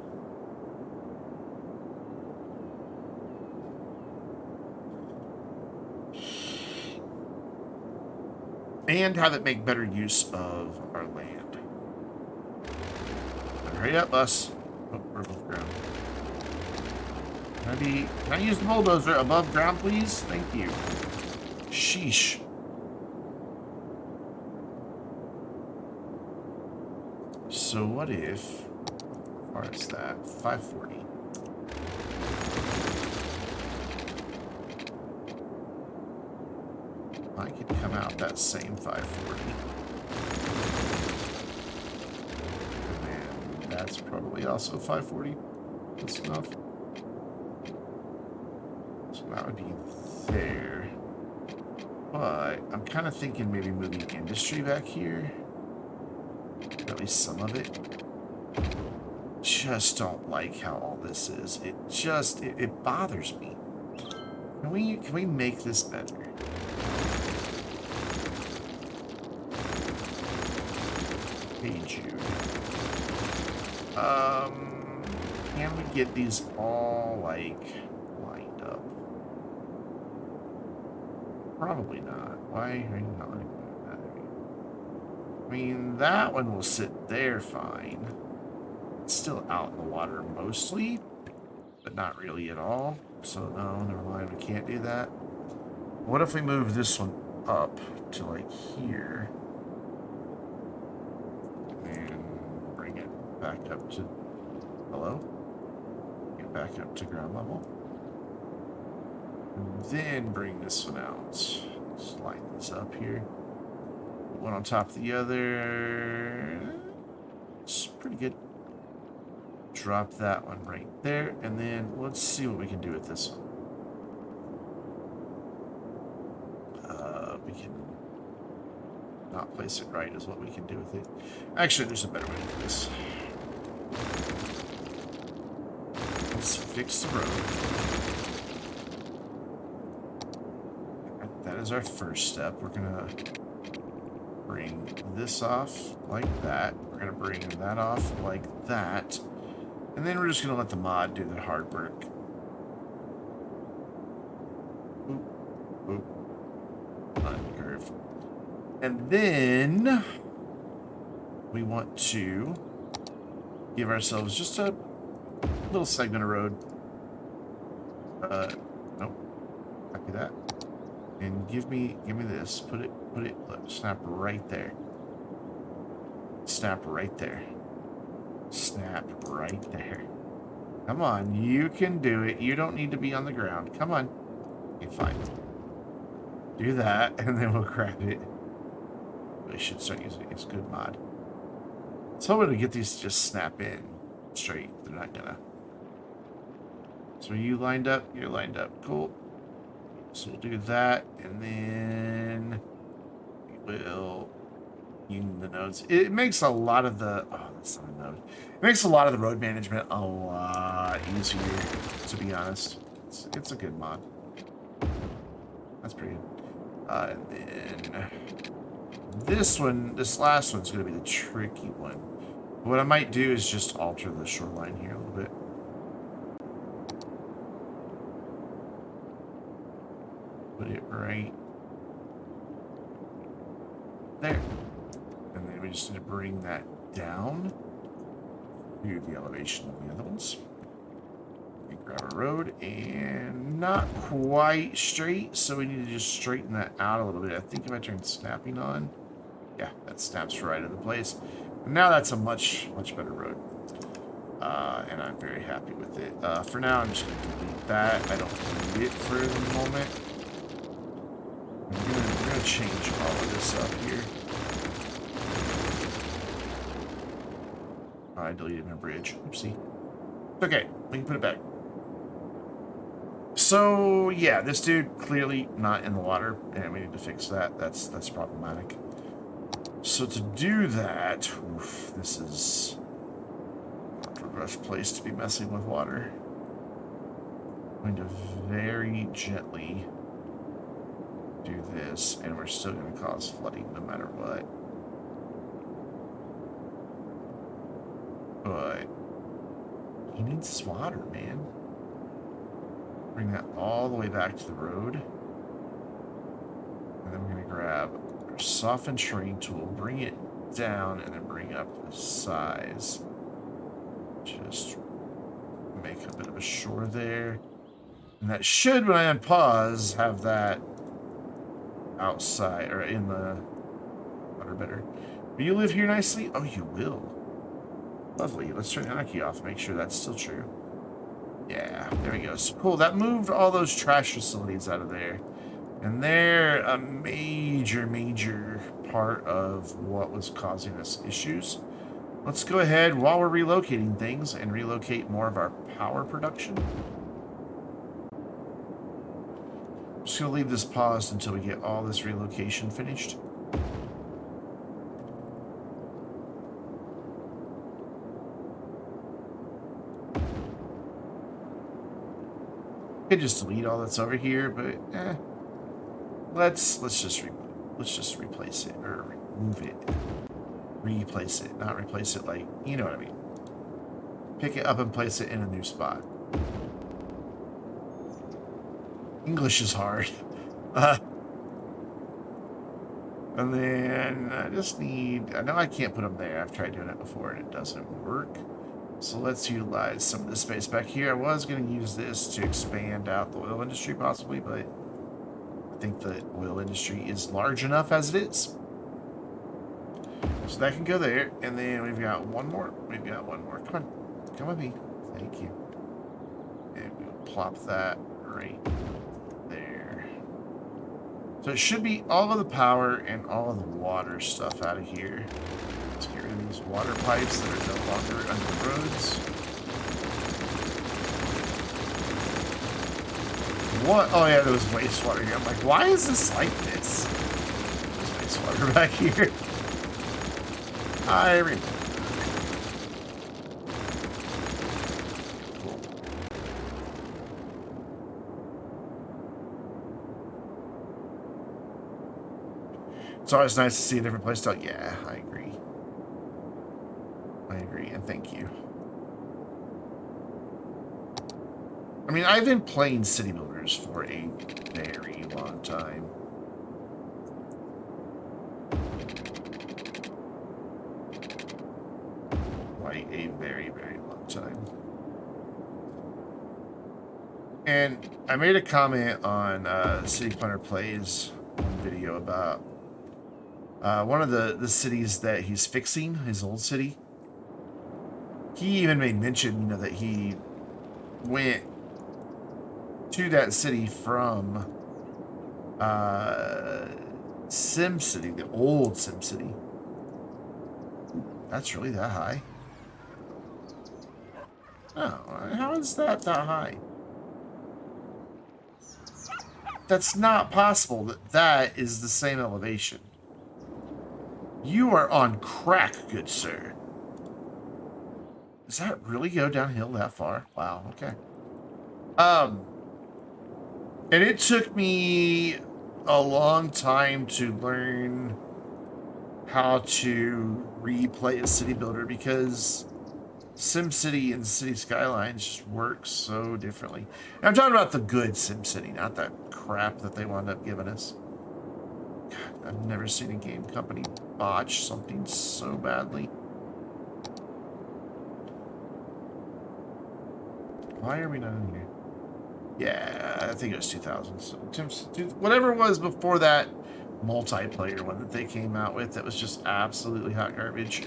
And have it make better use of our land. Hurry up, bus. Oh, we're above ground. Can I use the bulldozer above ground, please? Thank you. Sheesh. So what if, how far is that? 540. I could come out that same 540. And that's probably also 540. That's enough. So that would be there. But I'm kind of thinking maybe moving industry back here. At least some of it. Just don't like how all this is. It bothers me. You know Can we make this better? Hey, Jude. Can we get these all, like, lined up? Probably not. Why are you not like that? I mean, that one will sit there fine. It's still out in the water mostly, but not really at all. So, no, never mind. We can't do that. What if we move this one up to, like, here? And bring it back up to... Hello? Get back up to ground level. And then bring this one out. Let's line this up here. One on top of the other. It's pretty good. Drop that one right there. And then let's see what we can do with this one. We can not place it right is what we can do with it. Actually, there's a better way to do this. Let's fix the road. That is our first step. We're gonna bring this off like that. We're gonna bring that off like that. And then we're just gonna let the mod do the hard work. Oop, oop. Uncurve. And then we want to give ourselves just a little segment of road. Nope. Copy that. And give me this. Put it, look, snap right there. Snap right there. Snap right there. Come on, you can do it. You don't need to be on the ground. Come on. Okay, fine. Do that, and then we'll grab it. We should start using it. It's a good mod. So I'm going to get these to just snap in straight. They're not gonna. So are you lined up? You're lined up. Cool. So we'll do that, and then we will union the nodes. It makes a lot of the... Oh, that's not a node. It makes a lot of the road management a lot easier, to be honest. It's a good mod. That's pretty good. And then this last one's going to be the tricky one. What I might do is just alter the shoreline here a little bit. Put it right there. And then we just need to bring that down to the elevation of the other ones. We grab a road and not quite straight, so we need to just straighten that out a little bit. I think if I turn snapping on, yeah, that snaps right into place. And now that's a much better road. And I'm very happy with it. For now, I'm just going to delete that. I don't need it for the moment. We're going to change all of this up here. Oh, I deleted my bridge. Oopsie. Okay, we can put it back. So, yeah, this dude clearly not in the water, and we need to fix that. That's problematic. So to do that, oof, this is not the best place to be messing with water. I'm going to very gently do this, and we're still going to cause flooding no matter what. But he needs this water, man. Bring that all the way back to the road. And then we're going to grab our soften terrain tool, bring it down, and then bring up the size. Just make a bit of a shore there. And that should, when I unpause, have that outside, or in the water better. Will you live here nicely? Oh, you will. Lovely. Let's turn anarchy off, make sure that's still true. Yeah, there we go. So cool. That moved all those trash facilities out of there. And they're a major part of what was causing us issues. Let's go ahead, while we're relocating things, and relocate more of our power production. I'm just going to leave this paused until we get all this relocation finished. could just delete all that's over here, but let's just replace it or remove it. Replace it, not replace it, like, you know what I mean. Pick it up and place it in a new spot. English is hard. And then I just need, I know I can't put them there. I've tried doing it before and it doesn't work. So let's utilize some of the space back here. I was going to use this to expand out the oil industry possibly, but I think the oil industry is large enough as it is. So that can go there. And then we've got one more. We've got one more. Come on. Come with me. Thank you. And we'll plop that right there. So it should be all of the power and all of the water stuff out of here. Let's get rid of these water pipes that are no longer under the roads. What? Oh yeah, there was wastewater here. I'm like, why is this like this? There's wastewater back here. I remember. Cool. It's always nice to see a different playstyle. Yeah, I agree. I agree, and thank you. I mean, I've been playing City Builders for a very long time. Like a very, very long time. And I made a comment on City Planner Plays video about one of the cities that he's fixing, his old city. He even made mention, you know, that he went to that city from SimCity, the old SimCity. That's really that high? Oh, how is that high? That's not possible that is the same elevation. You are on crack, good sir. Does that really go downhill that far? Wow, okay. And it took me a long time to learn how to replay a city builder because SimCity and City Skylines just work so differently. And I'm talking about the good SimCity, not that crap that they wound up giving us. God, I've never seen a game company botch something so badly. Why are we not in here? Yeah, I think it was 2000. So, whatever it was before that multiplayer one that they came out with, that was just absolutely hot garbage.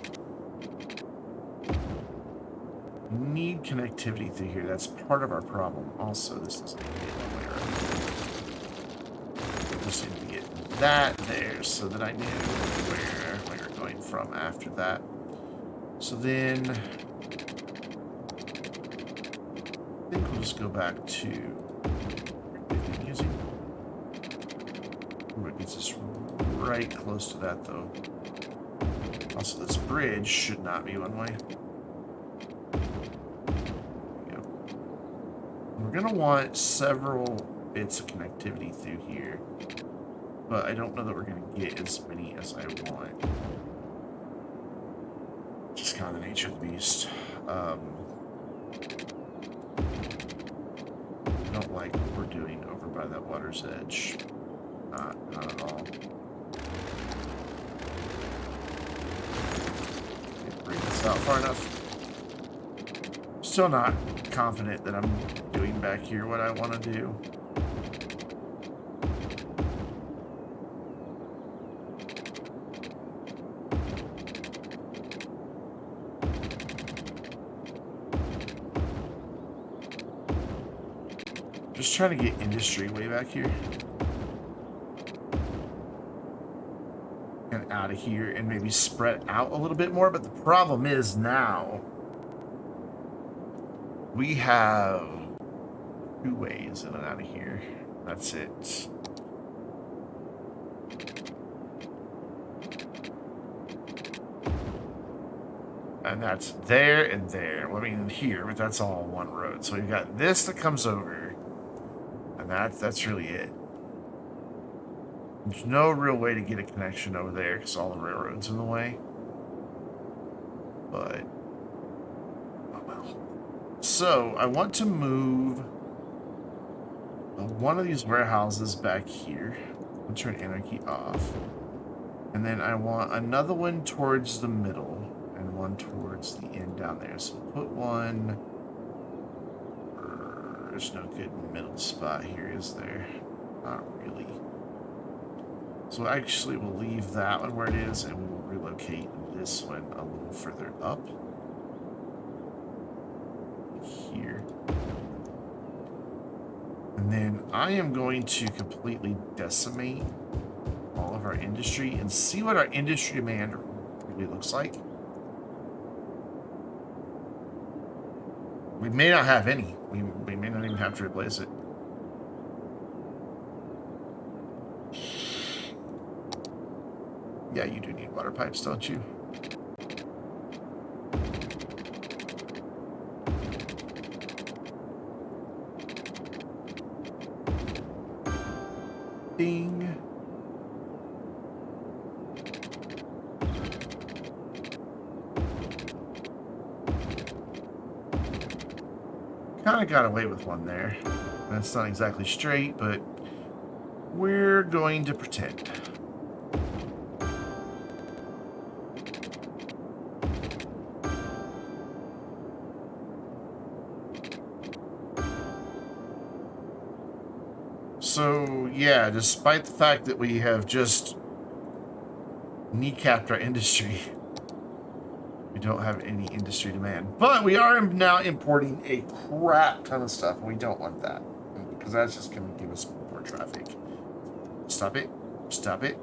Need connectivity through here. That's part of our problem. Also, this doesn't get one way around. Just need to get that there so that I knew where we were going from after that. So then I think we'll just go back to using. Ooh, it gets us right close to that though. Also, this bridge should not be one way. We're going to want several bits of connectivity through here, but I don't know that we're going to get as many as I want. Just kind of the nature of the beast. I don't like what we're doing over by that water's edge. Not at all. Can't bring this out far enough. Still not confident that I'm doing back here what I want to do. Just trying to get industry way back here. And out of here and maybe spread out a little bit more, but the problem is now we have 2 ways in and out of here. That's it. And that's there and there. Well, I mean, here, but that's all one road. So we've got this that comes over. that's really it. There's no real way to get a connection over there because all the railroads in the way. But oh well. So I want to move one of these warehouses back here. I'll turn anarchy off. And then I want another one towards the middle and one towards the end down there. So we'll put one. There's no good middle spot here, is there? Not really. So actually we'll leave that one where it is and we will relocate this one a little further up. Here. And then I am going to completely decimate all of our industry and see what our industry demand really looks like. We may not have any. We may not even have to replace it. Yeah, you do need water pipes, don't you? Ding. Kind of got away with one there. That's not exactly straight, but we're going to pretend. So, yeah, despite the fact that we have just kneecapped our industry, we don't have any industry demand. But we are now importing a crap ton of stuff, and we don't want that. Because that's just going to give us more traffic. Stop it. Stop it.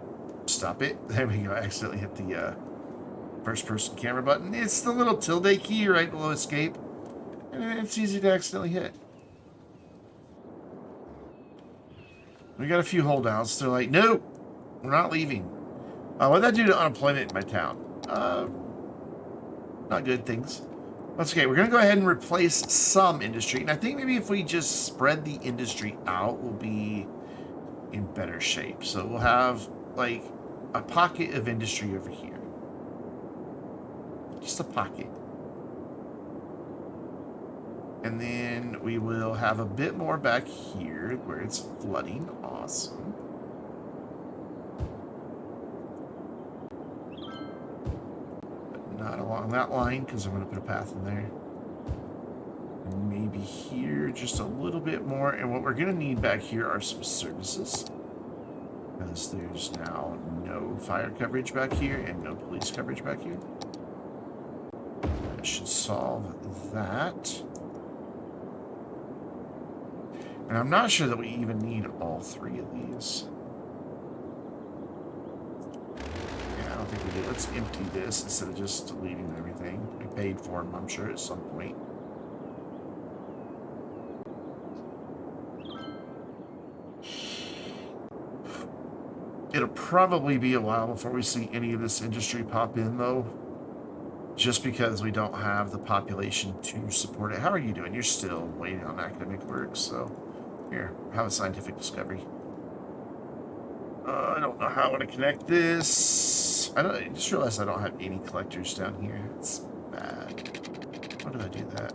Stop it. There we go. I accidentally hit the first-person camera button. It's the little tilde key right below escape. And it's easy to accidentally hit. We got a few holdouts. They're like, no, we're not leaving. What'd that do to unemployment in my town? Not good things. That's okay. We're going to go ahead and replace some industry. And I think maybe if we just spread the industry out, we'll be in better shape. So we'll have, like, a pocket of industry over here. Just a pocket. And then we will have a bit more back here where it's flooding. Awesome. But not along that line because I'm going to put a path in there. And maybe here just a little bit more. And what we're going to need back here are some services. Because there's now no fire coverage back here and no police coverage back here. That should solve that. And I'm not sure that we even need all three of these. Yeah, I don't think we do. Let's empty this instead of just deleting everything. We paid for them, I'm sure, at some point. It'll probably be a while before we see any of this industry pop in, though. Just because we don't have the population to support it. How are you doing? You're still waiting on academic work, so... Here, have a scientific discovery. I don't know how I want to connect this. I just realized I don't have any collectors down here. It's bad. Why did I do that?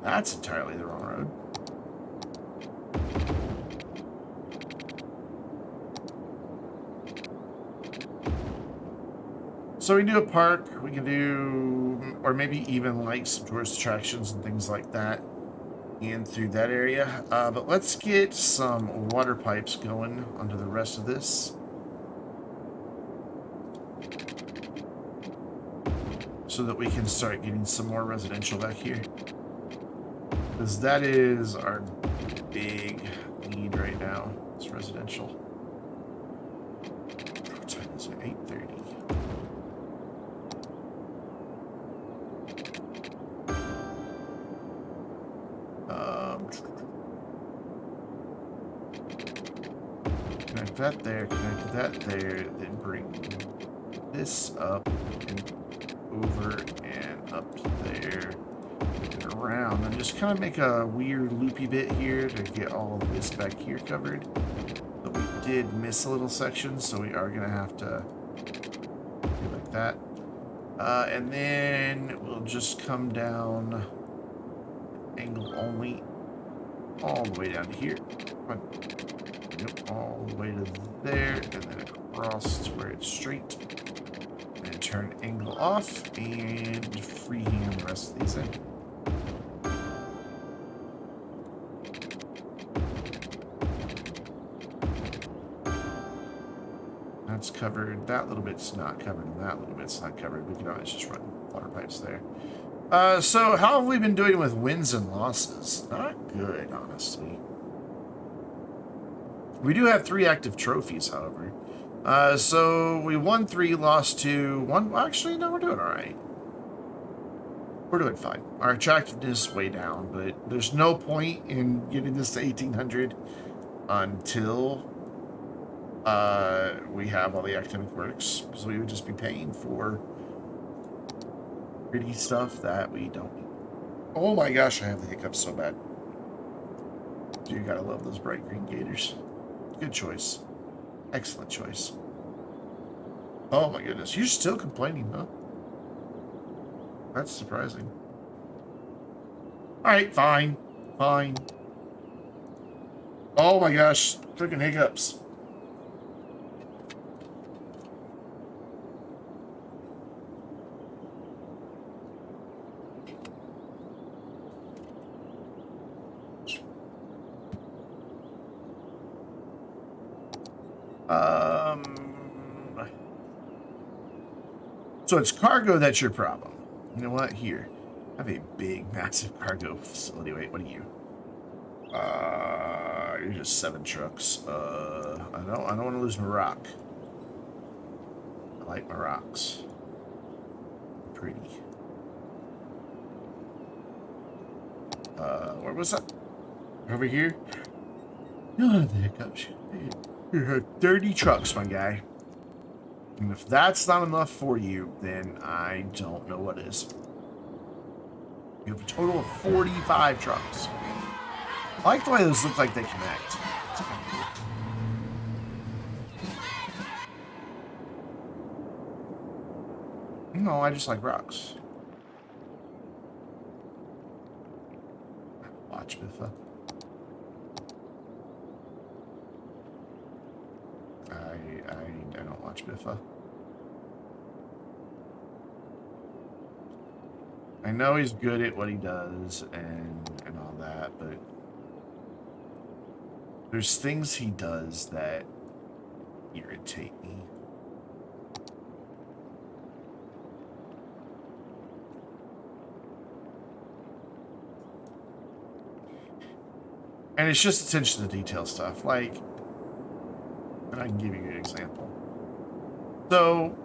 That's entirely the wrong road. So we can do a park, we can do, or maybe even like some tourist attractions and things like that in through that area. But let's get some water pipes going onto the rest of this. So that we can start getting some more residential back here. Because that is our big need right now, is residential. What time is it? 8:30. Connect that there, connect that there, then bring this up and over around and just kind of make a weird loopy bit here to get all of this back here covered. But we did miss a little section, so we are going to have to do like that. And then we'll just come down angle only all the way down to here. Come on. Yep, all the way to there, and then across to where it's straight. And turn angle off, and freehand the rest of these in. That's covered. That little bit's not covered, and that little bit's not covered. We can always just run water pipes there. So how have we been doing with wins and losses? Not good, honestly. We do have 3 active trophies, however. So we won 3, lost 2, 1. Well, actually, no, we're doing all right. We're doing fine. Our attractiveness is way down, but there's no point in getting this to 1800 until we have all the academic works, because we would just be paying for pretty stuff that we don't need. Oh my gosh, I have the hiccups so bad. You gotta love those bright green gators. Good choice. Excellent choice. Oh my goodness, you're still complaining, huh? That's surprising. Alright, fine. Fine. Oh my gosh, freaking hiccups. So it's cargo that's your problem. You know what? Here, I have a big, massive cargo facility. Wait, what are you? You're just 7 trucks. I don't want to lose my rock. I like my rocks. Pretty. Where was that? Over here? You'll have the hiccups. You have 30 trucks, my guy. And if that's not enough for you, then I don't know what is. You have a total of 45 trucks. I like the way those look like they connect. No, I just like rocks. Watch Biffa. I don't watch Biffa. I know he's good at what he does and all that, but there's things he does that irritate me. And it's just attention to detail stuff. Like, and I can give you an example. So,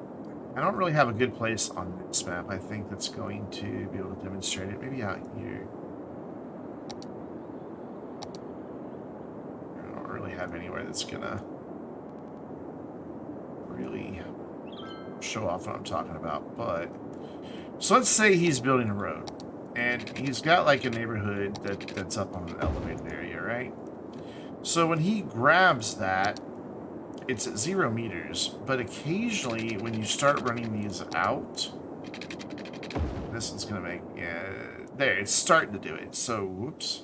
I don't really have a good place on this map, I think, that's going to be able to demonstrate it. Maybe out here. I don't really have anywhere that's gonna really show off what I'm talking about, but so let's say he's building a road and he's got like a neighborhood that's up on an elevated area, right? So when he grabs that, it's at 0 meters, but occasionally when you start running these out, this one's gonna make, yeah, there, it's starting to do it. So whoops,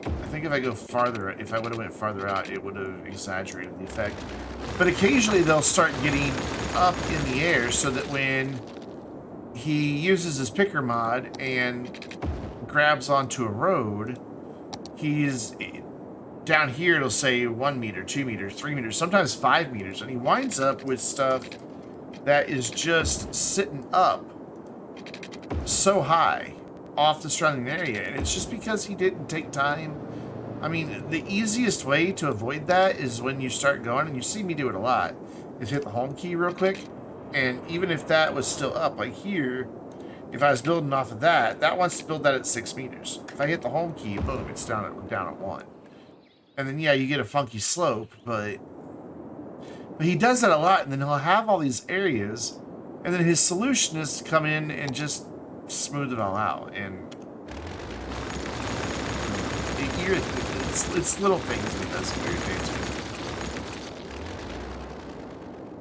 I think if I go farther, if I would have went farther out, it would have exaggerated the effect. But occasionally they'll start getting up in the air so that when he uses his picker mod and grabs onto a road, he's down here, it'll say 1 meter, 2 meters, 3 meters, sometimes 5 meters, and he winds up with stuff that is just sitting up so high off the surrounding area, and it's just because he didn't take time. I mean, the easiest way to avoid that is when you start going, and you see me do it a lot, is hit the home key real quick, and even if that was still up, like here, if I was building off of that, that wants to build that at 6 meters. If I hit the home key, boom, it's down at 1. And then, yeah, you get a funky slope, but he does that a lot, and then he'll have all these areas And then his solution is to come in and just smooth it all out. And it's little things that he does that irritates me.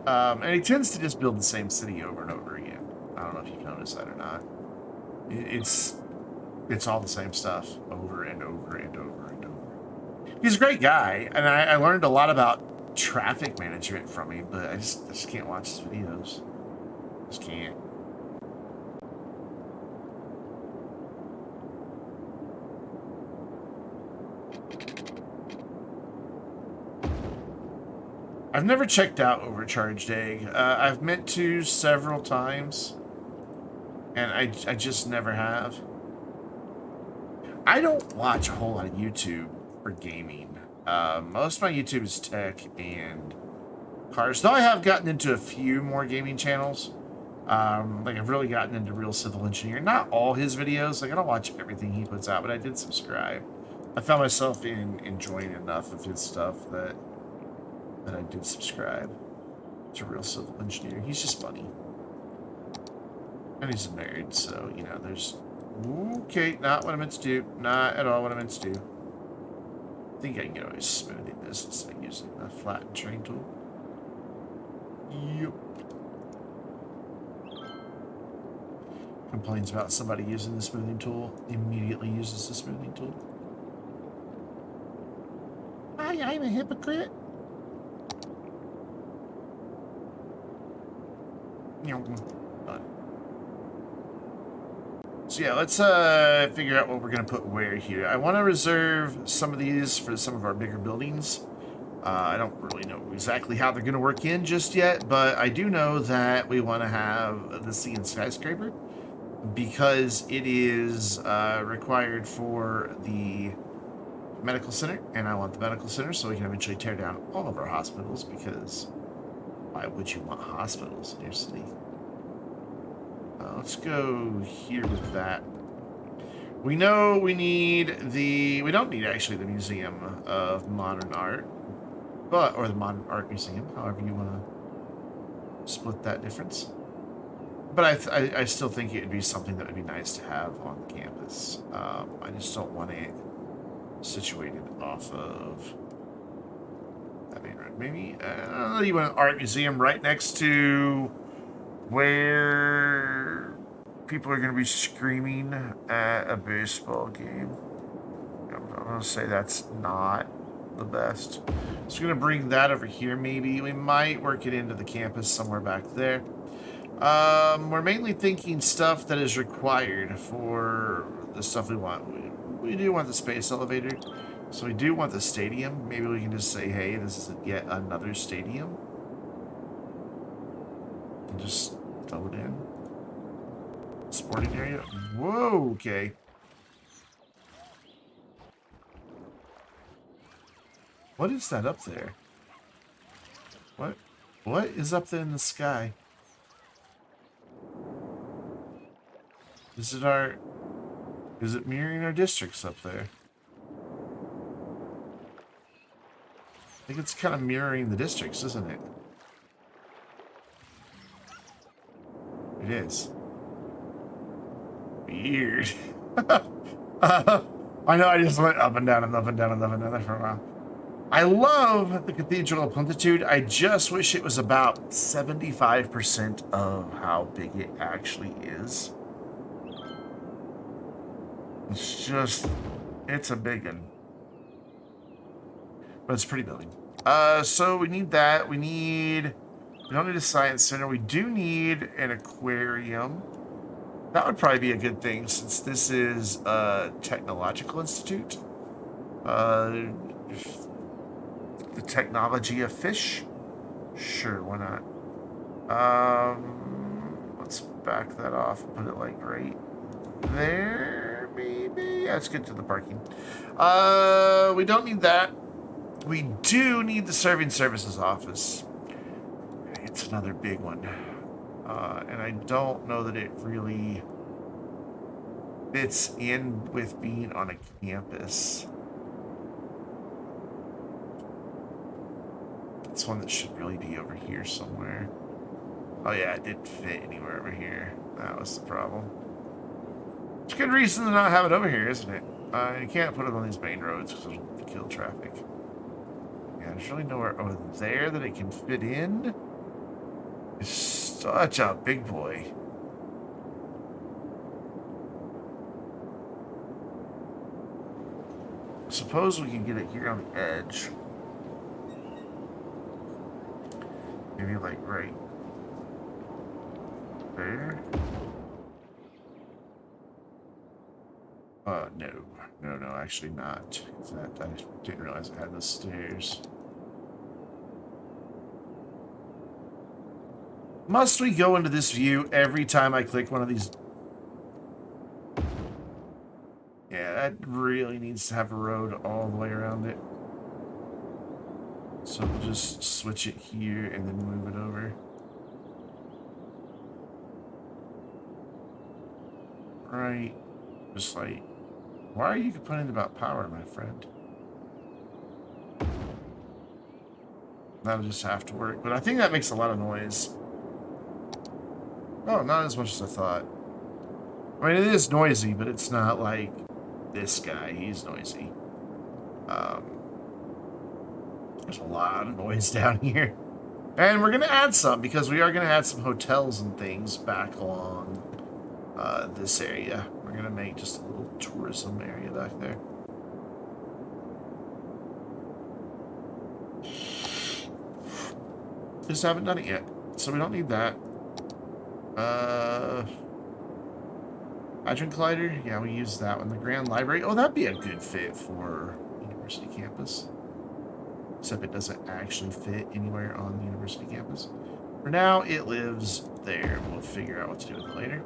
And he tends to just build the same city over and over again. I don't know if you've noticed that or not. It's all the same stuff over and over and over and over. He's a great guy, and I learned a lot about traffic management from him, but I just can't watch his videos. Just can't. I've never checked out Overcharged Egg. I've meant to several times, and I just never have. I don't watch a whole lot of YouTube for gaming. Most of my YouTube is tech and cars. Though I have gotten into a few more gaming channels. Like I've really gotten into Real Civil Engineer. Not all his videos. Like I don't watch everything he puts out, but I did subscribe. I found myself enjoying enough of his stuff that I did subscribe to Real Civil Engineer. He's just funny. And he's a nerd, so, you know, there's... Okay, not what I meant to do. Not at all what I meant to do. I think I can get away smoothing this instead of using the flatten terrain tool. Yep. Complains about somebody using the smoothing tool. Immediately uses the smoothing tool. I'm a hypocrite. So yeah, let's figure out what we're gonna put where here. I want to reserve some of these for some of our bigger buildings. I don't really know exactly how they're gonna work in just yet, but I do know that we want to have the Sea and Skyscraper because it is required for the medical center, and I want the medical center so we can eventually tear down all of our hospitals because why would you want hospitals in your city? Let's go here with that. We know we need the... We don't need, actually, the Museum of Modern Art. But... Or the Modern Art Museum, however you want to split that difference. But I still think it would be something that would be nice to have on campus. I just don't want it situated off of... that main road. Maybe... you want an art museum right next to... where people are going to be screaming at a baseball game. I'm going to say that's not the best. So we're going to bring that over here maybe. We might work it into the campus somewhere back there. We're mainly thinking stuff that is required for the stuff we want. We do want the space elevator. So we do want the stadium. Maybe we can just say, hey, this is yet another stadium. And just throw it in. Sporting area. Whoa, okay. What is that up there? What is up there in the sky? Is it mirroring our districts up there? I think it's kind of mirroring the districts, isn't it? It is. Weird. I know I just went up and down and up and down and up and down there for a while. I love the Cathedral of Plentitude. I just wish it was about 75% of how big it actually is. It's a big one. But it's a pretty building. So we need that. We don't need a science center. We do need an aquarium. That would probably be a good thing since this is a technological institute. The technology of fish? Sure, why not? Let's back that off and put it like right there, maybe? Yeah, let's get to the parking. We don't need that. We do need the serving services office. It's another big one. And I don't know that it really fits in with being on a campus. It's one that should really be over here somewhere. Oh yeah, it didn't fit anywhere over here. That was the problem. It's a good reason to not have it over here, isn't it? You can't put it on these main roads because it'll kill traffic. Yeah, there's really nowhere over there that it can fit in. It's such a big boy. Suppose we can get it here on the edge. Maybe like right there. No. No, actually not. I didn't realize it had the stairs. Must we go into this view every time I click one of these? Yeah, that really needs to have a road all the way around it. So we'll just switch it here and then move it over. Right. Just like, why are you complaining about power, my friend? That'll just have to work. But I think that makes a lot of noise. Oh, not as much as I thought. I mean, it is noisy, but it's not like this guy. He's noisy. There's a lot of noise down here. And we're going to add some, because we are going to add some hotels and things back along this area. We're going to make just a little tourism area back there. Just haven't done it yet, so we don't need that. Hadron Collider? Yeah, we use that one. The Grand Library. Oh, that'd be a good fit for University Campus. Except it doesn't actually fit anywhere on the University Campus. For now, it lives there. We'll figure out what to do with it later.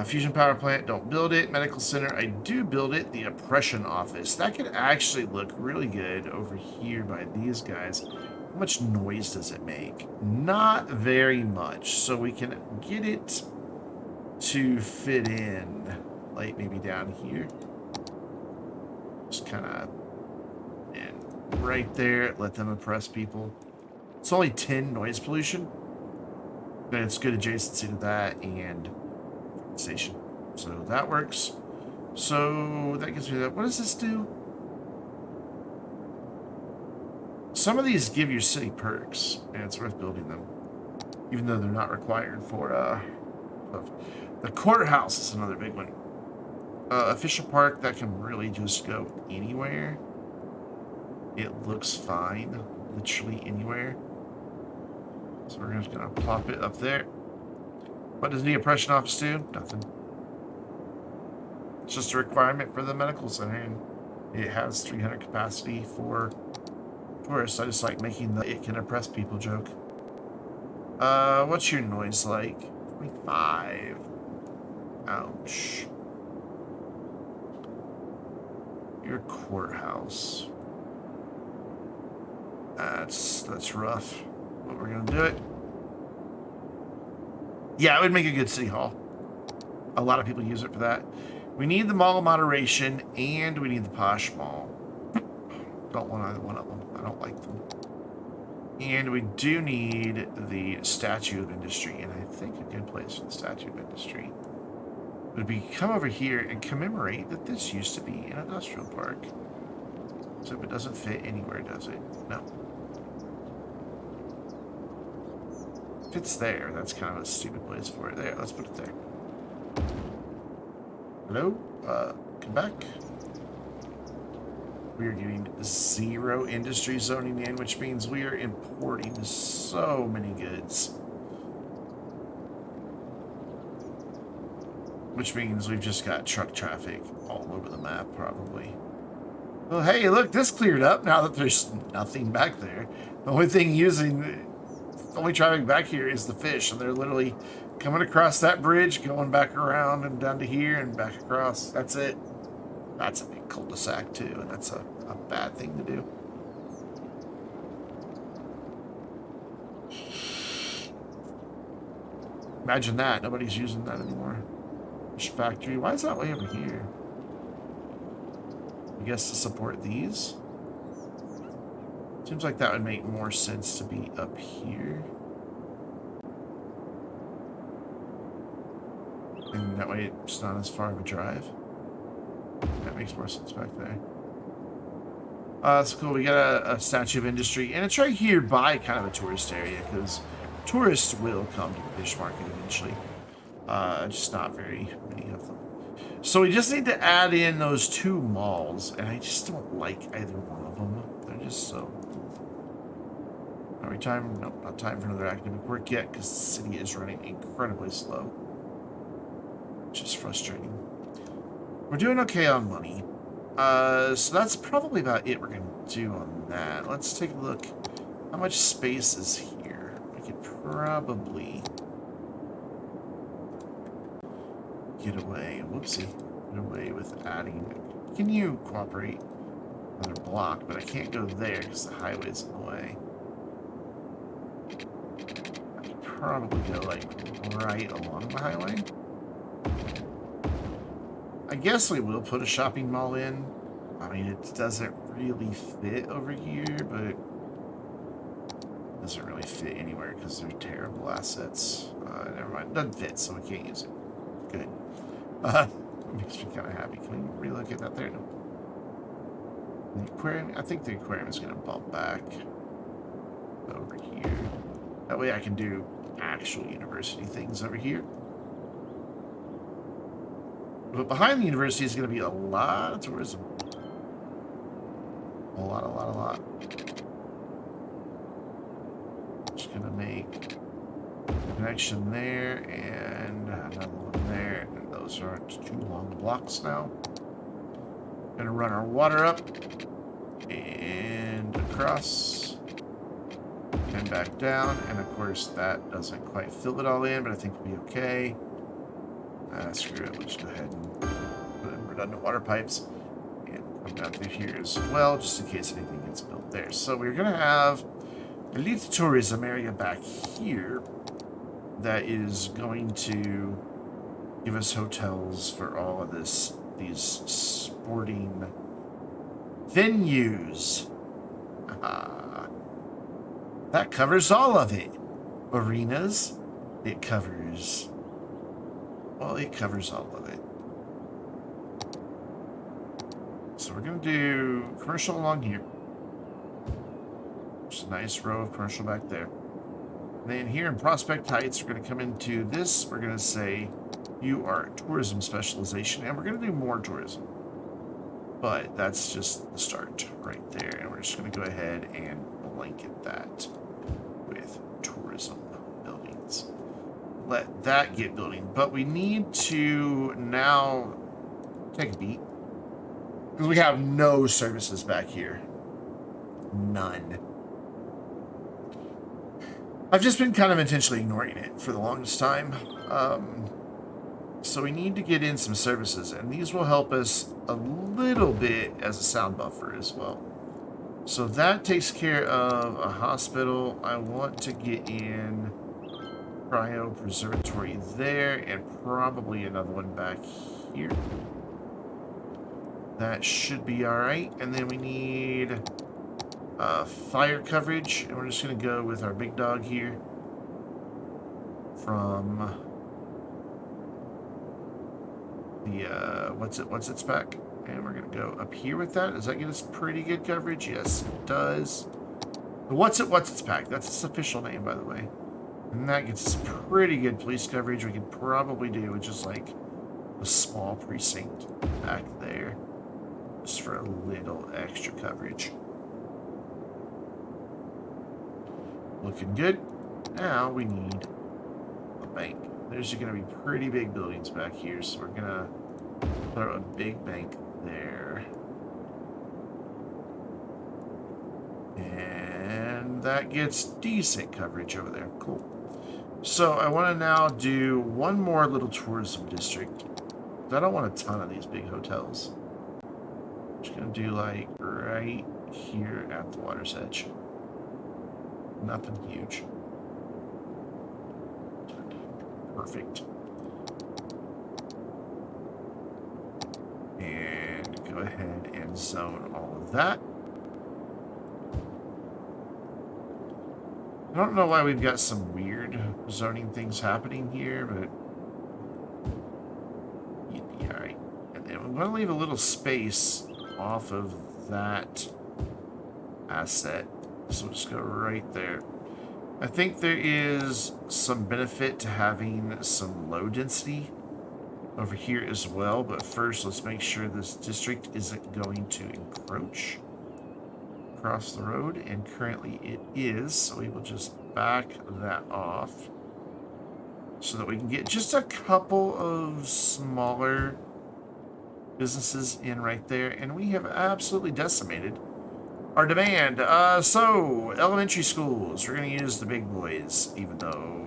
Fusion Power Plant, don't build it. Medical Center, I do build it. The Oppression Office. That could actually look really good over here by these guys. How much noise does it make? Not very much. So we can get it to fit in, like maybe down here. Just kind of right there. Let them oppress people. It's only 10 noise pollution. But it's good adjacency to that and station. So that works. So that gives me that. What does this do? Some of these give your city perks, and it's worth building them, even though they're not required for the courthouse is another big one. Official park, that can really just go anywhere. It looks fine, literally anywhere. So we're just gonna plop it up there. What does the Oppression Office do? Nothing. It's just a requirement for the medical center, and it has 300 capacity for tourists. I just like making the "it can oppress people" joke. What's your noise like? 25. Ouch. Your courthouse. That's rough. But we're gonna do it. Yeah, it would make a good city hall. A lot of people use it for that. We need the mall moderation, and we need the posh mall. Don't want either one of them. I don't like them. And we do need the Statue of Industry, and I think a good place for the Statue of Industry would be come over here and commemorate that this used to be an industrial park. So if it doesn't fit anywhere, does it? No. If it's there, that's kind of a stupid place for it. There, let's put it there. Hello? Come back. We are getting 0 industry zoning in, which means we are importing so many goods. Which means we've just got truck traffic all over the map, probably. Well, hey, look, this cleared up now that there's nothing back there. The only traffic back here is the fish, and they're literally coming across that bridge, going back around and down to here and back across. That's it. That's a big cul-de-sac, too, and that's a bad thing to do. Imagine that. Nobody's using that anymore. Fish factory. Why is that way over here? I guess to support these? Seems like that would make more sense to be up here. That way it's not as far of a drive. That makes more sense back there. That's cool. We got a statue of industry, and it's right here by kind of a tourist area because tourists will come to the fish market eventually. Just not very many of them. So we just need to add in those 2 malls, and I just don't like either one of them. They're just so... Are we time? Nope, not time for another academic work yet because the city is running incredibly slow. Which is frustrating. We're doing okay on money. So that's probably about it we're going to do on that. Let's take a look. How much space is here? We could probably get away. Whoopsie. Get away with adding. Can you cooperate? Another block, but I can't go there because the highway's in the way. I could probably go like right along the highway. I guess we will put a shopping mall in. I mean, it doesn't really fit over here, but it doesn't really fit anywhere because they're terrible assets. Never mind. It doesn't fit, so we can't use it. Good. Makes me kind of happy. Can we relocate that there? No. The aquarium? I think the aquarium is going to bump back over here. That way I can do actual university things over here. But behind the university is going to be a lot of tourism. A lot. Just going to make a connection there and another one there. And those aren't too long blocks now. Going to run our water up and across and back down. And of course, that doesn't quite fill it all in, but I think we'll be okay. Screw it, we'll just go ahead and put in redundant water pipes and come down through here as well, just in case anything gets built there. So we're going to have a little tourism area back here that is going to give us hotels for all of these sporting venues. That covers all of it. Arenas, it covers... Well, it covers all of it. So we're going to do commercial along here. Just a nice row of commercial back there. And then here in Prospect Heights, we're going to come into this. We're going to say, you are tourism specialization. And we're going to do more tourism. But that's just the start right there. And we're just going to go ahead and blanket that with tourism buildings. Let that get building, but we need to now take a beat because we have no services back here. None. I've just been kind of intentionally ignoring it for the longest time. So we need to get in some services, and these will help us a little bit as a sound buffer as well. So that takes care of a hospital. I want to get in cryo preservatory there, and probably another one back here. That should be all right. And then we need fire coverage, and we're just going to go with our big dog here from the what's its back, and we're going to go up here with that. Does that get us pretty good coverage? Yes, it does. What's its pack? That's its official name, by the way. And that gets us pretty good police coverage. We could probably do with just like a small precinct back there, just for a little extra coverage. Looking good. Now we need a bank. There's going to be pretty big buildings back here, so we're going to throw a big bank there. And that gets decent coverage over there. Cool. So I want to now do one more little tourism district. I don't want a ton of these big hotels. I'm just going to do like right here at the water's edge. Nothing huge. Perfect. And go ahead and zone all of that. I don't know why we've got some weird zoning things happening here, but I'm going to leave a little space off of that asset. So we'll just go right there. I think there is some benefit to having some low density over here as well, but first let's make sure this district isn't going to encroach across the road, and currently it is, so we will just back that off so that we can get just a couple of smaller businesses in right there, and we have absolutely decimated our demand. So elementary schools, we're going to use the big boys, even though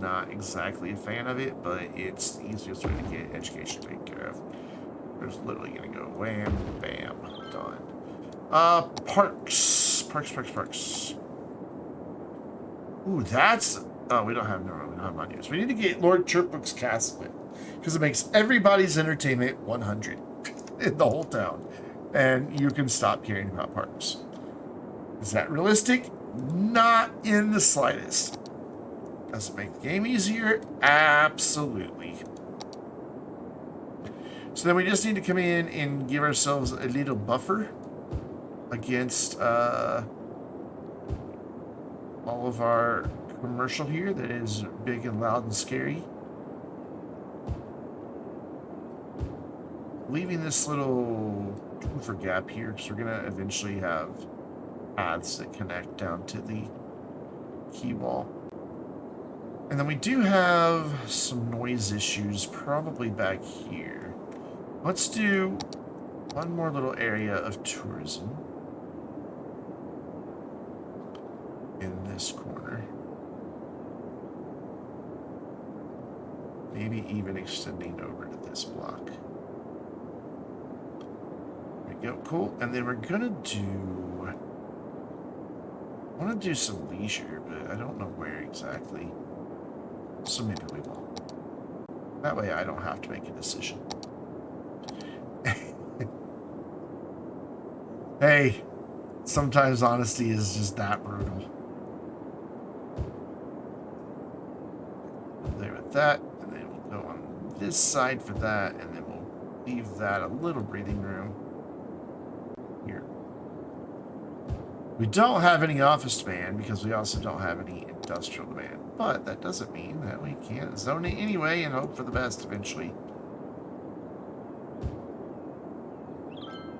not exactly a fan of it, but it's the easiest way to get education taken care of. There's literally going to go wham, bam, done. Parks. Ooh, that's... Oh, we don't have... No, we don't have monuments. We need to get Lord Chirpbook's castle in, because it makes everybody's entertainment 100 in the whole town. And you can stop caring about parks. Is that realistic? Not in the slightest. Does it make the game easier? Absolutely. So then we just need to come in and give ourselves a little buffer against all of our commercial here that is big and loud and scary. Leaving this little twofer gap here because we're going to eventually have paths that connect down to the key wall. And then we do have some noise issues probably back here. Let's do one more little area of tourism in this corner. Maybe even extending over to this block. There we go, cool. And then we're gonna do... I want to do some leisure, but I don't know where exactly. So maybe we won't. That way I don't have to make a decision. Hey, sometimes honesty is just that brutal. There with that, and then we'll go on this side for that, and then we'll leave that a little breathing room here. We don't have any office demand because we also don't have any industrial demand, but that doesn't mean that we can't zone it anyway and hope for the best eventually.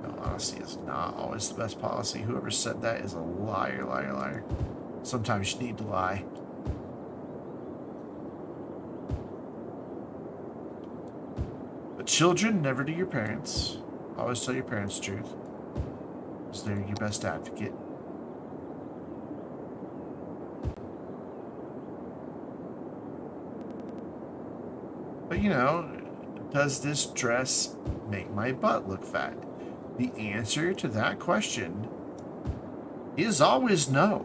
No, honesty is not always the best policy. Whoever said that is a liar, liar, liar. Sometimes you need to lie. But children, never to your parents. Always tell your parents the truth, because they're your best advocate. But, you know, does this dress make my butt look fat? The answer to that question is always no.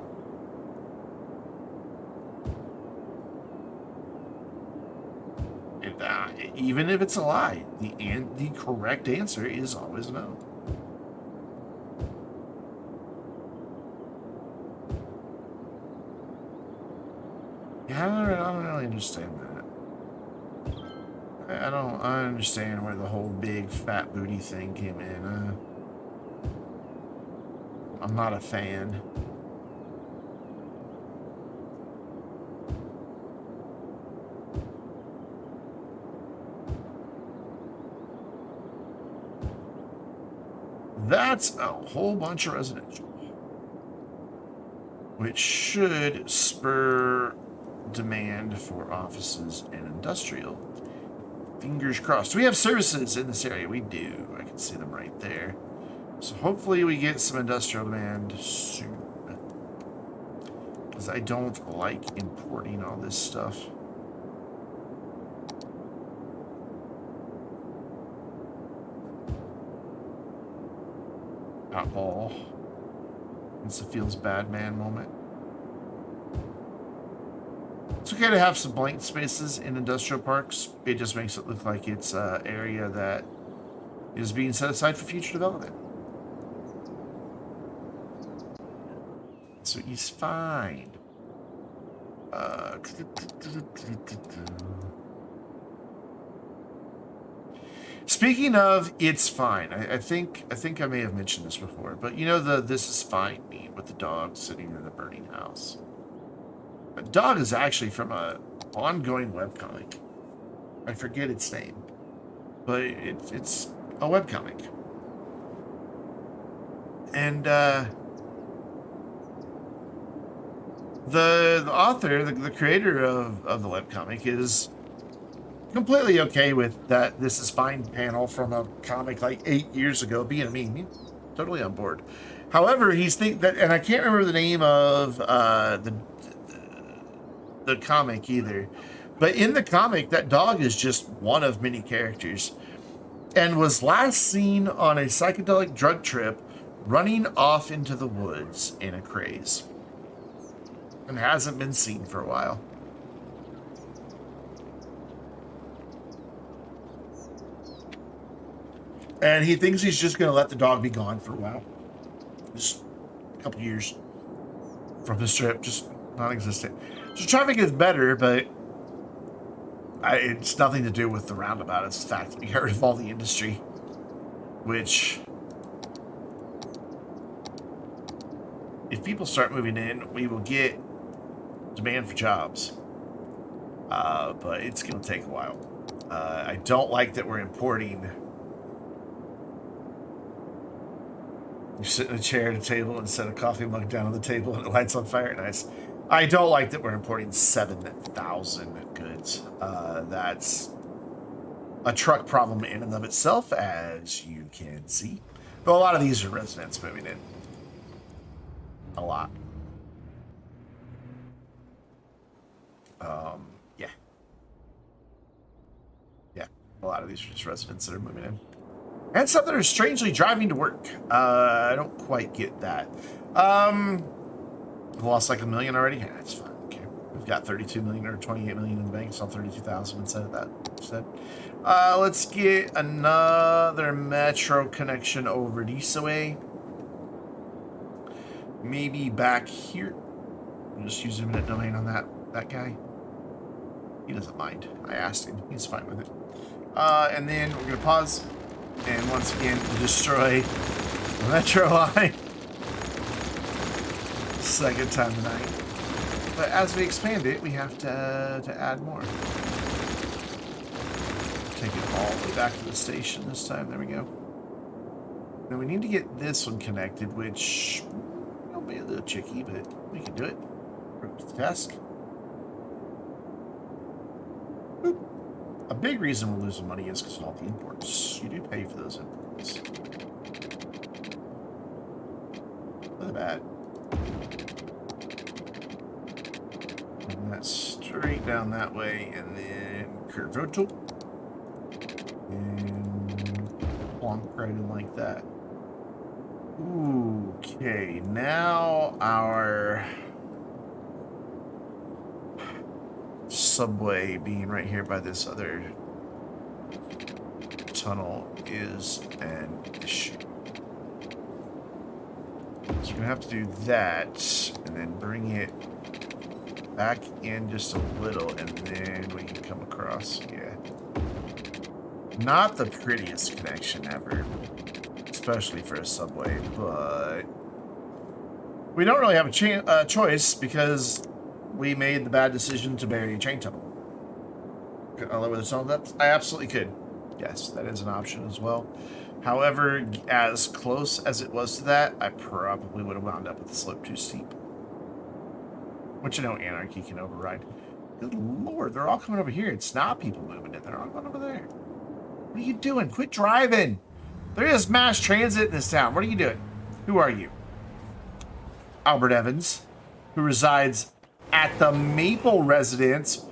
And, even if it's a lie, the correct answer is always no. Yeah, I don't really understand that. I don't understand where the whole big fat booty thing came in. I'm not a fan. That's a whole bunch of residential, which should spur demand for offices and industrial. Fingers crossed. Do we have services in this area? We do. I can see them right there. So hopefully we get some industrial demand soon. Because I don't like importing all this stuff. At all. It's a feels bad man moment. It's okay to have some blank spaces in industrial parks. It just makes it look like it's an area that is being set aside for future development. So he's fine. Speaking of, it's fine. I think I may have mentioned this before, but you know the "this is fine" meme with the dog sitting in the burning house. The dog is actually from a ongoing webcomic. I forget its name, but it's a webcomic, and the author, the creator of the webcomic, is completely okay with that "this is fine" panel from a comic like 8 years ago being a meme. Totally on board. However, he's that, and I can't remember the name of the comic either. But in the comic, that dog is just one of many characters, and was last seen on a psychedelic drug trip, running off into the woods in a craze, and hasn't been seen for a while. And he thinks he's just going to let the dog be gone for a while. Just a couple years from the strip, just non-existent. So traffic is better, but it's nothing to do with the roundabout. It's the fact that we got rid of all the industry, which, if people start moving in, we will get demand for jobs. But it's going to take a while. I don't like that we're importing. You sit in a chair at a table and set a coffee mug down on the table and it lights on fire. Nice. I don't like that we're importing 7,000 goods. That's a truck problem in and of itself, as you can see. But a lot of these are residents moving in. A lot. Yeah. Yeah. A lot of these are just residents that are moving in. And some that are strangely driving to work. I don't quite get that. I've lost like $1 million already. Yeah, that's fine. Okay. We've got 32 million or 28 million in the bank. So 32,000 instead of that. Instead. Let's get another metro connection over this way. Maybe back here. We'll just use a minute domain on that guy. He doesn't mind. I asked him. He's fine with it. And then we're going to pause. And once again, destroy the metro line. Second time tonight. But as we expand it, we have to add more. Take it all the way back to the station this time. There we go. Now we need to get this one connected, which will be a little tricky, but we can do it. Route to the task. Boop. A big reason we're losing money is because of all the imports. You do pay for those imports. Not bad. And that's straight down that way, and then curve vertical. And plonk right in like that. Okay, now our subway being right here by this other tunnel is an issue. So we're gonna have to do that and then bring it back in just a little, and then we can come across. Yeah, not the prettiest connection ever, especially for a subway, but we don't really have a choice because we made the bad decision to bury a train tunnel. Could I lower the tunnel depth? I absolutely could. Yes, that is an option as well. However, as close as it was to that, I probably would have wound up with the slope too steep. Which I know anarchy can override. Good lord, they're all coming over here. It's not people moving in. They're all going over there. What are you doing? Quit driving. There is mass transit in this town. What are you doing? Who are you? Albert Evans, who resides at the Maple residence.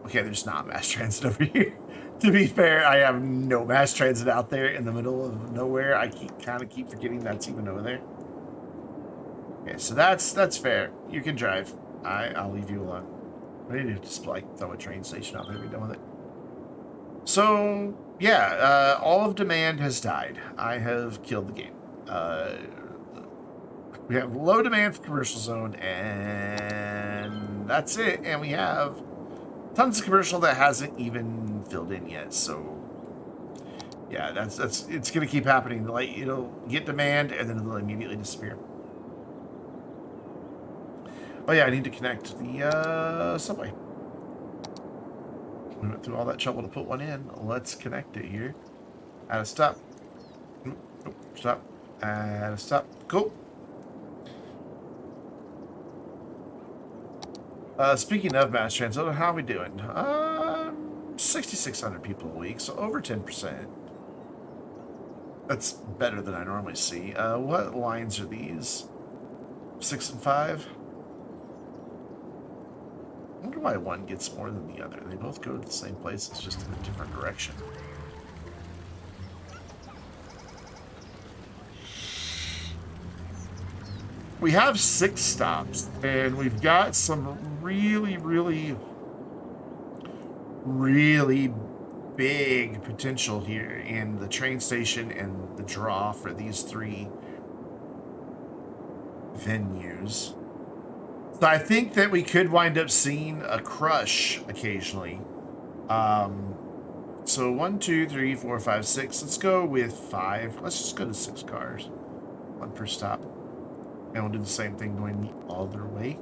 Okay, there's not mass transit over here. To be fair, I have no mass transit out there in the middle of nowhere. I kind of keep forgetting that's even over there. Okay, so that's fair. You can drive. I'll leave you alone. Ready to just like throw a train station out there and be done with it. So yeah, all of demand has died. I have killed the game. We have low demand for commercial zone, and that's it. And we have tons of commercial that hasn't even filled in yet. So Yeah, that's it's gonna keep happening. Like it'll get demand and then it'll immediately disappear. Oh yeah, I need to connect the subway. We went through all that trouble to put one in. Let's connect it here. Add a stop. Nope, stop. Add a stop. Cool. Speaking of mass transit, how are we doing? 6,600 people a week, so over 10%. That's better than I normally see. What lines are these? 6 and 5? I wonder why one gets more than the other. They both go to the same place, it's just in a different direction. We have 6 stops, and we've got some really, really, really big potential here in the train station and the draw for these 3 venues. So I think that we could wind up seeing a crush occasionally. So 1, 2, 3, 4, 5, 6. Let's go with 5. Let's just go to 6 cars. 1 per stop. And we'll do the same thing going the other way.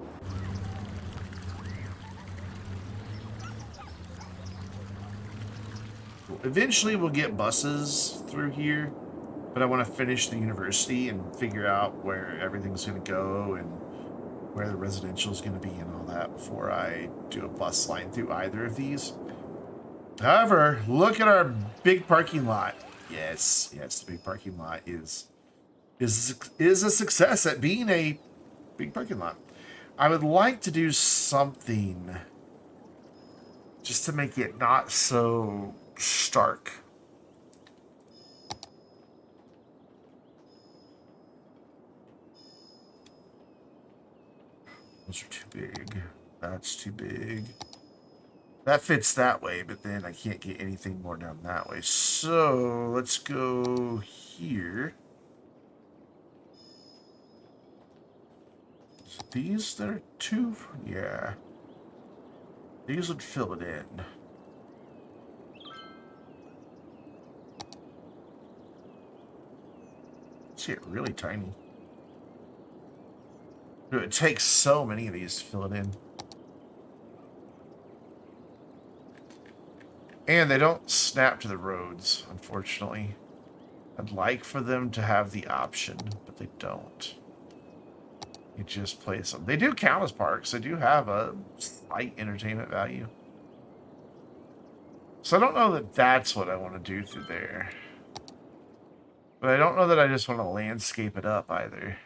Eventually we'll get buses through here, but I want to finish the university and figure out where everything's going to go and where the residential is going to be and all that before I do a bus line through either of these. However, look at our big parking lot. Yes, the big parking lot is a success at being a big parking lot. I would like to do something just to make it not so stark. Those are too big. That's too big. That fits that way, but then I can't get anything more down that way. So let's go here. So these, there are 2. Yeah. These would fill it in. Let's get really tiny. Dude, it takes so many of these to fill it in. And they don't snap to the roads, unfortunately. I'd like for them to have the option, but they don't. You just place them. They do count as parks. They do have a slight entertainment value. So I don't know that that's what I want to do through there. But I don't know that I just want to landscape it up either.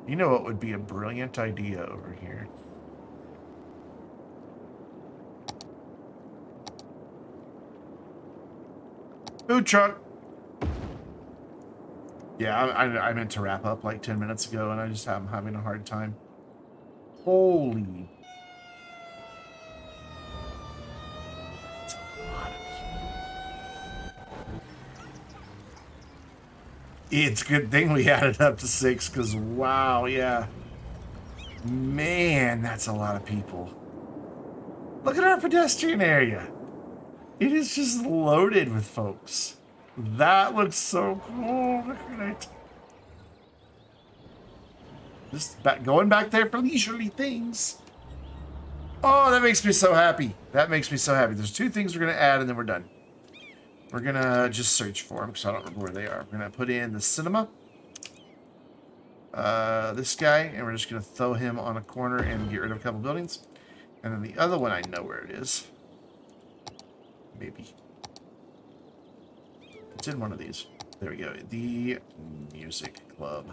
You know what would be a brilliant idea over here? Food truck! Yeah, I meant to wrap up like 10 minutes ago, and I just am having a hard time. Holy. That's a lot of people. It's a good thing we added up to 6, because wow, yeah. Man, that's a lot of people. Look at our pedestrian area. It is just loaded with folks. That looks so cool. Look at it. Just going back there for leisurely things. Oh, that makes me so happy. That makes me so happy. There's 2 things we're going to add and then we're done. We're going to just search for them because I don't remember where they are. We're going to put in the cinema. This guy, and we're just going to throw him on a corner and get rid of a couple buildings. And then the other one, I know where it is. Maybe. It's in one of these. There we go. The music club.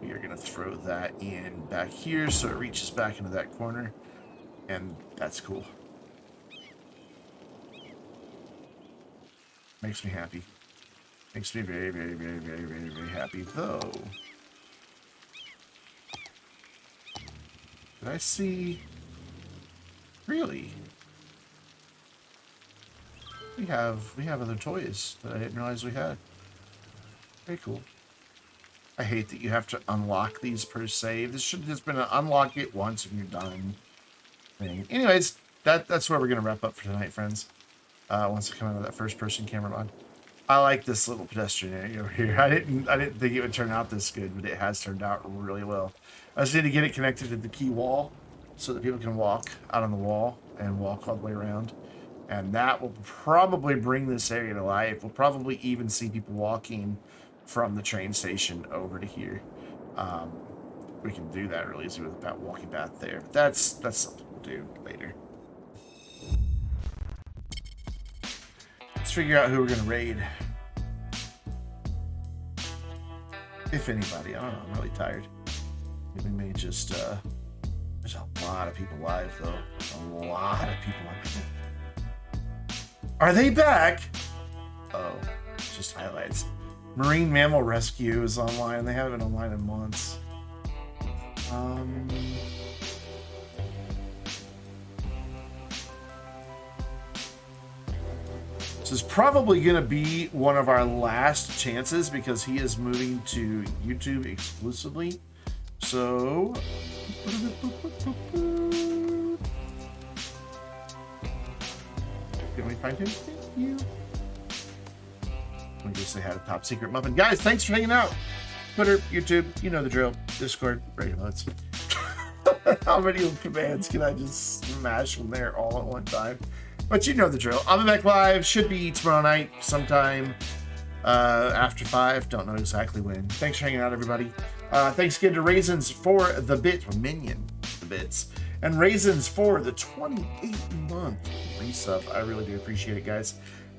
We are going to throw that in back here so it reaches back into that corner. And that's cool. Makes me happy. Makes me very, very, very, very, very, very happy. Though, did I see... Really? We have other toys that I didn't realize we had. Very cool. I hate that you have to unlock these per se. This should have just been an unlock it once and you're done thing. Anyways, that's where we're gonna wrap up for tonight, friends. Once I come out of that first person camera mod. I like this little pedestrian area over here. I didn't think it would turn out this good, but it has turned out really well. I just need to get it connected to the key wall so that people can walk out on the wall and walk all the way around. And that will probably bring this area to life. We'll probably even see people walking from the train station over to here. We can do that really easy with a walking path there. But that's something we'll do later. Let's figure out who we're gonna raid. If anybody, I don't know, I'm really tired. We may just, there's a lot of people live though. A lot of people live. Are they back? Oh, it's just highlights. Marine Mammal Rescue is online. They haven't been online in months. This is probably going to be one of our last chances because he is moving to YouTube exclusively. So, can we find him? Thank you. Let me just say hi to Top Secret Muffin. Guys, thanks for hanging out. Twitter, YouTube, you know the drill. Discord, radio modes. How many commands can I just smash from there all at one time? But you know the drill. I'll be back live. Should be tomorrow night sometime after 5. Don't know exactly when. Thanks for hanging out, everybody. Thanks again to Raisins for the bit. Or Minion, the bits. And Raisins for the 28-month resub. I really do appreciate it, guys.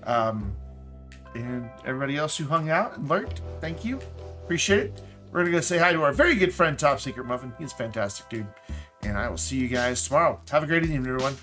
And everybody else who hung out and lurked, thank you. Appreciate it. We're going to go say hi to our very good friend, Top Secret Muffin. He's a fantastic dude. And I will see you guys tomorrow. Have a great evening, everyone.